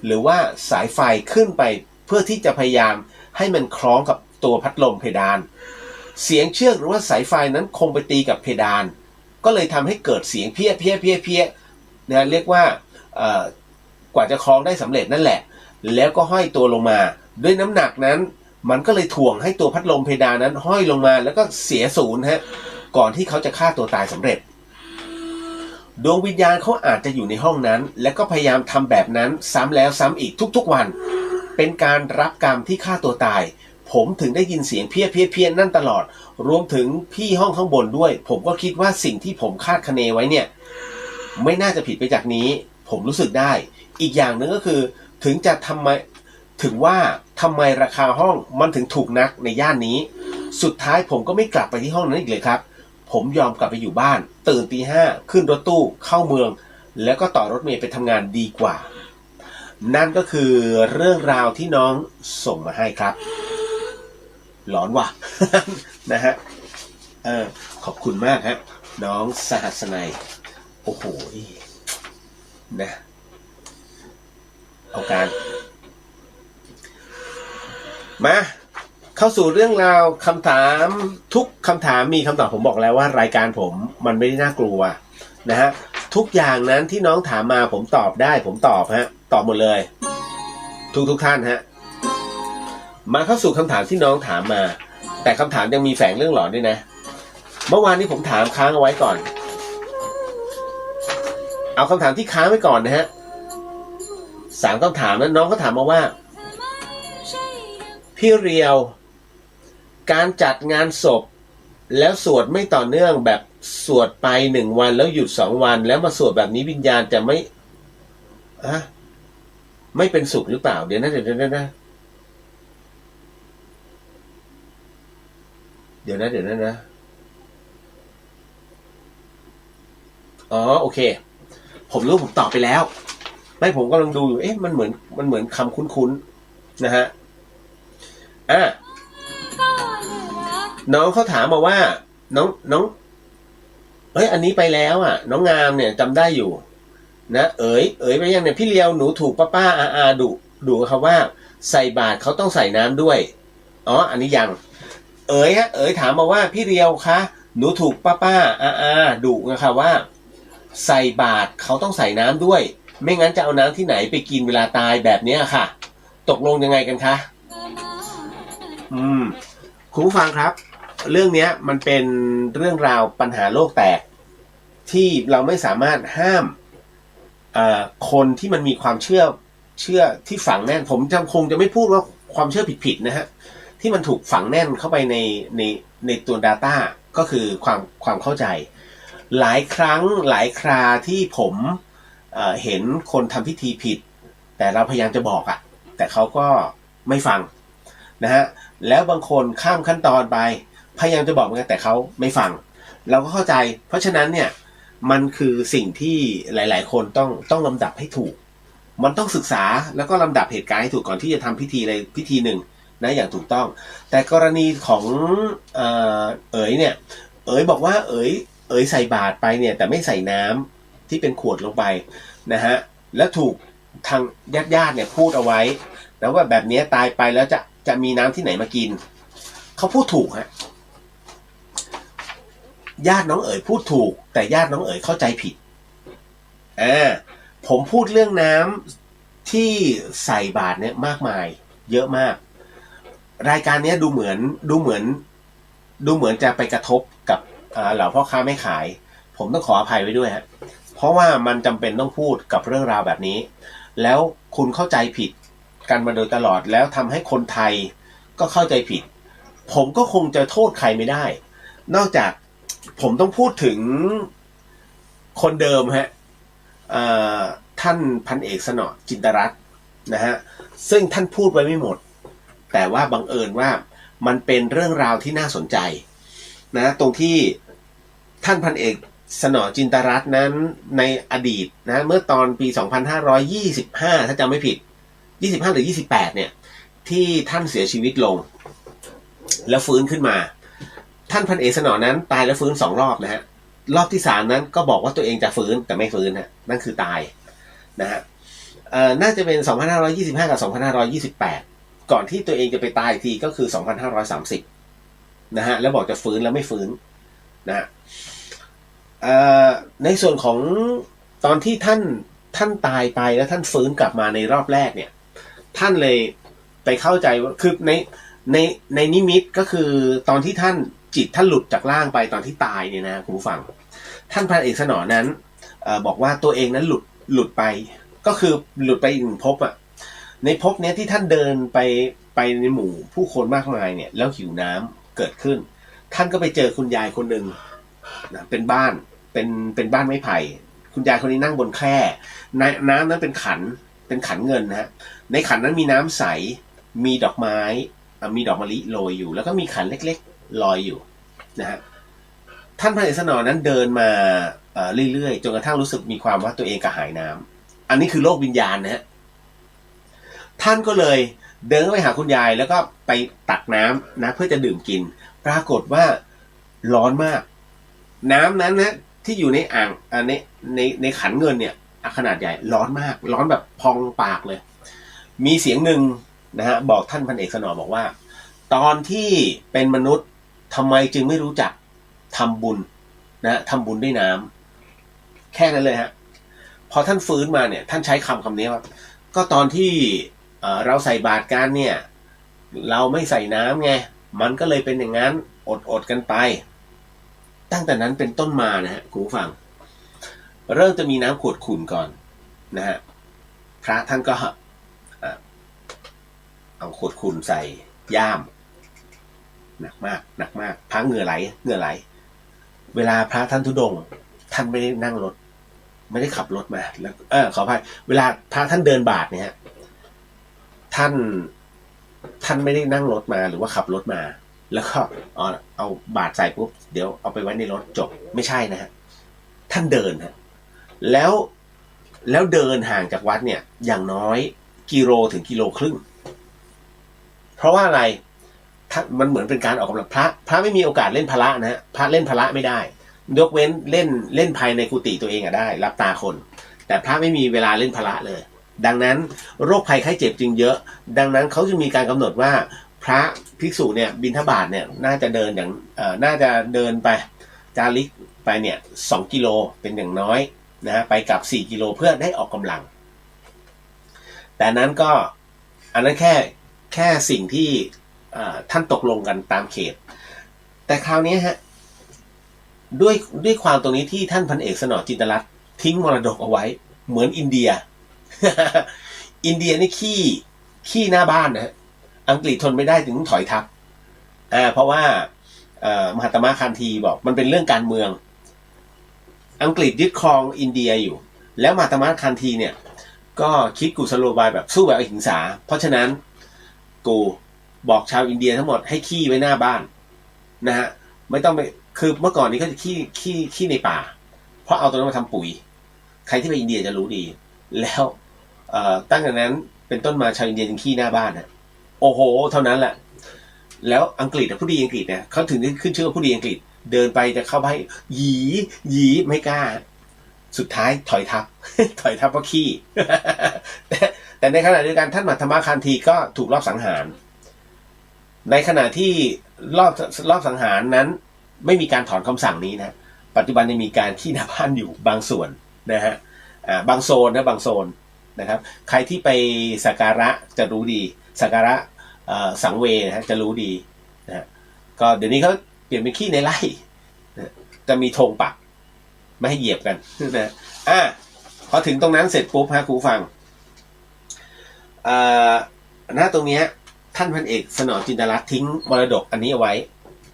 [SPEAKER 2] หรือว่าสายไฟขึ้นไปเพื่อที่จะพยายามให้มันคล้องกับตัวพัดลมเพดานเสียงเชือกหรือว่าสายไฟนั้นคงไปตีกับเพดานก็เลยทำให้เกิดเสียงเพี้ยนะเรียกว่า กว่าจะคล้องได้สำเร็จนั่นแหละ แล้วก็ห้อยตัวลงมาด้วยน้ำหนักนั้นมันก็เลยถ่วงให้ตัวพัดลมเพดานนั้นห้อยลงมาแล้วก็เสียศูนย์ฮะก่อนที่เขาจะฆ่าตัวตายสำเร็จดวงวิญญาณเขาอาจจะอยู่ในห้องนั้นและก็พยายามทำแบบนั้นซ้ำแล้วซ้ำอีกทุกๆวันเป็นการรับกรรมที่ฆ่าตัวตายผมถึงได้ยินเสียงเพี้ยเพี้ยเพี้ยนั่นตลอดรวมถึงพี่ห้องข้างบนด้วยผมก็คิดว่าสิ่งที่ผมคาดคะเนไว้เนี่ยไม่น่าจะผิดไปจากนี้ผมรู้สึกได้อีกอย่างหนึ่งก็คือถึงว่าทำไมราคาห้องมันถึงถูกนักในย่านนี้สุดท้ายผมก็ไม่กลับไปที่ห้องนั้นอีกเลยครับผมยอมกลับไปอยู่บ้านตื่นตี 5ขึ้นรถตู้เข้าเมืองแล้วก็ต่อรถเมล์ไปทำงานดีกว่านั่นก็คือเรื่องราวที่น้องส่งมาให้ครับหลอนว่ะ นะฮะขอบคุณมากฮะน้องสหัสนัยโอ้โหนะเอาการมาเข้าสู่เรื่องราวคำถามทุกคำถามมีคำตอบผมบอกแล้วว่ารายการผมมันไม่ได้น่ากลัวนะฮะทุกอย่างนั้นที่น้องถามมาผมตอบได้ผมตอบฮะตอบหมดเลยทุกท่านฮะมาเข้าสู่คำถามที่น้องถามมาแต่คำถามยังมีแฝงเรื่องหลอนด้วยนะเมื่อวานนี้ผมถามค้างเอาไว้ก่อนเอาคำถามที่ค้างไว้ก่อนนะฮะ3คำถามนั้นน้องก็ถามมาว่าพี่เรียวการจัดงานศพแล้วสวดไม่ต่อเนื่องแบบสวดไป1 วันแล้วหยุด2 วันแล้วมาสวดแบบนี้วิญญาณจะไม่เป็นสุขหรือเปล่าเดี๋ยวนะอ๋อโอเคผมรู้ผมตอบไปแล้วไม่ผมกำลังดูอยู่มันเหมือนคำคุ้นๆนะฮะน้องเขาถามมาว่าน้องอันนี้ไปแล้วอ่ะน้องงามเนี่ยจำได้อยู่นะเอ๋ยไปยังเนี่ยพี่เลียวหนูถูกป้าอาดุครับว่าใส่บาตรเขาต้องใส่น้ำด้วยอ๋ออันนี้ยังเอ๋ยถามมาว่าพี่เลียวคะหนูถูกป้าอาดุนะครับว่าใส่บาตรเขาต้องใส่น้ำด้วยไม่งั้นจะเอาน้ำที่ไหนไปกินเวลาตายแบบนี้ค่ะตกลงยังไงกันคะคุณผู้ฟังครับเรื่องนี้มันเป็นเรื่องราวปัญหาโลกแตกที่เราไม่สามารถห้ามคนที่มันมีความเชื่อที่ฝังแน่นผมคงจะไม่พูดว่าความเชื่อผิดนะฮะที่มันถูกฝังแน่นเข้าไปในตัว Data ก็คือความเข้าใจหลายครั้งหลายคราที่ผมเห็นคนทำพิธีผิดแต่เราพยายามจะบอกแต่เขาก็ไม่ฟังนะฮะแล้วบางคนข้ามขั้นตอนไปพยายามจะบอกเหมือนกันแต่เขาไม่ฟังเราก็เข้าใจเพราะฉะนั้นเนี่ยมันคือสิ่งที่หลายๆคนต้องลำดับให้ถูกมันต้องศึกษาแล้วก็ลำดับเหตุการณ์ให้ถูกก่อนที่จะทำพิธีหนึ่งนะอย่างถูกต้องแต่กรณีของเอ๋ยเนี่ยเอ๋ยบอกว่าเอ๋ยใส่บาตรไปเนี่ยแต่ไม่ใส่น้ำที่เป็นขวดลงไปนะฮะแล้วถูกทางญาติเนี่ยพูดเอาไว้แล้วว่าแบบนี้ตายไปแล้วจะมีน้ำที่ไหนมากินเขาพูดถูกฮะญาติน้องเอ๋ยพูดถูกแต่ญาติน้องเอ๋ยเข้าใจผิดผมพูดเรื่องน้ำที่ใส่บาตรเนี่ยมากมายเยอะมากรายการนี้ดูเหมือนจะไปกระทบกับเหล่าพ่อค้าแม่ขายผมต้องขออภัยไว้ด้วยฮะเพราะว่ามันจำเป็นต้องพูดกับเรื่องราวแบบนี้แล้วคุณเข้าใจผิดกันมาโดยตลอดแล้วทำให้คนไทยก็เข้าใจผิดผมก็คงจะโทษใครไม่ได้นอกจากผมต้องพูดถึงคนเดิมฮะท่านพันเอกสนอจินตรัตน์นะฮะซึ่งท่านพูดไว้ไม่หมดแต่ว่าบังเอิญว่ามันเป็นเรื่องราวที่น่าสนใจนะตรงที่ท่านพันเอกสนอจินตรัตน์นั้นในอดีตนะเมื่อตอนปี2525ถ้าจำไม่ผิด25หรือ28เนี่ยที่ท่านเสียชีวิตลงแล้วฟื้นขึ้นมาท่านพันเอกสนอนั้นตายแล้วฟื้น2 รอบนะฮะรอบที่3นั้นก็บอกว่าตัวเองจะฟื้นแต่ไม่ฟื้นฮะนั่นคือตายนะฮะน่าจะเป็น2525กับ2528ก่อนที่ตัวเองจะไปตายอีกทีก็คือ2530นะฮะแล้วบอกจะฟื้นแล้วไม่ฟื้นนะฮะในส่วนของตอนที่ท่าน ท่านตายไปแล้วท่านฟื้นกลับมาในรอบแรกเนี่ย ท่านเลยไปเข้าใจว่าคือในนิมิตก็คือตอนที่ท่านจิตท่านหลุดจากร่างไปตอนที่ตายเนี่ยนะคุณผู้ฟังท่านพันเอกสนอนั้นบอกว่าตัวเองนั้นหลุดไปก็คือหลุดไปอีกหนึ่งภพอ่ะในภพเนี้ยที่ท่านเดินไปในหมู่ผู้คนมากมายเนี่ยแล้วหิวน้ำเกิดขึ้นท่านก็ไปเจอคุณยายคนหนึ่งนะเป็นบ้านเป็นบ้านไม้ไผ่คุณยายคนนี้นั่งบนแคร่น้ำนั้นเป็นขันเงินนะฮะในขันนั้นมีน้ำใสมีดอกไม้มีดอกมะลิโรยอยู่แล้วก็มีขันเล็กๆลอยอยู่นะฮะท่านพระเอกสนอนั้นเดินมาเรื่อยๆจนกระทั่งรู้สึกมีความว่าตัวเองกระหายน้ำอันนี้คือโลกวิญญาณนะฮะท่านก็เลยเดินเข้าไปหาคุณยายแล้วก็ไปตักน้ำนะเพื่อจะดื่มกินปรากฏว่าร้อนมากน้ำนั้นนะที่อยู่ในอ่างในขันเงินเนี่ยขนาดใหญ่ร้อนมากร้อนแบบพองปากเลยมีเสียงหนึ่งนะฮะบอกท่านพันเอกสนอบอกว่าตอนที่เป็นมนุษย์ทำไมจึงไม่รู้จักทำบุญนะทำบุญด้วยน้ำแค่นั้นเลยฮะพอท่านฟื้นมาเนี่ยท่านใช้คำนี้ว่าก็ตอนที่เราใส่บาตรกันเนี่ยเราไม่ใส่น้ำไงมันก็เลยเป็นอย่างนั้นอดกันไปตั้งแต่นั้นเป็นต้นมานะฮะคุณผู้ฟังเริ่มจะมีน้ำขวดขุ่นก่อนนะฮะพระท่านก็เอาขวดขุ่นใส่ย่ามหนักมากพระเหงื่อไหลเวลาพระท่านธุดงค์ท่านไม่ได้นั่งรถไม่ได้ขับรถมาแล้วขออภัยเวลาพระท่านเดินบาทเนี่ยท่านไม่ได้นั่งรถมาหรือว่าขับรถมาแล้วก็เอาบาทใส่ปุ๊บเดี๋ยวเอาไปไว้ในรถจบไม่ใช่นะฮะท่านเดินฮะแล้วเดินห่างจากวัดเนี่ยอย่างน้อยกิโลถึงกิโลครึ่งเพราะว่าอะไรมันเหมือนเป็นการออกกำลังพระไม่มีโอกาสเล่นพละนะฮะพระเล่นพละไม่ได้ยกเว้นเล่นภายในกุฏิตัวเองได้รับตาคนแต่พระไม่มีเวลาเล่นพละเลยดังนั้นโรคภัยไข้เจ็บจึงเยอะดังนั้นเขาจะมีการกำหนดว่าพระภิกษุเนี่ยบิณฑบาตเนี่ยน่าจะเดินอย่างน่าจะเดินไปจาริกไปเนี่ย2 กิโลเป็นอย่างน้อยนะฮะไปกลับ4 กิโลเพื่อได้ออกกำลังแต่นั้นก็อันนั้นแค่สิ่งที่ท่านตกลงกันตามเขตแต่คราวนี้ฮะด้วยความตรงนี้ที่ท่านพันเอกสนอจินตรัตน์ทิ้งมรดกเอาไว้เหมือนอินเดีย อินเดียนี่ขี้หน้าบ้านนะฮะอังกฤษทนไม่ได้ถึงถอยทัพเพราะว่ามหาตมะคันธีบอกมันเป็นเรื่องการเมืองอังกฤษยึดครองอินเดียอยู่แล้วมหาตมะคันธีเนี่ยก็คิดกุศโลบายแบบสู้แบบอหิงสาเพราะฉะนั้นกูบอกชาวอินเดียทั้งหมดให้ขี้ไว้หน้าบ้านนะฮะไม่ต้องไปคือเมื่อก่อนนี้เขาจะขี้ในป่าเพราะเอาตัวนั้นมาทำปุ๋ยใครที่ไปอินเดียจะรู้ดีแล้วตั้งแต่นั้นเป็นต้นมาชาวอินเดียจึงขี้หน้าบ้านฮะโอ้โหเท่านั้นแหละแล้วอังกฤษผู้ดีอังกฤษเนี่ยเขาถึงได้ขึ้นชื่อว่าผู้ดีอังกฤษเดินไปจะเข้าไปหยีไม่กล้าสุดท้ายถอยทัพ ถอยทัพเพราะขี้ แต่ในขณะเดียวกันท่านมัทธมคันธีก็ถูกลอบสังหารในขณะที่รอบสังหารนั้นไม่มีการถอนคำสั่งนี้นะปัจจุบันยังมีการขี้หน้าบ้านอยู่บางส่วนนะฮะบางโซนนะครับใครที่ไปสักการะจะรู้ดีสักการะสังเวยนะฮะจะรู้ดีนะก็เดี๋ยวนี้เขาเปลี่ยนเป็นขี้ในไร่จะมีธงปักไม่ให้เหยียบกันนะพอถึงตรงนั้นเสร็จปุ๊บฮะครูฟังหน้าตรงนี้ท่านพันเอกสนอจินตรัตน์ทิ้งมรดกอันนี้เอาไว้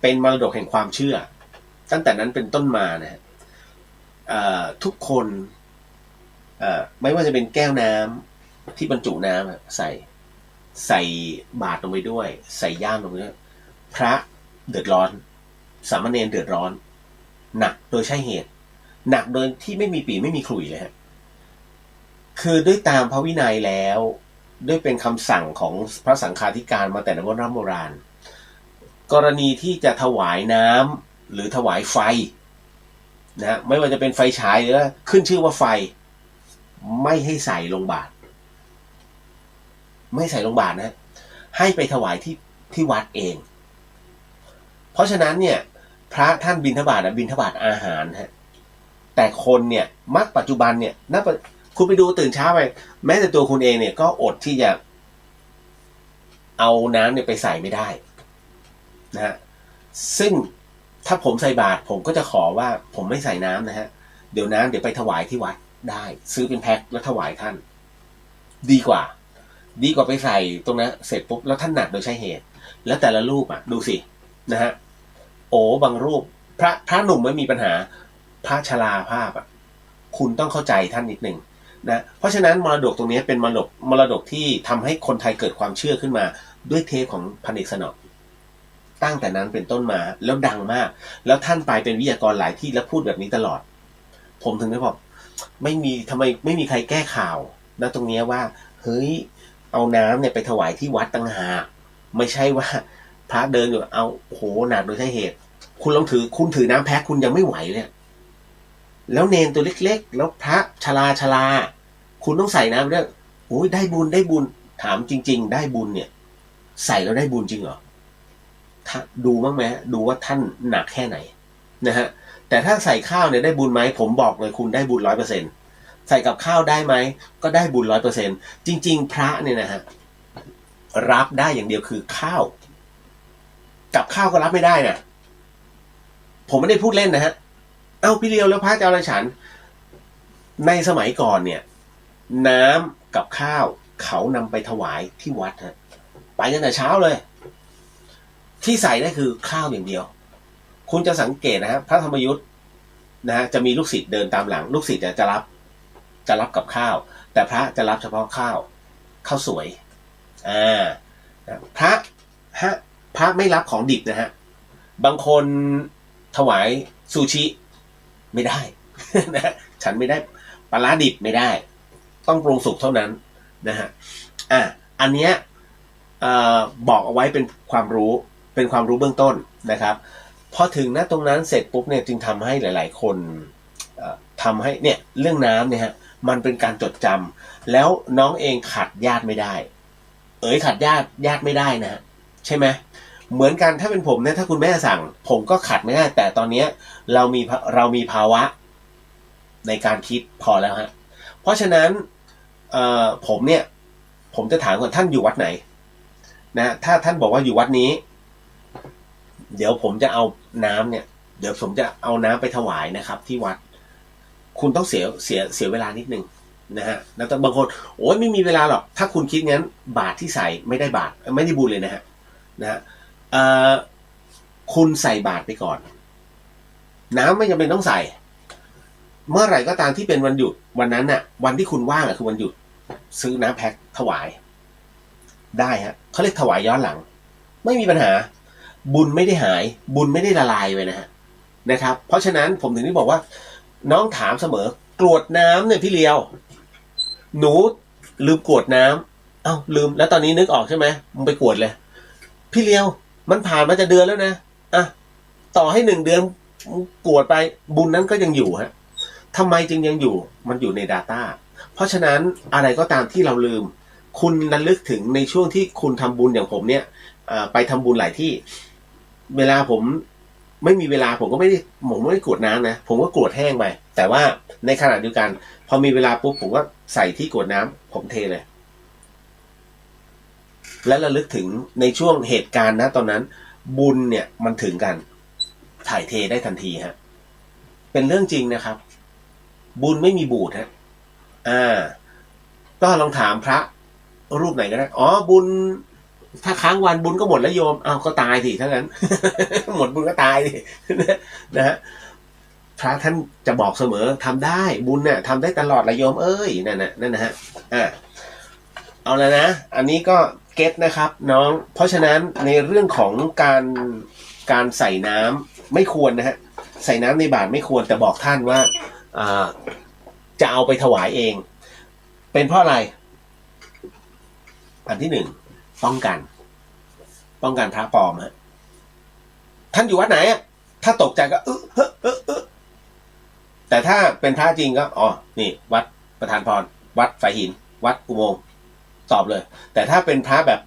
[SPEAKER 2] เป็นมรดกแห่งความเชื่อตั้งแต่นั้นเป็นต้นมานะฮะทุกคนไม่ว่าจะเป็นแก้วน้ำที่บรรจุน้ำใส่บาตรลงไปด้วยใส่ย่ามลงไปด้วยพระเดือดร้อนสามเณรเดือดร้อนหนักโดยใช่เหตุหนักโดยที่ไม่มีปีไม่มีขลุ่ยเลยฮะคือด้วยตามพระวินัยแล้วด้วยเป็นคำสั่งของพระสังฆาธิการมาแต่ในโบราณกรณีที่จะถวายน้ำหรือถวายไฟนะไม่ว่าจะเป็นไฟฉายหรือขึ้นชื่อว่าไฟไม่ให้ใส่ลงบาตรไม่ใส่ลงบาตรนะให้ไปถวายที่วัดเองเพราะฉะนั้นเนี่ยพระท่านบิณฑบาตบิณฑบาตอาหารฮะแต่คนเนี่ยมักปัจจุบันเนี่ย คุณไปดูตื่นเช้าไปแม้แต่ตัวคุณเองเนี่ยก็อดที่จะเอาน้ำเนี่ยไปใส่ไม่ได้นะฮะซึ่งถ้าผมใส่บาตรผมก็จะขอว่าผมไม่ใส่น้ำนะฮะเดี๋ยวไปถวายที่วัดได้ซื้อเป็นแพ็คแล้วถวายท่านดีกว่าไปใส่ตรงนั้นเสร็จปุ๊บแล้วท่านหนักโดยใช่เหตุแล้วแต่ละรูปอ่ะดูสินะฮะโอ้บางรูปพระหนุ่มไม่มีปัญหาพระชราภาพอ่ะคุณต้องเข้าใจท่านนิดนึงนะเพราะฉะนั้นมรดกตรงนี้เป็นมรดกที่ทำให้คนไทยเกิดความเชื่อขึ้นมาด้วยเทปของพันเอกสนอตั้งแต่นั้นเป็นต้นมาแล้วดังมากแล้วท่านไปเป็นวิทยากรหลายที่แล้วพูดแบบนี้ตลอดผมถึงได้บอกทำไมไม่มีใครแก้ข่าวนะตรงนี้ว่าเฮ้ยเอาน้ำเนี่ยไปถวายที่วัดต่างหากไม่ใช่ว่าพระเดินอยู่เอาโหหนักโดยใช่เหตุคุณลองคุณถือน้ำแพ็คคุณยังไม่ไหวเนี่ยแล้วเนนตัวเล็กๆแล้วพระชราคุณต้องใส่น้ำด้วยโอ้ยได้บุญถามจริงๆได้บุญเนี่ยใส่แล้วได้บุญจริงเหรอดูบ้างไหมดูว่าท่านหนักแค่ไหนนะฮะแต่ถ้าใส่ข้าวเนี่ยได้บุญไหมผมบอกเลยคุณได้บุญ100%ใส่กับข้าวได้ไหมก็ได้บุญ100%จริงๆพระเนี่ยนะฮะรับได้อย่างเดียวคือข้าวกับข้าวก็รับไม่ได้นะผมไม่ได้พูดเล่นนะฮะเอ้าพี่เลียวแล้วพระจะเอาอะไรฉันในสมัยก่อนเนี่ยน้ำกับข้าวเขานำไปถวายที่วัดฮะไปตั้งแต่เช้าเลยที่ใส่ได้คือข้าวอย่างเดียวคุณจะสังเกตนะครับพระธรรมยุทธ์นะฮะจะมีลูกศิษย์เดินตามหลังลูกศิษย์จะรับกับข้าวแต่พระจะรับเฉพาะข้าวสวยพระไม่รับของดิบนะฮะบางคนถวายซูชิไม่ได้ นะฉันไม่ได้ปลาร้าดิบไม่ได้ต้องปรุงสุกเท่านั้นนะฮะอันเนี้ยบอกเอาไว้เป็นความรู้เบื้องต้นนะครับพอถึงตรงนั้นเสร็จปุ๊บเนี่ยจึงทำให้หลายๆคนทำให้เนี่ยเรื่องน้ำเนี่ยฮะมันเป็นการจดจำแล้วน้องเองขัดญาติไม่ได้ขัดญาติไม่ได้นะใช่ไหมเหมือนกันถ้าเป็นผมเนี่ยถ้าคุณแม่สั่งผมก็ขัดไม่ได้แต่ตอนนี้เรามีภาวะในการคิดพอแล้วฮะเพราะฉะนั้นผมจะถามก่อนท่านอยู่วัดไหนนะถ้าท่านบอกว่าอยู่วัดนี้เดี๋ยวผมจะเอาน้ำเนี่ยเดี๋ยวผมจะเอาน้ำไปถวายนะครับที่วัดคุณต้องเสียเวลานิดนึงนะฮะแล้วบางคนโอ้ยไม่มีเวลาหรอกถ้าคุณคิดงั้นบาตรที่ใส่ไม่ได้บุญเลยนะฮะคุณใส่บาตรไปก่อนน้ำไม่จำเป็นต้องใส่เมื่อไหร่ก็ตามที่เป็นวันหยุดวันนั้นน่ะวันที่คุณว่างคือวันหยุดซื้อน้ำแพ็คถวายได้ฮะเขาเรียกถวายย้อนหลังไม่มีปัญหาบุญไม่ได้หายบุญไม่ได้ละลายไปนะครับเพราะฉะนั้นผมถึงได้บอกว่าน้องถามเสมอกรวดน้ำเนี่ยพี่เลียวหนูลืมกรวดน้ำเอ้าลืมแล้วตอนนี้นึกออกใช่ไหมมึงไปกรวดเลยพี่เลียวมันผ่านมาจะเดือนแล้วนะต่อให้1 เดือนกรวดไปบุญนั้นก็ยังอยู่ฮะทำไมจึงยังอยู่มันอยู่ใน Data เพราะฉะนั้นอะไรก็ตามที่เราลืมคุณระลึกถึงในช่วงที่คุณทำบุญอย่างผมเนี่ยไปทำบุญหลายที่เวลาผมไม่มีเวลาผมไม่ได้กรวดน้ำนะผมก็กรวดแห้งไปแต่ว่าในขณะเดียวกันพอมีเวลาปุ๊บผมก็ใส่ที่กรวดน้ำผมเทเลยและระลึกถึงในช่วงเหตุการณ์ตอนนั้นบุญเนี่ยมันถึงกันถ่ายเทได้ทันทีฮะเป็นเรื่องจริงนะครับบุญไม่มีบูดฮะก็ลองถามพระรูปไหนก็ได้บุญถ้าค้างวันบุญก็หมดแล้วโยมก็ตายสิถ้างั้น หมดบุญก็ตายสิ นะฮะพระท่านจะบอกเสมอทำได้บุญเนี่ยทำได้ตลอดละโยมนั่นนะฮะเอาแล้วนะอันนี้ก็เก็ตนะครับน้องเพราะฉะนั้นในเรื่องของการใส่น้ำไม่ควรนะฮะใส่น้ำในบาตรไม่ควรแต่บอกท่านว่าจะเอาไปถวายเองเป็นเพราะอะไรอันที่ 1ป้องกันพระปลอมฮะท่านอยู่วัดไหนถ้าตกใจก็แต่ถ้าเป็นพระจริงก็นี่วัดประธานพรวัดฝายหินวัดอุโมงค์ตอบเลยแต่ถ้าเป็นพระแบบ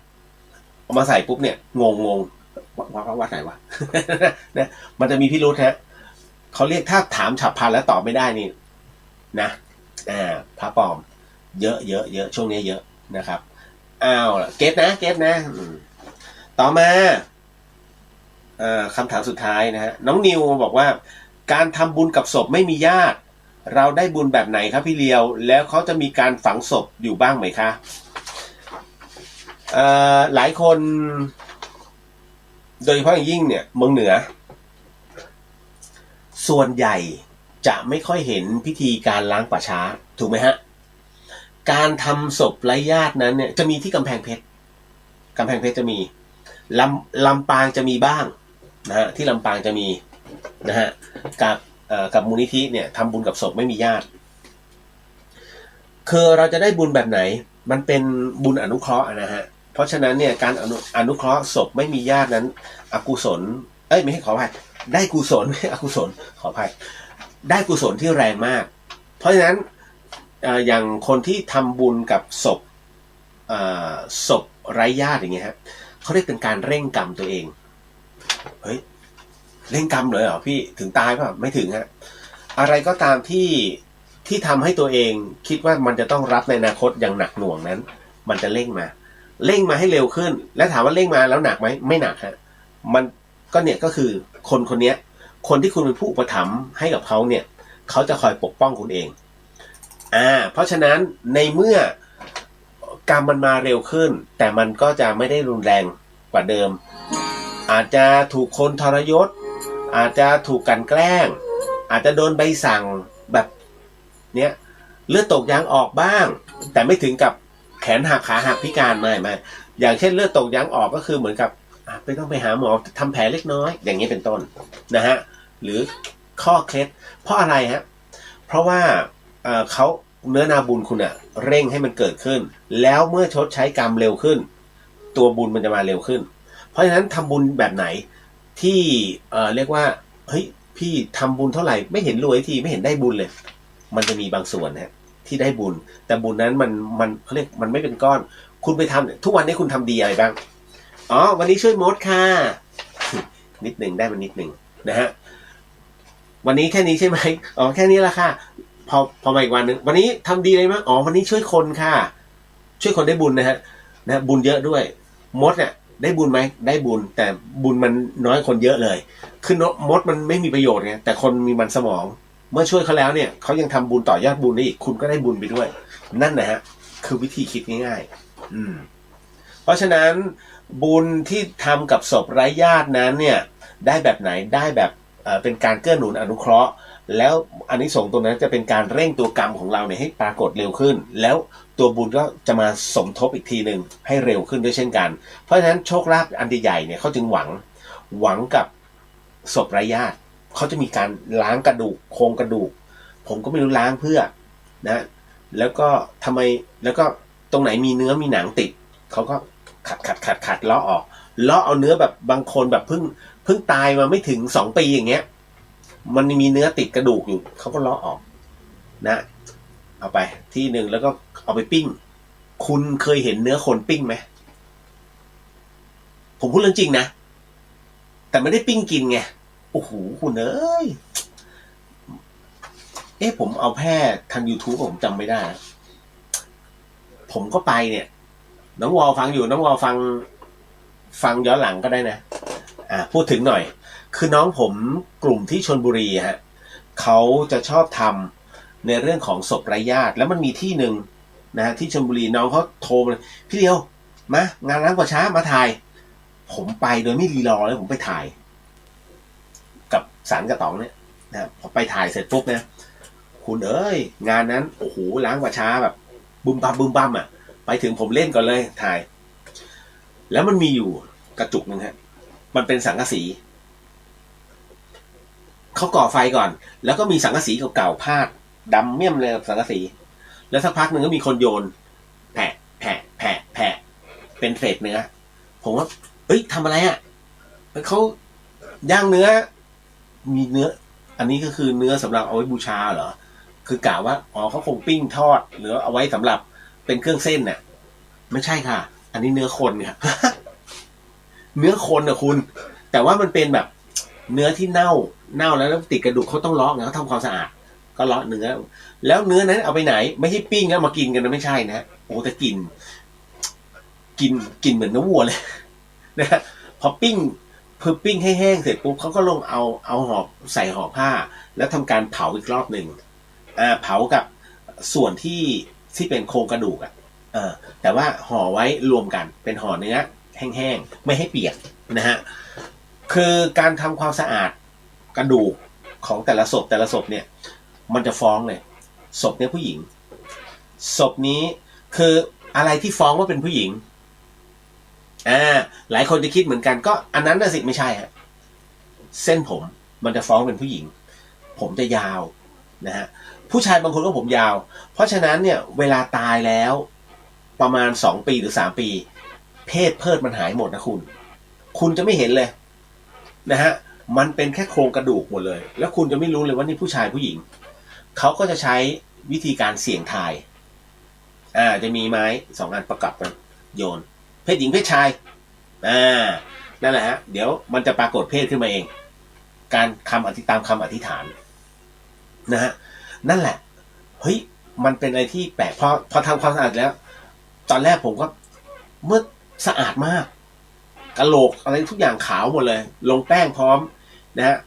[SPEAKER 2] เอามาใส่ปุ๊บเนี่ยงงวัดไหนวะ นะมันจะมีพิรุธฮะเขาเรียกถ้าถามฉับพลันแล้วตอบไม่ได้นี่นะ พระปลอมเยอะเยอะเยอะช่วงนี้เยอะนะครับอ้าวเก็ตนะต่อมาคำถามสุดท้ายนะฮะน้องนิวบอกว่าการทำบุญกับศพไม่มีญาติเราได้บุญแบบไหนครับพี่เลียวแล้วเขาจะมีการฝังศพอยู่บ้างไหมคะหลายคนโดยเฉพาะอย่างยิ่งเนี่ยเมืองเหนือส่วนใหญ่จะไม่ค่อยเห็นพิธีการล้างป่าช้าถูกไหมฮะการทำศพไร้ญาตินั้นเนี่ยจะมีที่กำแพงเพชรจะมีลำปางจะมีบ้างนะฮะที่ลำปางจะมีนะฮะกับมูลนิธิเนี่ยทำบุญกับศพไม่มีญาติคือเราจะได้บุญแบบไหนมันเป็นบุญอนุเคราะห์นะฮะเพราะฉะนั้นเนี่ยการอนุเคราะห์ศพไม่มีญาตินั้นอกุศลไม่ให้ขออภัยได้กุศลไม่อกุศลขออภัยได้กุศลที่แรงมากเพราะฉะนั้นอย่างคนที่ทำบุญกับศพไร้ญาติอย่างเงี้ยฮะเขาเรียกเป็นการเร่งกรรมตัวเองเฮ้ยเร่งกรรมเลยเหรอพี่ถึงตายป่ะไม่ถึงฮะอะไรก็ตามที่ทำให้ตัวเองคิดว่ามันจะต้องรับในอนาคตอย่างหนักหน่วงนั้นมันจะเร่งมาให้เร็วขึ้นและถามว่าเร่งมาแล้วหนักไหมไม่หนักฮะมันก็คือคนนี้คนที่คุณเป็นผู้อุปถัมภ์ให้กับเขาเนี่ยเขาจะคอยปกป้องคุณเองเพราะฉะนั้นในเมื่อกรรมมันมาเร็วขึ้นแต่มันก็จะไม่ได้รุนแรงกว่าเดิมอาจจะถูกคนทรยศอาจจะถูกกันแกล้งอาจจะโดนใบสั่งแบบเนี้ยเลือดตกยางออกบ้างแต่ไม่ถึงกับแขนหักขาหักพิการไม่อย่างเช่นเลือดตกยางออกก็คือเหมือนกับไม่ต้องไปหาหมอทำแผลเล็กน้อยอย่างนี้เป็นต้นนะฮะหรือข้อเคล็ดเพราะอะไรฮะเพราะว่าเขาเนื้อนาบุญคุณเร่งให้มันเกิดขึ้นแล้วเมื่อชดใช้กรรมเร็วขึ้นตัวบุญมันจะมาเร็วขึ้นเพราะฉะนั้นทำบุญแบบไหนที่เรียกว่าเฮ้ยพี่ทำบุญเท่าไหร่ไม่เห็นรวยทีไม่เห็นได้บุญเลยมันจะมีบางส่วนนะที่ได้บุญแต่บุญนั้นมันเขาเรียกมันไม่เป็นก้อนคุณไปทำทุกวันนี้คุณทำดีอะไรบ้างวันนี้ช่วยมดค่ะนิดหนึ่งได้มันนิดหนึ่งนะฮะวันนี้แค่นี้ใช่ไหมแค่นี้ละค่ะพอมาอีกวันนึงวันนี้ทำดีอะไรมั้งวันนี้ช่วยคนค่ะช่วยคนได้บุญนะฮะบุญเยอะด้วยมดเนี่ยได้บุญไหมได้บุญแต่บุญมันน้อยคนเยอะเลยคือมดมันไม่มีประโยชน์ไงแต่คนมีมันสมองเมื่อช่วยเขาแล้วเนี่ยเขายังทำบุญต่อยอดบุญได้อีกคุณก็ได้บุญไปด้วยนั่นนะฮะคือวิธีคิดง่ายๆเพราะฉะนั้นบุญที่ทำกับศพไร้ญาตินั้นเนี่ยได้แบบไหนได้แบบเป็นการเกื้อหนุนอนุเคราะห์แล้วอานิสงส์ตรงนั้นจะเป็นการเร่งตัวกรรมของเราเนี่ยให้ปรากฏเร็วขึ้นแล้วตัวบุญก็จะมาสมทบอีกทีหนึ่งให้เร็วขึ้นด้วยเช่นกันเพราะฉะนั้นโชคลาภอันใหญ่เนี่ยเขาจึงหวังกับศพไร้ญาติเขาจะมีการล้างกระดูกโครงกระดูกผมก็ไม่รู้ล้างเพื่อนะแล้วก็ทำไมแล้วก็ตรงไหนมีเนื้อมีหนังติดเขาก็ขัดเลาะออกเลาะเอาเนื้อแบบบางคนแบบเพิ่งตายมาไม่ถึง2 ปีอย่างเงี้ยมันมีเนื้อติดกระดูกอยู่เขาก็เลาะออกนะเอาไปที่หนึ่งแล้วก็เอาไปปิ้งคุณเคยเห็นเนื้อคนปิ้งไหมผมพูดเรื่องจริงนะแต่ไม่ได้ปิ้งกินไงโอ้โหคุณผมเอาแพร่ทาง YouTube ผมจำไม่ได้ผมก็ไปเนี่ยน้องวอลฟังอยู่น้องวอลฟังย้อนหลังก็ได้นะพูดถึงหน่อยคือน้องผมกลุ่มที่ชลบุรีฮะเขาจะชอบทำในเรื่องของศพไร้ญาติแล้วมันมีที่หนึ่งนะฮะที่ชลบุรีน้องเขาโทรมาพี่เดียวมางานล้างป่าช้ามาถ่ายผมไปโดยไม่รีรอเลยผมไปถ่ายกับสารกระต๋องเนี่ยนะพอไปถ่ายเสร็จปุ๊บเนี่ยคุณงานนั้นโอ้โหล้างป่าช้าแบบบึมบัมไปถึงผมเล่นก่อนเลยถ่ายแล้วมันมีอยู่กระจุกนึงฮะมันเป็นสังกะสีเขาก่อไฟก่อนแล้วก็มีสังกะสีเก่าๆพาดดำเมี่ยมเลยสังกะสีแล้วสักพักหนึ่งก็มีคนโยนแผะเป็นเศษเนื้อผมว่าทำอะไรเขาย่างเนื้อมีเนื้ออันนี้ก็คือเนื้อสำหรับเอาไว้บูชาเหรอคือกล่าวว่าเขาคงปิ้งทอดหรือเอาไว้สำหรับเป็นเครื่องเส้นเนี่ยไม่ใช่ค่ะอันนี้เนื้อคนค่ะ เนื้อคนคุณแต่ว่ามันเป็นแบบเนื้อที่เน่าแล้วติดกระดูกเขาต้องล้อไงเขาทำความสะอาด ก็เลาะเนื้อแล้วเนื้อนั้นเอาไปไหนไม่ใช่ปิ้งแล้วมากินกันนะไม่ใช่นะโอ้แต่กลิ่นเหมือนเนื้อวัวเลยนะฮะพอปิ้งให้แห้งเสร็จปุ๊บเขาก็ลงเอาห่อใส่ห่อผ้าแล้วทำการเผาอีกรอบหนึ่งเผากับส่วนที่เป็นโครงกระดูกแต่ว่าห่อไว้รวมกันเป็นห่อเนื้อแห้งๆไม่ให้เปียกนะฮะคือการทำความสะอาดกระดูกของแต่ละศพเนี่ยมันจะฟ้องเลยศพเนี่ยผู้หญิงศพนี้คืออะไรที่ฟ้องว่าเป็นผู้หญิงหลายคนจะคิดเหมือนกันก็อันนั้นน่ะสิไม่ใช่ฮะเส้นผมมันจะฟ้องเป็นผู้หญิงผมจะยาวนะฮะผู้ชายบางคนก็ผมยาวเพราะฉะนั้นเนี่ยเวลาตายแล้วประมาณ2 ปีหรือ3 ปีเพศเพิดมันหายหมดนะคุณจะไม่เห็นเลยนะฮะมันเป็นแค่โครงกระดูกหมดเลยแล้วคุณจะไม่รู้เลยว่านี่ผู้ชายผู้หญิงเขาก็จะใช้วิธีการเสี่ยงทายจะมีไม้2 อันประกอบกันโยนเพศหญิงเพศชายนั่นแหละฮะเดี๋ยวมันจะปรากฏเพศขึ้นมาเองการตามคำอธิษฐานนะฮะนั่นแหละเฮ้ยมันเป็นอะไรที่แปลกพอทำความสะอาดแล้วตอนแรกผมก็เมื่อสะอาดมากกะโหลกอะไรทุกอย่างขาวหมดเลยลงแป้งพร้อมนะฮะ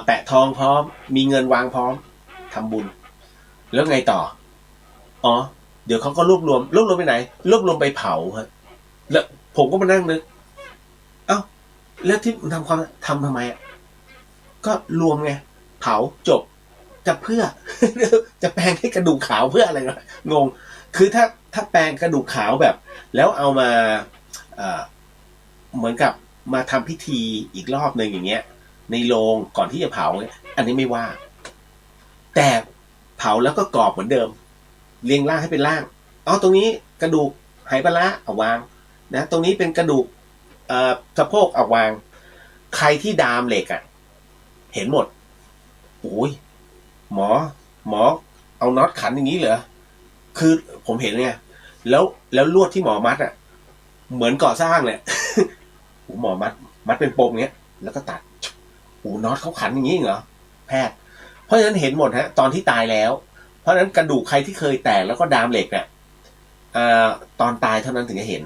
[SPEAKER 2] แปะทองพร้อมมีเงินวางพร้อมทำบุญแล้วไงต่อเดี๋ยวเขาก็รวบรวมไปไหนรวบรวมไปเผาฮะแล้วผมก็มานั่งนึกแล้วที่ทำทำไมก็รวมไงเผาจบจะเพื่อ จะแปลงให้กระดูกขาวเพื่ออะไรวะงงคือถ้าแปลงกระดูกขาวแบบแล้วเอามาเหมือนกับมาทำพิธีอีกรอบหนึ่งอย่างเงี้ยในโรงก่อนที่จะเผาอันนี้ไม่ว่าแต่เผาแล้วก็กรอบเหมือนเดิมเรียงร่างให้เป็นร่างตรงนี้กระดูกไหปลาร้าเอาวางนะตรงนี้เป็นกระดูกสะโพกเอาวางใครที่ดามเหล็กเห็นหมดโอ้ยหมอเอาน็อตขันอย่างนี้เหรอคือผมเห็นเนี่ยแล้วลวดที่หมอมัดเหมือนก่อสร้างเลย หมอมัดเป็นปมเงี้ยแล้วก็ตัดน็อตเขาขันอย่างนี้เหรอแพทย์เพราะฉะนั้นเห็นหมดฮะตอนที่ตายแล้วเพราะฉะนั้นกระดูกใครที่เคยแตกแล้วก็ดามเหล็กเนี่ยตอนตายเท่านั้นถึงจะเห็น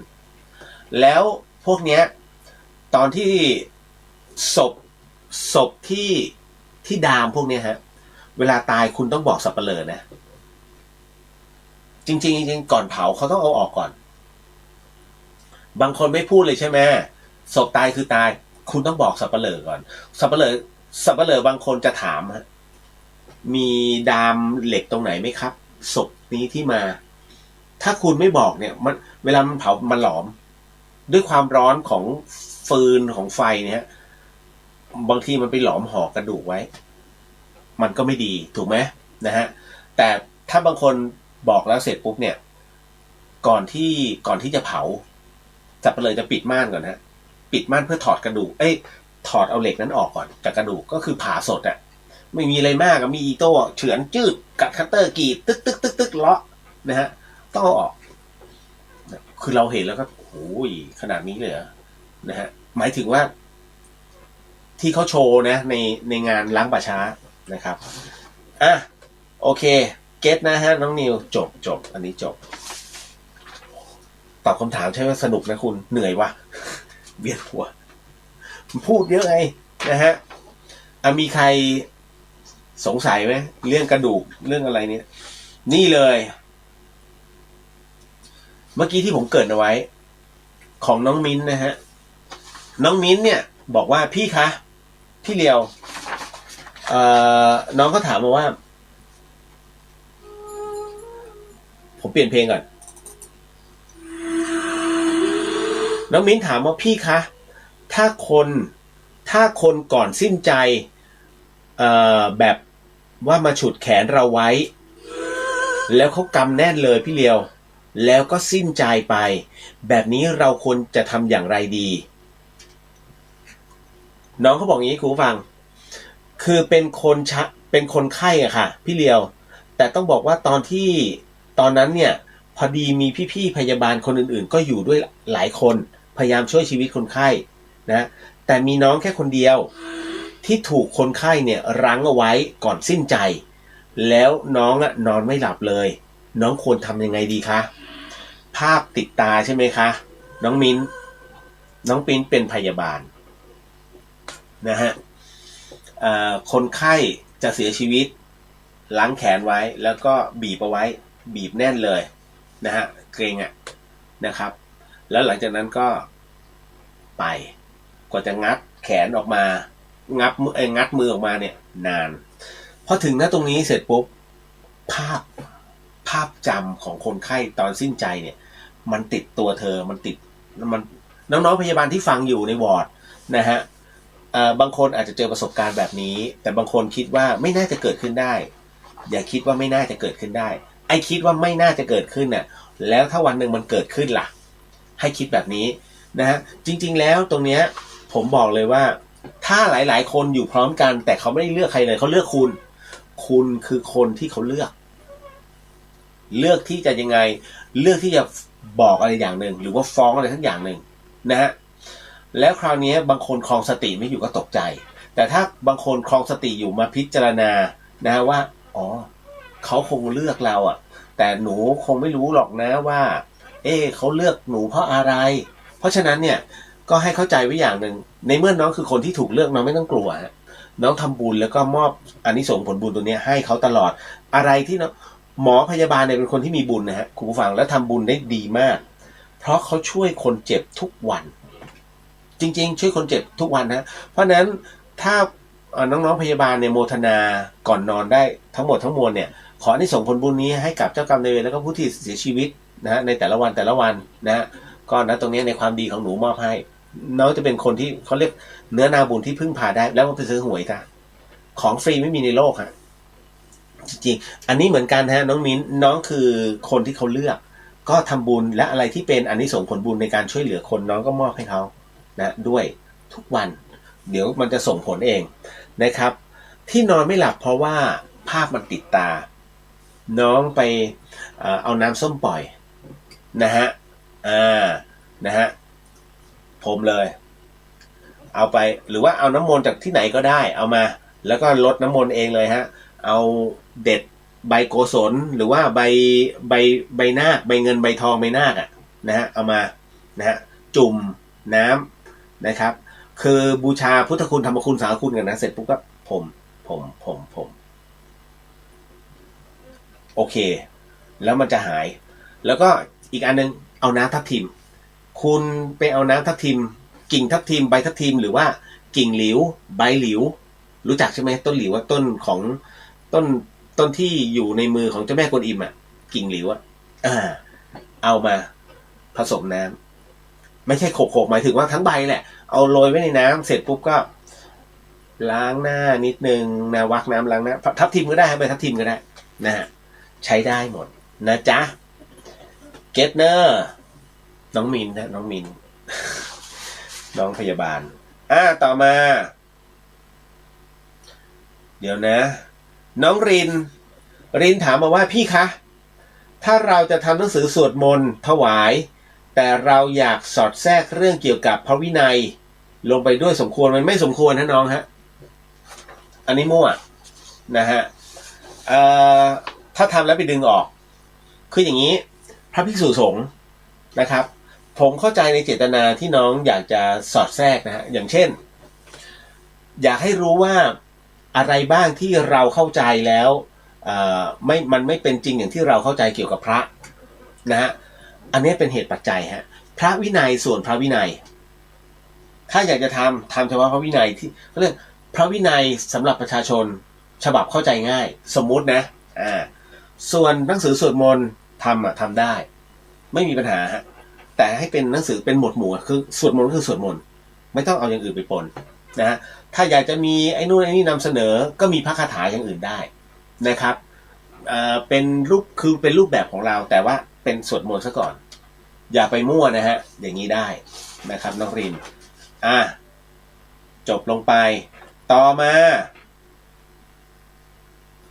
[SPEAKER 2] แล้วพวกเนี้ยตอนที่ศพที่ดามพวกเนี้ยฮะเวลาตายคุณต้องบอกสับปะเลอนะจริงก่อนเผาเขาต้องเอาออกก่อนบางคนไม่พูดเลยใช่ไหมศพตายคือตายคุณต้องบอกสับปะเลอก่อนสับปะเลอบางคนจะถามฮะมีดามเหล็กตรงไหนไหมครับศพนี้ที่มาถ้าคุณไม่บอกเนี่ยมันเวลามันเผามันหลอมด้วยความร้อนของฟืนของไฟเนี่ยบางทีมันไปหลอมห่อกระดูกไว้มันก็ไม่ดีถูกไหมนะฮะแต่ถ้าบางคนบอกแล้วเสร็จปุ๊บเนี่ยก่อนที่จะเผาสับปะเลอจะปิดม่านก่อนนะปิดม่านเพื่อถอดกระดูกถอดเอาเหล็กนั้นออกก่อนจากกระดูกก็คือผ่าสดไม่มีอะไรมากมีอีโต้เฉือนจืดกัดคัตเตอร์กรีดตึกเลาะนะฮะต้องเอาออกคือเราเห็นแล้วก็โอ้ยขนาดนี้เลยนะฮะหมายถึงว่าที่เขาโชว์นะในงานล้างป่าช้านะครับโอเคเก็ตนะฮะน้องนิวจบอันนี้จบตอบคำถามใช่ไหมสนุกนะคุณเหนื่อยวะเวียนหัวพูดเยอะไงนะฮะมีใครสงสัยไหมเรื่องกระดูกเรื่องอะไรเนี่ยนี่เลยเมื่อกี้ที่ผมเกริ่นเอาไว้ของน้องมิ้นนะฮะน้องมิ้นเนี่ยบอกว่าพี่คะพี่เลียวน้องเขาถามมาว่าผมเปลี่ยนเพลงก่อนน้องมิ้นถามว่าพี่คะถ้าคนก่อนสิ้นใจแบบว่ามาฉุดแขนเราไว้แล้วเขากำแน่นเลยพี่เลียวแล้วก็สิ้นใจไปแบบนี้เราควรจะทำอย่างไรดีน้องเขาบอกงี้คุณผู้ฟังคือเป็นคนไข้ค่ะพี่เลียวแต่ต้องบอกว่าตอนนั้นเนี่ยพอดีมีพี่ๆพยาบาลคนอื่นๆก็อยู่ด้วยหลายคนพยายามช่วยชีวิตคนไข้นะแต่มีน้องแค่คนเดียวที่ถูกคนไข้เนี่ยรั้งเอาไว้ก่อนสิ้นใจ แล้วน้องนอนไม่หลับเลย น้องควรทำยังไงดีคะภาพติดตาใช่ไหมคะน้องมิ้นเป็นพยาบาลนะฮะคนไข้จะเสียชีวิตล้างแขนไว้แล้วก็บีบเอาไว้บีบแน่นเลยนะฮะเกรงนะครับแล้วหลังจากนั้นก็ไปกว่าจะงัดแขนออกมางัดมือออกมาเนี่ยนานพอถึงณตรงนี้เสร็จปุ๊บภาพจำของคนไข้ตอนสิ้นใจเนี่ยมันติดตัวเธอมันน้องๆพยาบาลที่ฟังอยู่ในวอร์ดนะฮะบางคนอาจจะเจอประสบการณ์แบบนี้แต่บางคนคิดว่าไม่น่าจะเกิดขึ้นได้อย่าคิดว่าไม่น่าจะเกิดขึ้นได้ไอ้คิดว่าไม่น่าจะเกิดขึ้นน่ะแล้วถ้าวันหนึ่งมันเกิดขึ้นล่ะให้คิดแบบนี้นะฮะจริงๆแล้วตรงเนี้ยผมบอกเลยว่าถ้าหลายๆคนอยู่พร้อมกันแต่เขาไม่ได้เลือกใครเลยเขาเลือกคุณคือคนที่เขาเลือกที่จะยังไงเลือกที่จะบอกอะไรอย่างหนึ่งหรือว่าฟ้องอะไรทั้งอย่างหนึ่งนะฮะแล้วคราวนี้บางคนครองสติไม่อยู่ก็ตกใจแต่ถ้าบางคนครองสติอยู่มาพิจารณานะฮะว่าอ๋อเขาคงเลือกเราอ่ะแต่หนูคงไม่รู้หรอกนะว่าเขาเลือกหนูเพราะอะไรเพราะฉะนั้นเนี่ยก็ให้เข้าใจไว้อย่างหนึ่งในเมื่อน้องคือคนที่ถูกเลือกน้องไม่ต้องกลัวน้องทำบุญแล้วก็มอบอานิสงส์ผลบุญตัวนี้ให้เขาตลอดอะไรที่หมอพยาบาลเนี่ยเป็นคนที่มีบุญนะฮะคุณผู้ฟังแล้วทำบุญได้ดีมากเพราะเขาช่วยคนเจ็บทุกวันจริงๆช่วยคนเจ็บทุกวันนะเพราะนั้นถ้าน้องๆพยาบาลเนี่ยโมทนาก่อนนอนได้ทั้งหมดทั้งมวลเนี่ยขออานิสงส์ผลบุญนี้ให้กับเจ้ากรรมนายเวรแล้วก็ผู้ที่เสียชีวิตนะฮะในแต่ละวันนะฮะก็นะตรงนี้ในความดีของหนูมอบให้น้องจะเป็นคนที่เขาเรียกเนื้อนาบุญที่พึ่งพาได้แล้วมันไปซื้อหวยค่ะของฟรีไม่มีในโลกฮะจริงๆอันนี้เหมือนกันฮะน้องมิ้นน้องคือคนที่เขาเลือกก็ทำบุญและอะไรที่เป็นอานิสงส์ผลบุญในการช่วยเหลือคนน้องก็มอบให้เขานะด้วยทุกวันเดี๋ยวมันจะส่งผลเองนะครับที่นอนไม่หลับเพราะว่าภาพมันติดตาน้องไปเอาน้ำส้มปล่อยนะฮะนะฮะผมเลยเอาไปหรือว่าเอาน้ำมนต์จากที่ไหนก็ได้เอามาแล้วก็ลดน้ำมนต์เองเลยฮะเอาเด็ดใบโกศลหรือว่าใบนาคใบเงินใบทองใบนาคนะฮะเอามานะฮะจุ่มน้ำนะครับคือบูชาพุทธคุณธรรมคุณสังฆคุณกันนะเสร็จปุ๊บก็ผมโอเคแล้วมันจะหายแล้วก็อีกอันนึงเอาน้ำทับทิมคุณไปเอาน้ำทับทิมกิ่งทับทิมใบทับทิมหรือว่ากิ่งหลิวใบหลิวรู้จักใช่ไหมต้นหลิวว่าต้นของต้นที่อยู่ในมือของเจ้าแม่กวนอิมกิ่งหลิวเอามาผสมน้ำไม่ใช่โขกหมายถึงว่าทั้งใบแหละเอาโรยไว้ในน้ำเสร็จปุ๊บก็ล้างหน้านิดนึงนะวักน้ำล้างหน้าทับทิมก็ได้ใบทับทิมก็ได้นะฮะใช้ได้หมดนะจ๊ะเกตเนอร์น้องมินนะน้องมิน น้องพยาบาลต่อมาเดี๋ยวนะน้องรินถามมาว่าพี่คะถ้าเราจะทำหนังสือสวดมนต์ถวายแต่เราอยากสอดแทรกเรื่องเกี่ยวกับพระวินัยลงไปด้วยสมควรมันไม่สมควรนะน้องฮะอันนี้มั่วนะฮะถ้าทำแล้วไปดึงออกคืออย่างนี้พระภิกษุสงฆ์นะครับผมเข้าใจในเจตนาที่น้องอยากจะสอดแทรกนะฮะอย่างเช่นอยากให้รู้ว่าอะไรบ้างที่เราเข้าใจแล้วมันไม่เป็นจริงอย่างที่เราเข้าใจเกี่ยวกับพระนะฮะอันนี้เป็นเหตุปัจจัยฮะพระวินัยส่วนพระวินัยถ้าอยากจะทำเฉพาะพระวินัยที่เรียกพระวินัยสำหรับประชาชนฉบับเข้าใจง่ายสมมุตินะส่วนหนังสือสวดมนต์ทำได้ไม่มีปัญหาฮะแต่ให้เป็นหนังสือเป็นหมวดหมู่คือสวดมนต์คือสวดมนต์ไม่ต้องเอาอย่างอื่นไปปนนะฮะถ้าอยากจะมีไอ้นู่นไอ้นี่นำเสนอก็มีพระคาถาอย่างอื่นได้นะครับเป็นรูปแบบของเราแต่ว่าเป็นสวดมนต์ซะก่อนอย่าไปมั่วนะฮะอย่างนี้ได้นะครับน้องรินจบลงไปต่อมา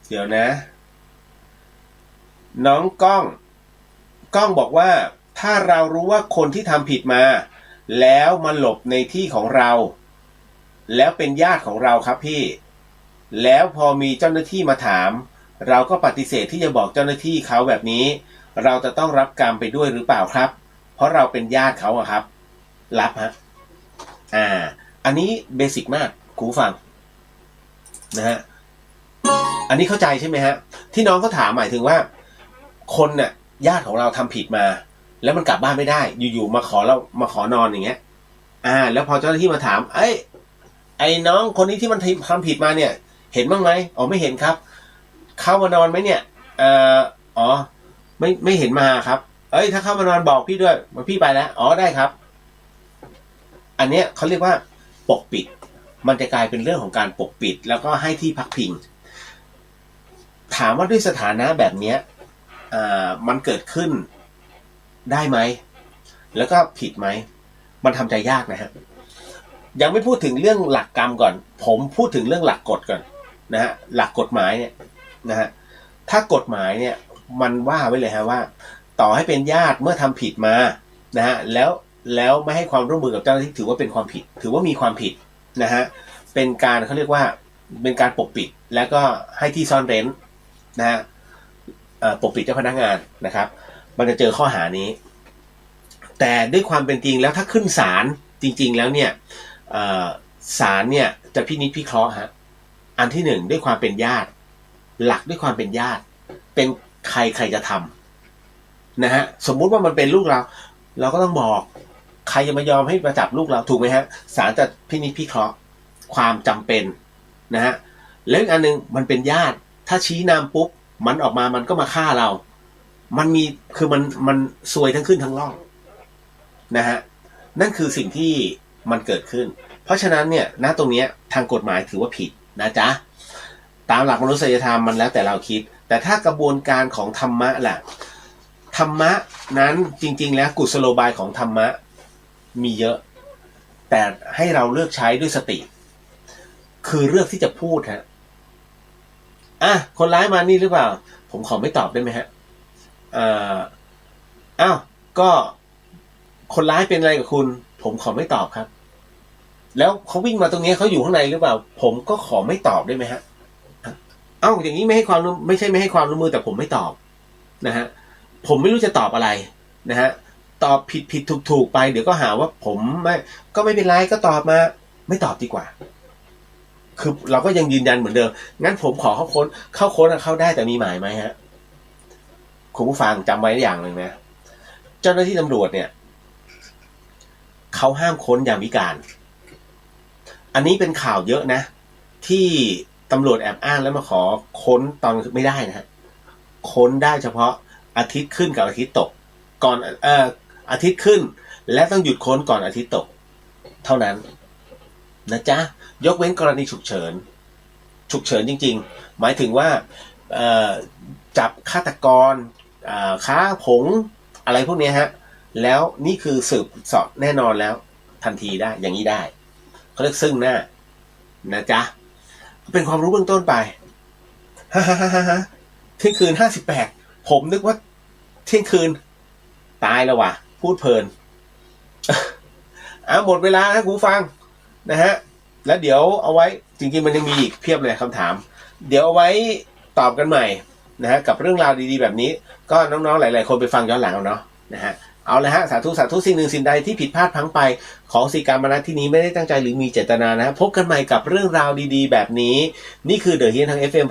[SPEAKER 2] เดี๋ยวนะน้องก้องบอกว่าถ้าเรารู้ว่าคนที่ทำผิดมาแล้วมาหลบในที่ของเราแล้วเป็นญาติของเราครับพี่แล้วพอมีเจ้าหน้าที่มาถาม เราก็ปฏิเสธที่จะบอกเจ้าหน้าที่เขาแบบนี้ เราจะต้องรับกรรมไปด้วยหรือเปล่าครับ เพราะเราเป็นญาติเขาอะครับ รับฮะอันนี้เบสิกมากครูฟังนะฮะอันนี้เข้าใจใช่ไหมฮะที่น้องเขาถามหมายถึงว่าคนน่ะญาติของเราทำผิดมาแล้วมันกลับบ้านไม่ได้อยู่ๆมาขอนอนอย่างเงี้ยแล้วพอเจ้าหน้าที่มาถามไอ้น้องคนนี้ที่มันทำผิดมาเนี่ยเห็นบ้างไหมอ๋อไม่เห็นครับเข้ามานอนไหมเนี่ยอ๋อไม่เห็นมาครับถ้าเข้ามานอนบอกพี่ด้วยพี่ไปแล้วอ๋อได้ครับอันเนี้ยเขาเรียกว่าปกปิดมันจะกลายเป็นเรื่องของการปกปิดแล้วก็ให้ที่พักพิงถามว่าด้วยสถานะแบบเนี้ยมันเกิดขึ้นได้ไหมแล้วก็ผิดไหมมันทำใจยากนะฮะยังไม่พูดถึงเรื่องหลักกรรมก่อนผมพูดถึงเรื่องหลักกฎก่อนนะฮะหลักกฎหมายเนี่ยนะฮะถ้ากฎหมายเนี่ยมันว่าไว้เลยฮะว่าต่อให้เป็นญาติเมื่อทำผิดมานะฮะแล้วไม่ให้ความร่วมมือกับเจ้าหน้าที่ถือว่าเป็นความผิดถือว่ามีความผิดนะฮะเป็นการเขาเรียกว่าเป็นการปกปิดแล้วก็ให้ที่ซ่อนเร้นนะฮะปกปิดเจ้าพนักงานนะครับมันจะเจอข้อหานี้แต่ด้วยความเป็นจริงแล้วถ้าขึ้นศาลจริงๆแล้วเนี่ยศาลเนี่ยจะพินิจพิเคราะห์ฮะอันที่หนึ่งด้วยความเป็นญาติหลักด้วยความเป็นญาติเป็นใครจะทำนะฮะสมมุติว่ามันเป็นลูกเราก็ต้องบอกใครจะมายอมให้มาจับลูกเราถูกไหมฮะศาลจะพินิจพิเคราะห์ความจำเป็นนะฮะแล้วอีกอันหนึ่งมันเป็นญาติถ้าชี้นามปุ๊บมันออกมามันก็มาฆ่าเรามันมีคือมันซวยทั้งขึ้นทั้งล่องนะฮะนั่นคือสิ่งที่มันเกิดขึ้นเพราะฉะนั้นเนี่ยณตรงนี้ทางกฎหมายถือว่าผิดนะจ๊ะตามหลักมนุษยธรรมมันแล้วแต่เราคิดแต่ถ้ากระบวนการของธรรมะแหละธรรมะนั้นจริงๆแล้วกุศโลบายของธรรมะมีเยอะแต่ให้เราเลือกใช้ด้วยสติคือเลือกที่จะพูดฮะคนร้ายมานี่หรือเปล่าผมขอไม่ตอบได้ไหมฮะก็คนร้ายเป็นอะไรกับคุณผมขอไม่ตอบครับแล้วเขาวิ่งมาตรงนี้เขาอยู่ข้างในหรือเปล่าผมก็ขอไม่ตอบได้ไหมฮะอย่างนี้ไม่ให้ความไม่ใช่ไม่ให้ความร่วมมือแต่ผมไม่ตอบนะฮะผมไม่รู้จะตอบอะไรนะฮะตอบผิดถูกไปเดี๋ยวก็หาว่าผมไม่เป็นไรก็ตอบมาไม่ตอบดีกว่าคือเราก็ยังยืนยันเหมือนเดิมงั้นผมขอเข้าค้นเข้าได้แต่มีหมายไหมฮะคุณผู้ฟังจำไว้อย่างหนึ่งนะเจ้าหน้าที่ตำรวจเนี่ยเขาห้ามค้นยามวิกาลอันนี้เป็นข่าวเยอะนะที่ตำรวจแอบอ้างแล้วมาขอค้นตอนไม่ได้นะฮะค้นได้เฉพาะอาทิตย์ขึ้นกับอาทิตย์ตกก่อนอาทิตย์ขึ้นและต้องหยุดค้นก่อนอาทิตย์ตกเท่านั้นนะจ๊ะยกเว้นกรณีฉุกเฉินจริงๆหมายถึงว่าจับฆาตกรค้าผงอะไรพวกนี้ฮะแล้วนี่คือสืบสอบแน่นอนแล้วทันทีได้อย่างนี้ได้เขาเรียกซึ่งหน้านะจ๊ะเป็นความรู้เบื้องต้นไปเที่ยงคืน58ผมนึกว่าเที่ยงคืนตายแล้วว่ะพูดเพลินหมดเวลานะคุณฟังนะฮะแล้วเดี๋ยวเอาไว้จริงๆมันยังมีอีกเพียบเลยคำถามเดี๋ยวเอาไว้ตอบกันใหม่นะฮะกับเรื่องราวดีๆแบบนี้ก็น้องๆหลายๆคนไปฟังย้อนหลังเอาเนาะนะฮะเอาละฮะสาธุสิ่งหนึ่งสิ่งใดที่ผิดพลาดพลั้งไปขอสีกรรมณที่นี้ไม่ได้ตั้งใจหรือมีเจตนานะพบกันใหม่กับเรื่องราวดีๆแบบนี้นี่คือเดอะเฮียนทาง FM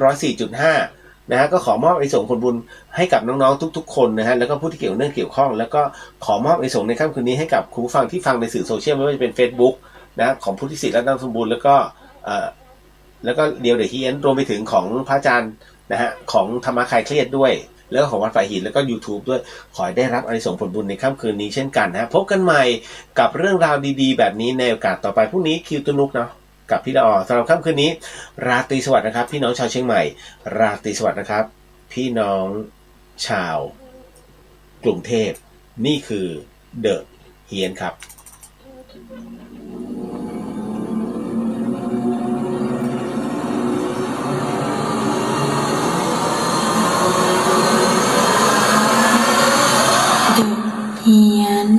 [SPEAKER 2] 104.5นะฮะก็ขอมอบไอ้ส่งผลบุญให้กับน้องๆทุกๆคนนะฮะแล้วก็ผู้ที่เกี่ยวข้องแล้วก็ขอมอบไอ้ส่งในค่ำคืนนี้ให้กับคุณผู้ฟังที่ฟังในสื่อโซเชียลไม่ว่าจะเป็น Facebook นะของพุทธิสิทธิ์และนามสมบูรณ์แล้วก็เดียวเดอะเฮียนรวมไปถึงของพระอาจารย์นะฮะของธรรมะคลายเครียดด้วยแล้วก็ของวัดฝ่ายหินแล้วก็ YouTube ด้วยขอให้ได้รับอานิสงส์ผลบุญในค่ำคืนนี้เช่นกันนะพบกันใหม่กับเรื่องราวดีๆแบบนี้ในโอกาสต่อไปพรุ่งนี้คิวตุนุกเนาะกับพี่ละออสำหรับค่ำคืนนี้ราตรีสวัสดิ์นะครับพี่น้องชาวเชียงใหม่ราตรีสวัสดิ์นะครับพี่น้องชาวกรุงเทพนี่คือเดอะเฮียนครับ
[SPEAKER 3] เฮียน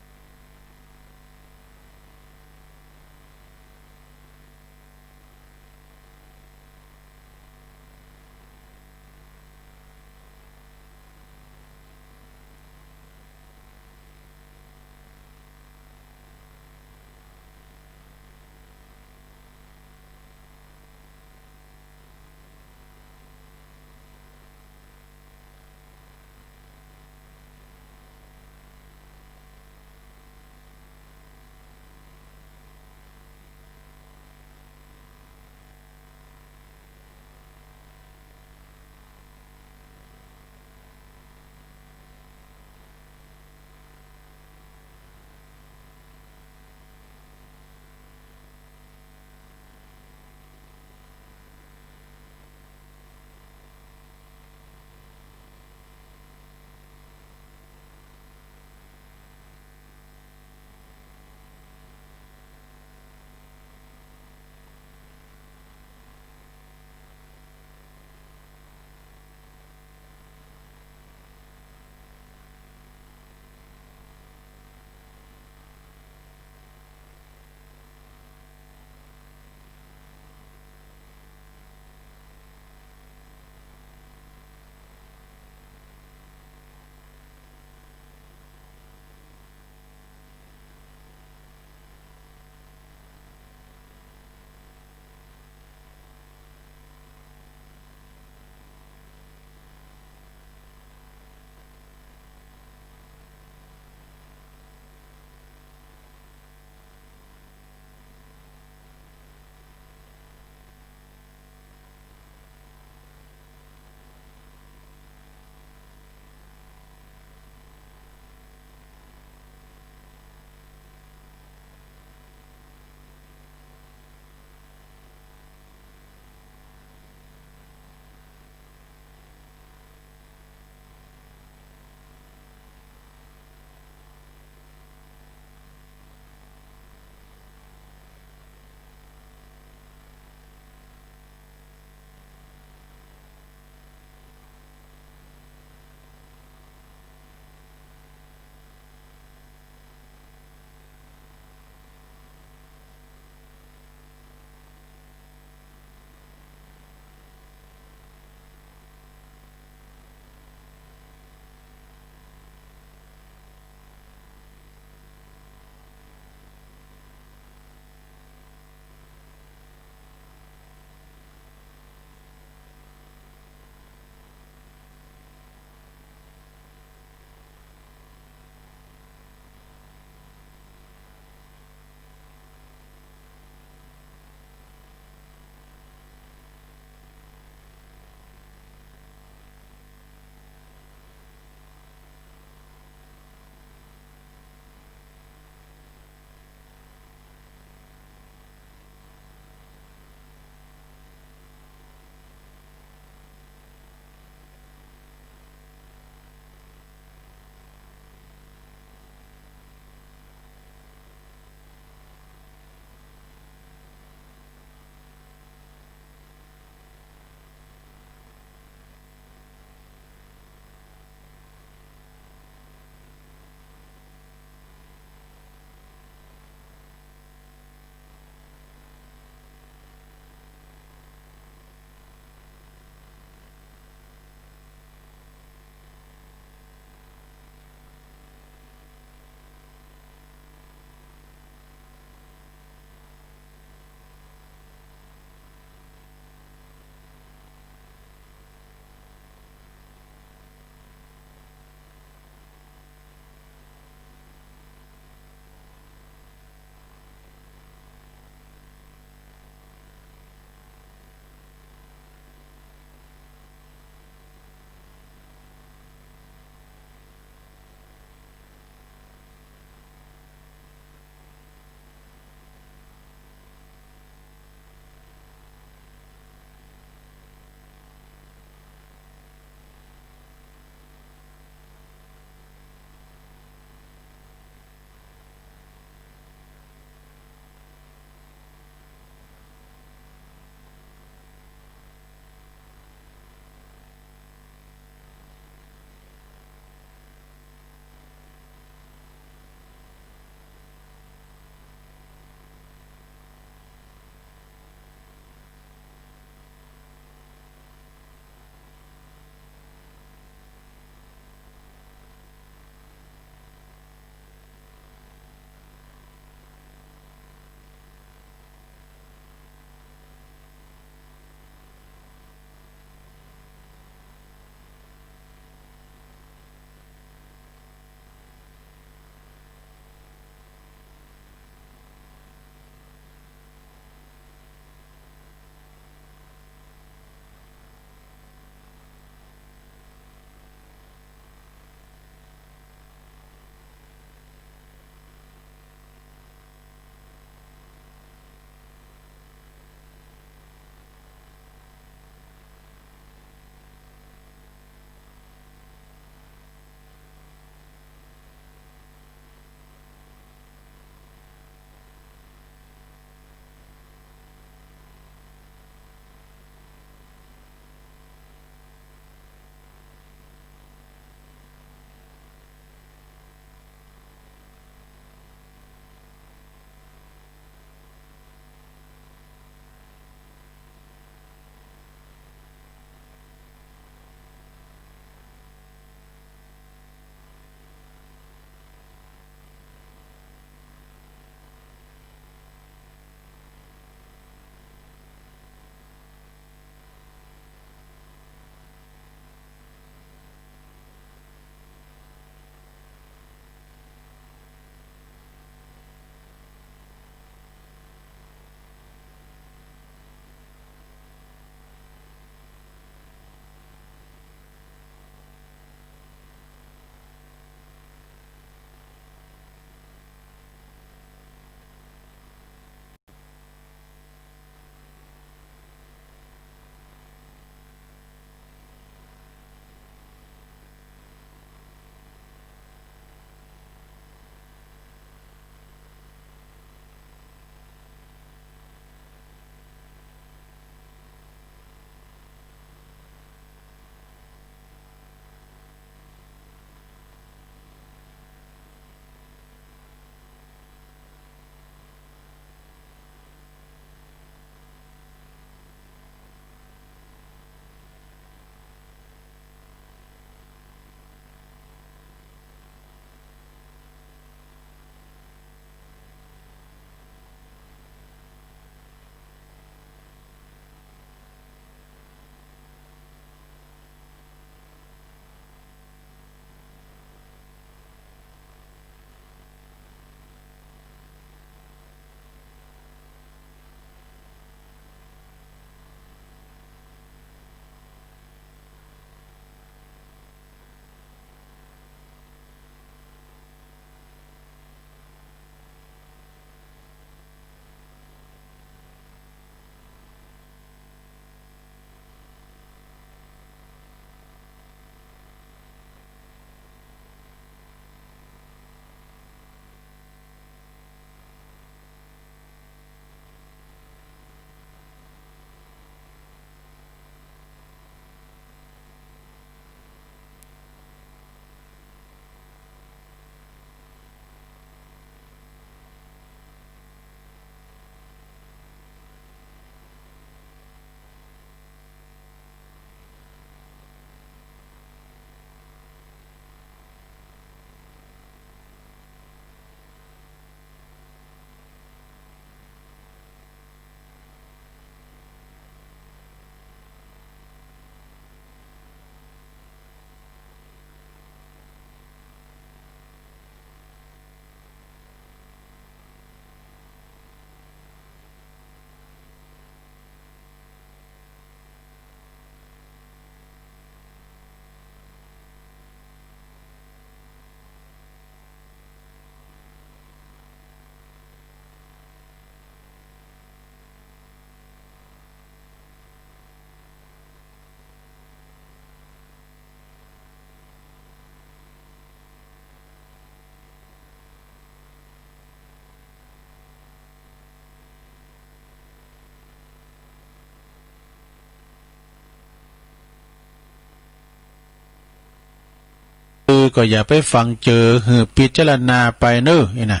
[SPEAKER 4] ก็อย่าไปฟังเจอหือพิจารณาไปเนอะนี่นะ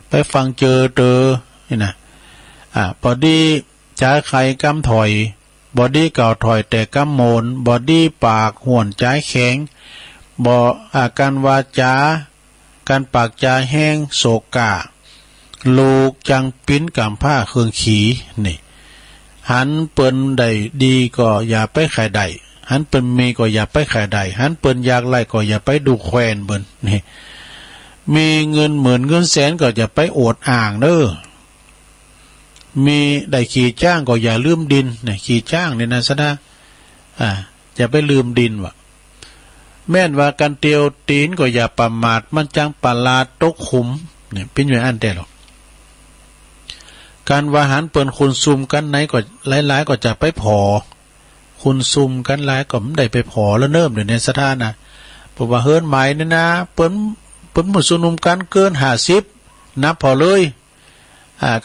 [SPEAKER 4] ไปฟังเจอนี่นะบอดี้จ่ายไข่กำถอยบอดี้เก่าถอยแต่กำโมนบอดี้ปากห่วนจ่ายแข็งบอการวาจาการปากจาแห้งโศกาลูกจังปิ้นกำผ้าเครื่องขีนี่หันเปิ้นใดดีก็อย่าไปไข่ใดหันเปิ้นมีก็อย่าไปไข่ใดหันเปิ้นอยากไล่ก็อย่าไปดูแควนเบิ้นนี่มีเงินหมื่นเงินแสนก็อย่าไปอวดอ่างเด้อมีได้ขี่จ้างก็อย่าลืมดินเนี่ยขี่จ้างเนี่ยนะซะนะอย่าไปลืมดินวะแม่นว่าการเตียวตีนก็อย่าประมาทมันจังปลาตกขุมเนี่ยเป็นอย่างอันแต่หรอกการวาหันเปิ้นคุณซุมกันไหนก็หลายๆก็จะไปพอคุณซุมกันหลายก็ไม่ได้ไปพอแล้วเนิ่มเดี๋ยวในสถานะเพราะว่าเฮิรนหมายนี่นะเปิ้นหมดสุนุมกันเกิน50นับพอเลย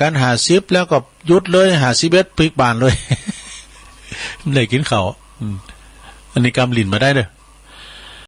[SPEAKER 4] การ50แล้วก็ยุดเลย51ปีกบานเลยไม่ได้กินเขาอันนี้กำลินมาได้เด้อ